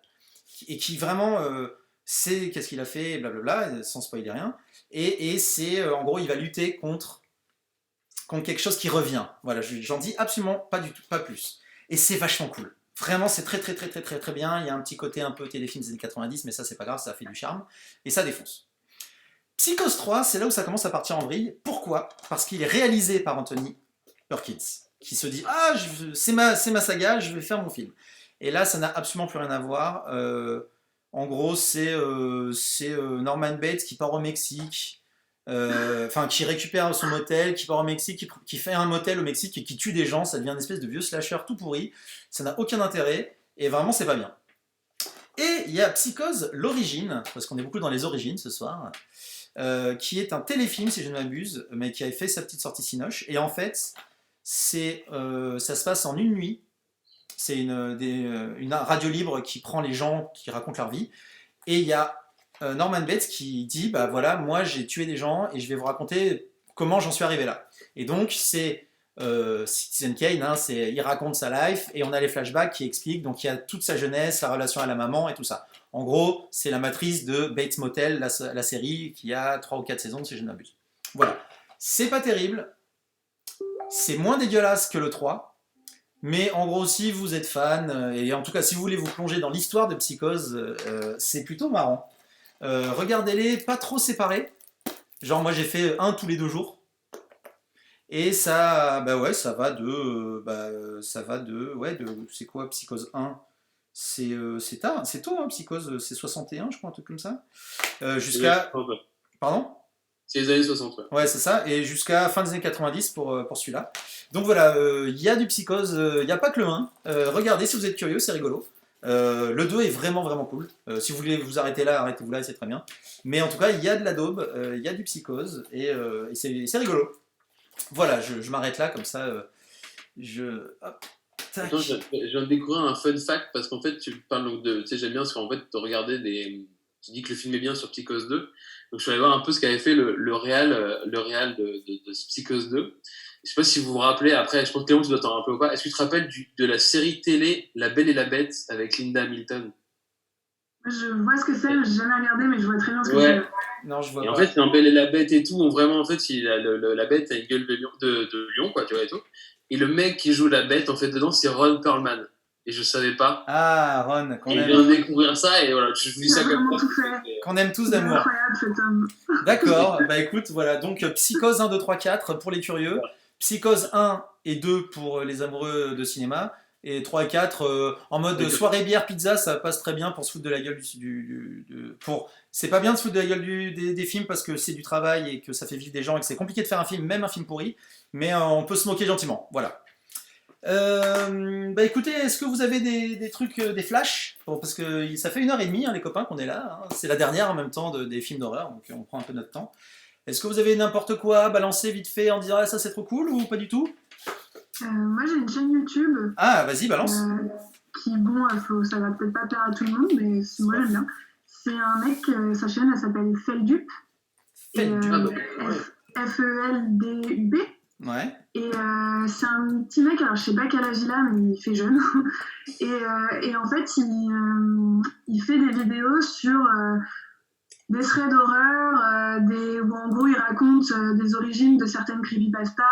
et qui vraiment sait qu'est-ce qu'il a fait, et blablabla, sans spoiler rien. Et c'est, en gros, il va lutter contre quelque chose qui revient. Voilà, j'en dis absolument pas du tout, pas plus. Et c'est vachement cool. Vraiment, c'est très bien. Il y a un petit côté un peu téléfilm des années 90, mais ça, c'est pas grave, ça fait du charme. Et ça défonce. Psychose 3, c'est là où ça commence à partir en vrille. Pourquoi? Parce qu'il est réalisé par Anthony Perkins, qui se dit « Ah, c'est ma saga, je vais faire mon film ». Et là, ça n'a absolument plus rien à voir. En gros, c'est Norman Bates qui part au Mexique, qui récupère son motel, qui part au Mexique, qui fait un motel au Mexique et qui tue des gens. Ça devient une espèce de vieux slasher tout pourri. Ça n'a aucun intérêt, et vraiment, c'est pas bien. Et il y a Psychose, l'origine, parce qu'on est beaucoup dans les origines ce soir, qui est un téléfilm, si je ne m'abuse, mais qui avait fait sa petite sortie Cinoche. Et en fait, ça se passe en une nuit. C'est une radio libre qui prend les gens qui racontent leur vie. Et il y a Norman Bates qui dit, bah voilà, moi j'ai tué des gens et je vais vous raconter comment j'en suis arrivé là. Et donc c'est Citizen Kane, hein, il raconte sa life et on a les flashbacks qui expliquent, donc il y a toute sa jeunesse, sa relation à la maman et tout ça. En gros, c'est la matrice de Bates Motel, la série qui a 3 ou 4 saisons si je ne m'abuse. Voilà. C'est pas terrible. C'est moins dégueulasse que le 3. Mais en gros, si vous êtes fan, et en tout cas si vous voulez vous plonger dans l'histoire de Psychose, c'est plutôt marrant. Regardez-les pas trop séparés. Genre moi j'ai fait un tous les 2 jours. Et ça, ça va de c'est quoi Psychose 1? C'est tôt, hein, Psychose, c'est 61, je crois, un truc comme ça. Jusqu'à... Pardon? C'est les années 60, ouais. Ouais, c'est ça, et jusqu'à fin des années 90 pour celui-là. Donc voilà, il y a du Psychose, il n'y a pas que le 1. Regardez, si vous êtes curieux, c'est rigolo. Le 2 est vraiment, vraiment cool. Si vous voulez vous arrêter là, arrêtez-vous là, c'est très bien. Mais en tout cas, il y a de la daube, il y a du Psychose, et c'est rigolo. Voilà, je m'arrête là, comme ça, Hop. Attends, je viens de découvrir un fun fact, parce qu'en fait, tu parles donc de... Tu sais, j'aime bien, parce qu'en fait, tu regardais des... Tu dis que le film est bien sur Psychose 2. Donc, je suis allé voir un peu ce qu'avait fait le réal de Psychose 2. Je sais pas si vous vous rappelez, après, je pense que Clément, tu dois t'en rappeler ou pas. Est-ce que tu te rappelles de la série télé La Belle et la Bête avec Linda Hamilton? Je vois ce que c'est, j'ai jamais regardé, mais je vois très bien ce que c'est. Non, je vois et pas. En fait, dans Belle et la Bête et tout, vraiment, en fait, la bête a une gueule de lion, quoi, tu vois, et tout. Et le mec qui joue la bête, en fait, dedans, c'est Ron Perlman. Et je savais pas. Ah, Ron, qu'on aime. aime. Je viens de découvrir ça, et voilà, je vous dis ça comme ça. Qu'on aime tous d'amour. Incroyable cet homme. D'accord, bah écoute, voilà, donc Psychose 1, 2, 3, 4 pour les curieux, Psychose 1 et 2 pour les amoureux de cinéma, et 3 et 4 en mode soirée bière pizza, ça passe très bien pour se foutre de la gueule c'est pas bien de se foutre de la gueule des films parce que c'est du travail et que ça fait vivre des gens et que c'est compliqué de faire un film, même un film pourri, mais on peut se moquer gentiment, voilà. Bah écoutez, est-ce que vous avez des trucs, des flashs? Bon, parce que ça fait 1h30 hein, les copains qu'on est là, hein. C'est la dernière en même temps des films d'horreur, donc on prend un peu notre temps. Est-ce que vous avez n'importe quoi à balancer vite fait en disant ah, ça c'est trop cool ou pas du tout? Moi j'ai une chaîne YouTube. Ah vas-y balance. Qui bon, ça va peut-être pas plaire à tout le monde, mais moi j'aime bien. C'est un mec, sa chaîne elle s'appelle Feldup. F-E-L-D-U-B. Ouais. Et c'est un petit mec, alors je sais pas quel âge il a, mais il fait jeune. et en fait, il fait des vidéos sur des threads d'horreur, où en gros il raconte des origines de certaines creepypastas,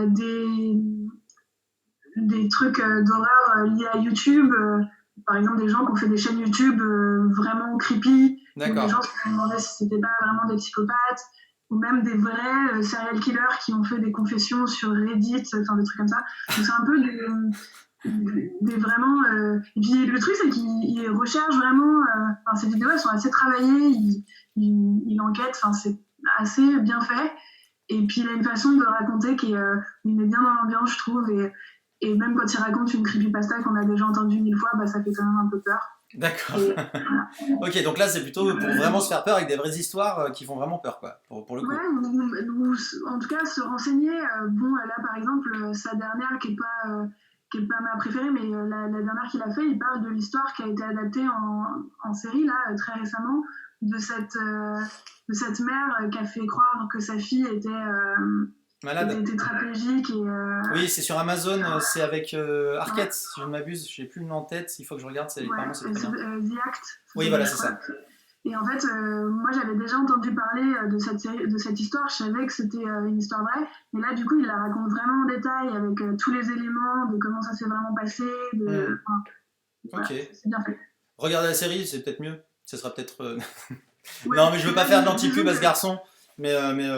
des trucs d'horreur liés à YouTube. Par exemple, des gens qui ont fait des chaînes YouTube vraiment creepy. D'accord. Des gens se demandaient si c'était pas vraiment des psychopathes. Ou même des vrais serial killers qui ont fait des confessions sur Reddit, enfin des trucs comme ça. Donc c'est un peu des vraiment... Et puis le truc, c'est qu'il recherche vraiment... ces vidéos, elles sont assez travaillées, il enquête, c'est assez bien fait. Et puis il a une façon de raconter qui met bien dans l'ambiance, je trouve. Et même quand il raconte une creepypasta qu'on a déjà entendue 1000 fois, ça fait quand même un peu peur. D'accord. Voilà. Ok, donc là c'est plutôt pour vraiment se faire peur avec des vraies histoires qui font vraiment peur, quoi, pour le coup. Ouais, ou en tout cas se renseigner. Là par exemple, sa dernière qui est pas ma préférée, mais la dernière qu'il a fait, il parle de l'histoire qui a été adaptée en série là très récemment de cette mère qui a fait croire que sa fille était malade. Était tragique Oui, c'est sur Amazon, c'est avec Arquette, si je ne m'abuse, je n'ai plus le nom en tête, il faut que je regarde, apparemment c'est très bien. The Act. Oui, voilà, c'est ça. Et en fait, moi j'avais déjà entendu parler de cette histoire, je savais que c'était une histoire vraie, mais là du coup il la raconte vraiment en détail avec tous les éléments de comment ça s'est vraiment passé. Ok. C'est bien fait. Regardez la série, c'est peut-être mieux. Ce sera peut-être. Non, mais je veux pas faire de l'anti-pub à ce garçon. Mais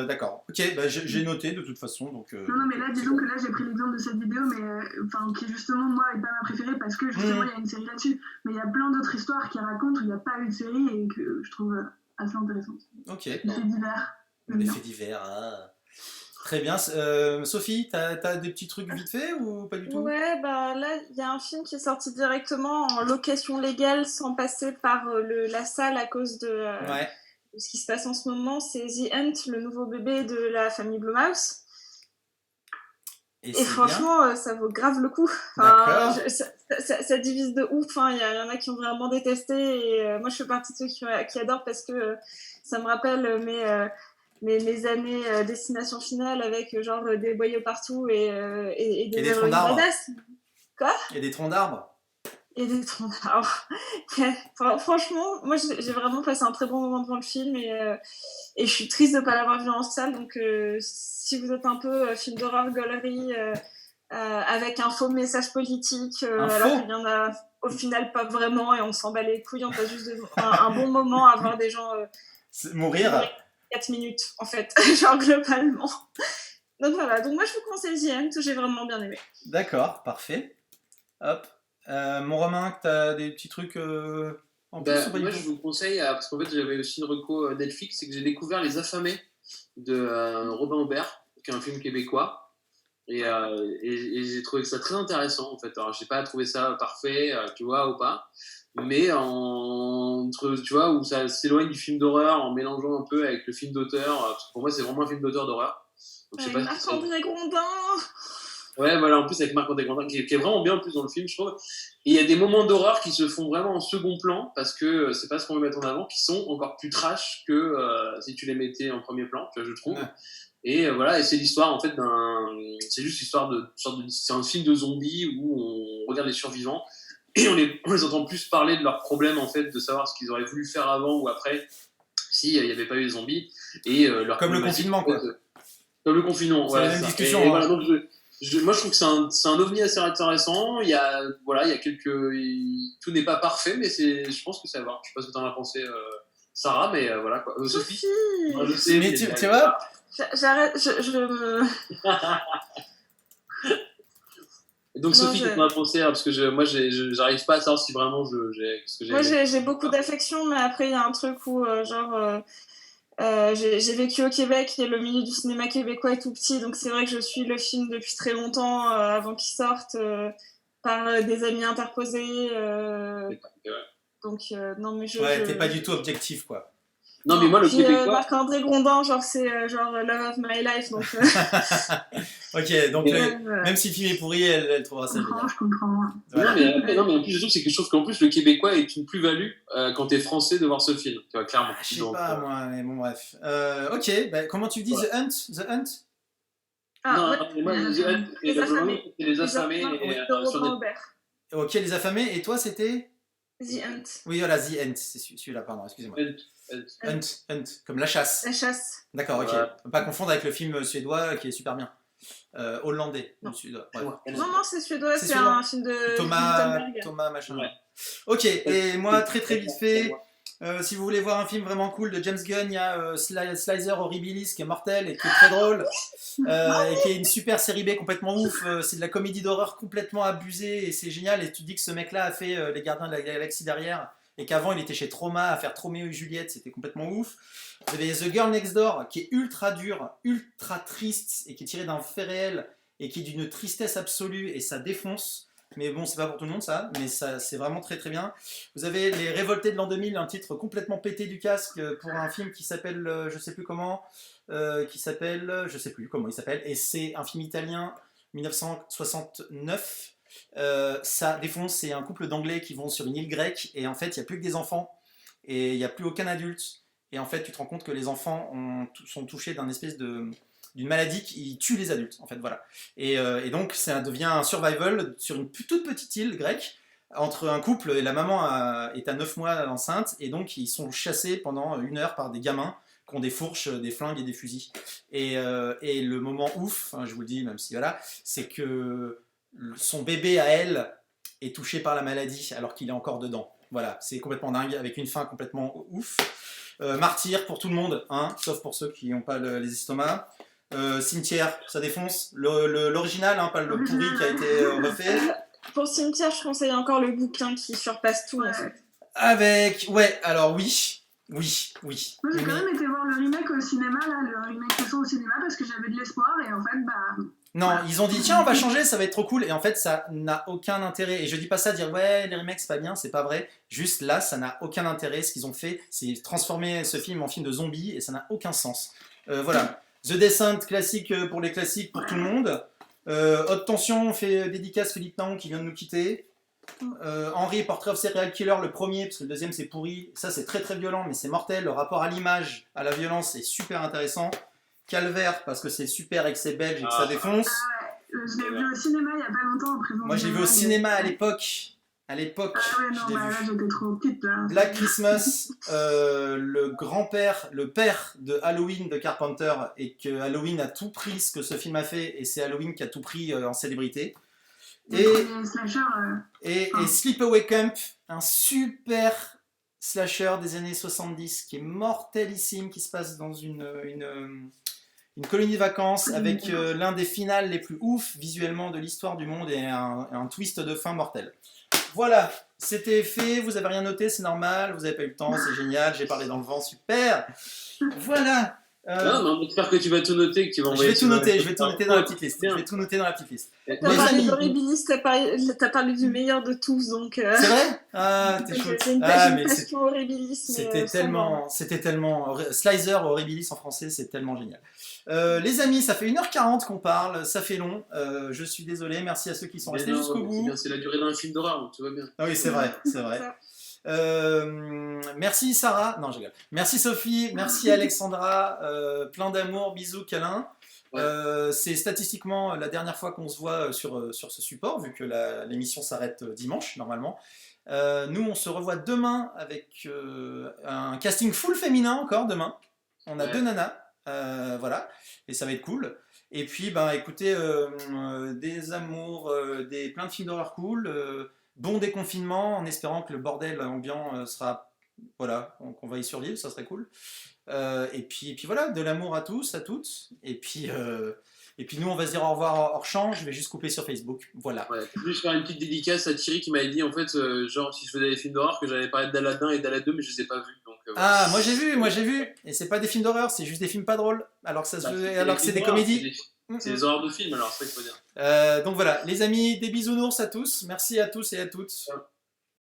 d'accord. Ok, j'ai noté de toute façon. Donc, non, mais là, disons que là, j'ai pris l'exemple de cette vidéo, mais qui justement, moi, n'est pas ma préférée parce que justement, il y a une série là-dessus. Mais il y a plein d'autres histoires qui racontent où il n'y a pas eu de série et que je trouve assez intéressantes. Ok. Des faits divers. Des faits divers, ah. Très bien. Sophie, t'as des petits trucs vite fait ou pas du tout? Ouais, là, il y a un film qui est sorti directement en location légale sans passer par la salle à cause de ce qui se passe en ce moment. C'est The Hunt, le nouveau bébé de la famille Blumhouse. Et franchement, ça vaut grave le coup. Ça divise de ouf. Il y en a qui ont vraiment détesté. Et moi, je fais partie de ceux qui adorent parce que ça me rappelle mes années destination finale avec genre des boyaux partout et des troncs d'arbres. Quoi ? Et des troncs d'arbres. Et des troncs d'arbres. Franchement, moi j'ai vraiment passé un très bon moment devant le film et je suis triste de ne pas l'avoir vu en salle. Donc si vous êtes un peu film d'horreur gaulerie avec un faux message politique, alors qu'il y en a au final pas vraiment et on s'en bat les couilles, on passe juste un bon moment à voir des gens mourir. 4 minutes en fait, genre globalement. Donc voilà, donc moi je vous conseille The Hunt, j'ai vraiment bien aimé. D'accord, parfait. Hop. Mon Romain, t'as des petits trucs en plus ou pas? Moi je vous conseille, parce qu'en fait j'avais aussi une reco Netflix, c'est que j'ai découvert Les Affamés de Robin Aubert, qui est un film québécois. Et j'ai trouvé ça très intéressant en fait. Alors j'ai pas trouvé ça parfait, tu vois, ou pas. Mais tu vois, où ça s'éloigne du film d'horreur en mélangeant un peu avec le film d'auteur. Parce que pour moi, c'est vraiment un film d'auteur d'horreur. Marc-André Grondin. Ouais, voilà, en plus avec Marc-André Grondin, qui est vraiment bien en plus dans le film, je trouve. Et il y a des moments d'horreur qui se font vraiment en second plan, parce que c'est pas ce qu'on veut mettre en avant, qui sont encore plus trash que si tu les mettais en premier plan, tu vois, je trouve. Ouais. Et voilà, et c'est l'histoire en fait c'est juste l'histoire c'est un film de zombies où on regarde les survivants et on les entend plus parler de leurs problèmes, en fait, de savoir ce qu'ils auraient voulu faire avant ou après, s'il n'y avait pas eu les zombies. Et, comme le confinement, quoi. Comme le confinement, c'est la même discussion. Et voilà, donc moi, je trouve que c'est un ovni assez intéressant. Il y a tout n'est pas parfait, mais je pense que ça va. Je sais pas ce que tu en as pensé, Sarah, mais voilà quoi. Sophie. Moi, je sais, mais tu vois. J'arrête, je me. Donc Sophie, qu'est-ce que tu en as pensé, parce que moi, j'arrive pas à savoir si vraiment Moi, j'ai beaucoup d'affection, mais après, il y a un truc où, j'ai vécu au Québec et le milieu du cinéma québécois est tout petit, donc c'est vrai que je suis le film depuis très longtemps, avant qu'il sorte, par des amis interposés. Donc, non, mais t'es pas du tout objectif, quoi. Non, mais moi, le Québécois... Marc-André Grondin, c'est Love of My Life, donc... Ok, donc même si le film est pourri, elle trouvera ça génial. Je comprends. Voilà. Non, mais en plus, je trouve c'est que je trouve qu'en plus, le Québécois est une plus-value quand t'es français de voir ce film, tu vois, clairement. Je sais pas, moi, mais bon, bref. Ok, comment tu dis, voilà. The Hunt moi, The Hunt, c'est les affamés. Ok, les affamés, et toi, c'était The Hunt. Oui, voilà, The Hunt, c'est celui-là, pardon, excusez-moi. Hunt, comme la chasse. La chasse. D'accord, ok. Voilà. Pas confondre avec le film suédois qui est super bien. Hollandais, non. Suédois. Non, c'est suédois, c'est un film de Thomas machin. Ouais. Ok, et moi, très vite fait, si vous voulez voir un film vraiment cool de James Gunn, il y a Slicer Horribilis qui est mortel et qui est très drôle, et qui est une super série B complètement ouf. C'est de la comédie d'horreur complètement abusée et c'est génial. Et tu te dis que ce mec-là a fait Les Gardiens de la Galaxie derrière. Et qu'avant il était chez Trauma à faire Troméo et Juliette, c'était complètement ouf. Vous avez The Girl Next Door qui est ultra dur, ultra triste et qui est tiré d'un fait réel et qui est d'une tristesse absolue et ça défonce. Mais bon, c'est pas pour tout le monde ça, mais ça c'est vraiment très bien. Vous avez Les Révoltés de l'an 2000, un titre complètement pété du casque pour un film qui s'appelle je sais plus comment, et c'est un film italien 1969. Ça défonce, c'est un couple d'anglais qui vont sur une île grecque et en fait il n'y a plus que des enfants et il n'y a plus aucun adulte et en fait tu te rends compte que les enfants sont touchés d'une maladie qui tue les adultes en fait, voilà. Et donc ça devient un survival sur une toute petite île grecque entre un couple et la maman est à 9 mois enceinte et donc ils sont chassés pendant 1 heure par des gamins qui ont des fourches, des flingues et des fusils et le moment ouf, je vous le dis même si voilà, c'est que son bébé à elle est touché par la maladie alors qu'il est encore dedans. Voilà, c'est complètement dingue, avec une fin complètement ouf. Martyr pour tout le monde, hein, sauf pour ceux qui n'ont pas les estomacs. Cimetière, ça défonce. L'original, hein, pas le pourri qui a été refait. Pour Cimetière, je conseille encore le bouquin qui surpasse tout en fait. Ouais, alors oui. Moi j'ai quand même été voir le remake au cinéma, là, le remake récent au cinéma parce que j'avais de l'espoir et en fait Non, ils ont dit tiens on va changer, ça va être trop cool et en fait ça n'a aucun intérêt et je dis pas ça dire ouais les remakes c'est pas bien, c'est pas vrai, juste là ça n'a aucun intérêt, ce qu'ils ont fait c'est transformer ce film en film de zombies et ça n'a aucun sens. Voilà, The Descent classique pour les classiques pour tout le monde. Haute Tension, on fait dédicace Philippe Naon qui vient de nous quitter. Henry, Portrait of Serial Killer, le premier, parce que le deuxième c'est pourri, ça c'est très violent mais c'est mortel, le rapport à l'image, à la violence est super intéressant. Calvaire, parce que c'est super et que c'est belge et que ça défonce. Je l'ai vu au cinéma il y a pas longtemps en présence. Moi je l'ai vu au cinéma à l'époque. Ah ouais, non, là j'étais trop petite là. Black Christmas, le père de Halloween de Carpenter, et que Halloween a tout pris ce que ce film a fait, et c'est Halloween qui a tout pris en célébrité. Et Sleepaway Camp, un super slasher des années 70 qui est mortelissime, qui se passe dans une colonie de vacances avec l'un des finales les plus ouf visuellement de l'histoire du monde et un twist de fin mortel. Voilà, c'était fait, vous avez rien noté, c'est normal, vous avez pas eu le temps, c'est génial, j'ai parlé dans le vent, super. Voilà. Non, j'espère que tu vas tout noter, que tu vas envoyer. Je vais tout noter dans la petite liste. T'as parlé d'Horribilis, t'as parlé du meilleur de tous, donc. C'est vrai? Ah, t'es chouette. C'est une passion Horribilis. C'était tellement. Slicer Horribilis en français, c'est tellement génial. Les amis, ça fait 1h40 qu'on parle, ça fait long. Je suis désolé, merci à ceux qui sont restés jusqu'au bout. C'est la durée d'un film d'horreur, donc tout va bien. Ah oui, c'est vrai. Merci Sarah, non je rigole. Merci Sophie, merci Alexandra, plein d'amour, bisous, câlins. C'est statistiquement la dernière fois qu'on se voit sur ce support, vu que l'émission s'arrête dimanche, normalement. Nous, on se revoit demain avec un casting full féminin encore demain. On a 2 nanas, voilà, et ça va être cool. Et puis, écoutez, des amours, plein de films d'horreur cool, bon déconfinement, en espérant que le bordel ambiant sera, voilà, qu'on va y survivre, ça serait cool. Et puis voilà, de l'amour à tous, à toutes. Et puis nous, on va se dire au revoir hors champ. Je vais juste couper sur Facebook. Voilà. Ouais, je vais juste faire une petite dédicace à Thierry qui m'avait dit en fait, genre si je faisais des films d'horreur, que j'avais parlé d'Aladin et d'Aladin 2, mais je les ai pas vus. Donc, Ah, moi j'ai vu. Et c'est pas des films d'horreur, c'est juste des films pas drôles. Alors que c'est des comédies. C'est des horreurs de films, alors c'est ça qu'il faut dire. Donc voilà, les amis, des bisounours à tous. Merci à tous et à toutes. Ouais.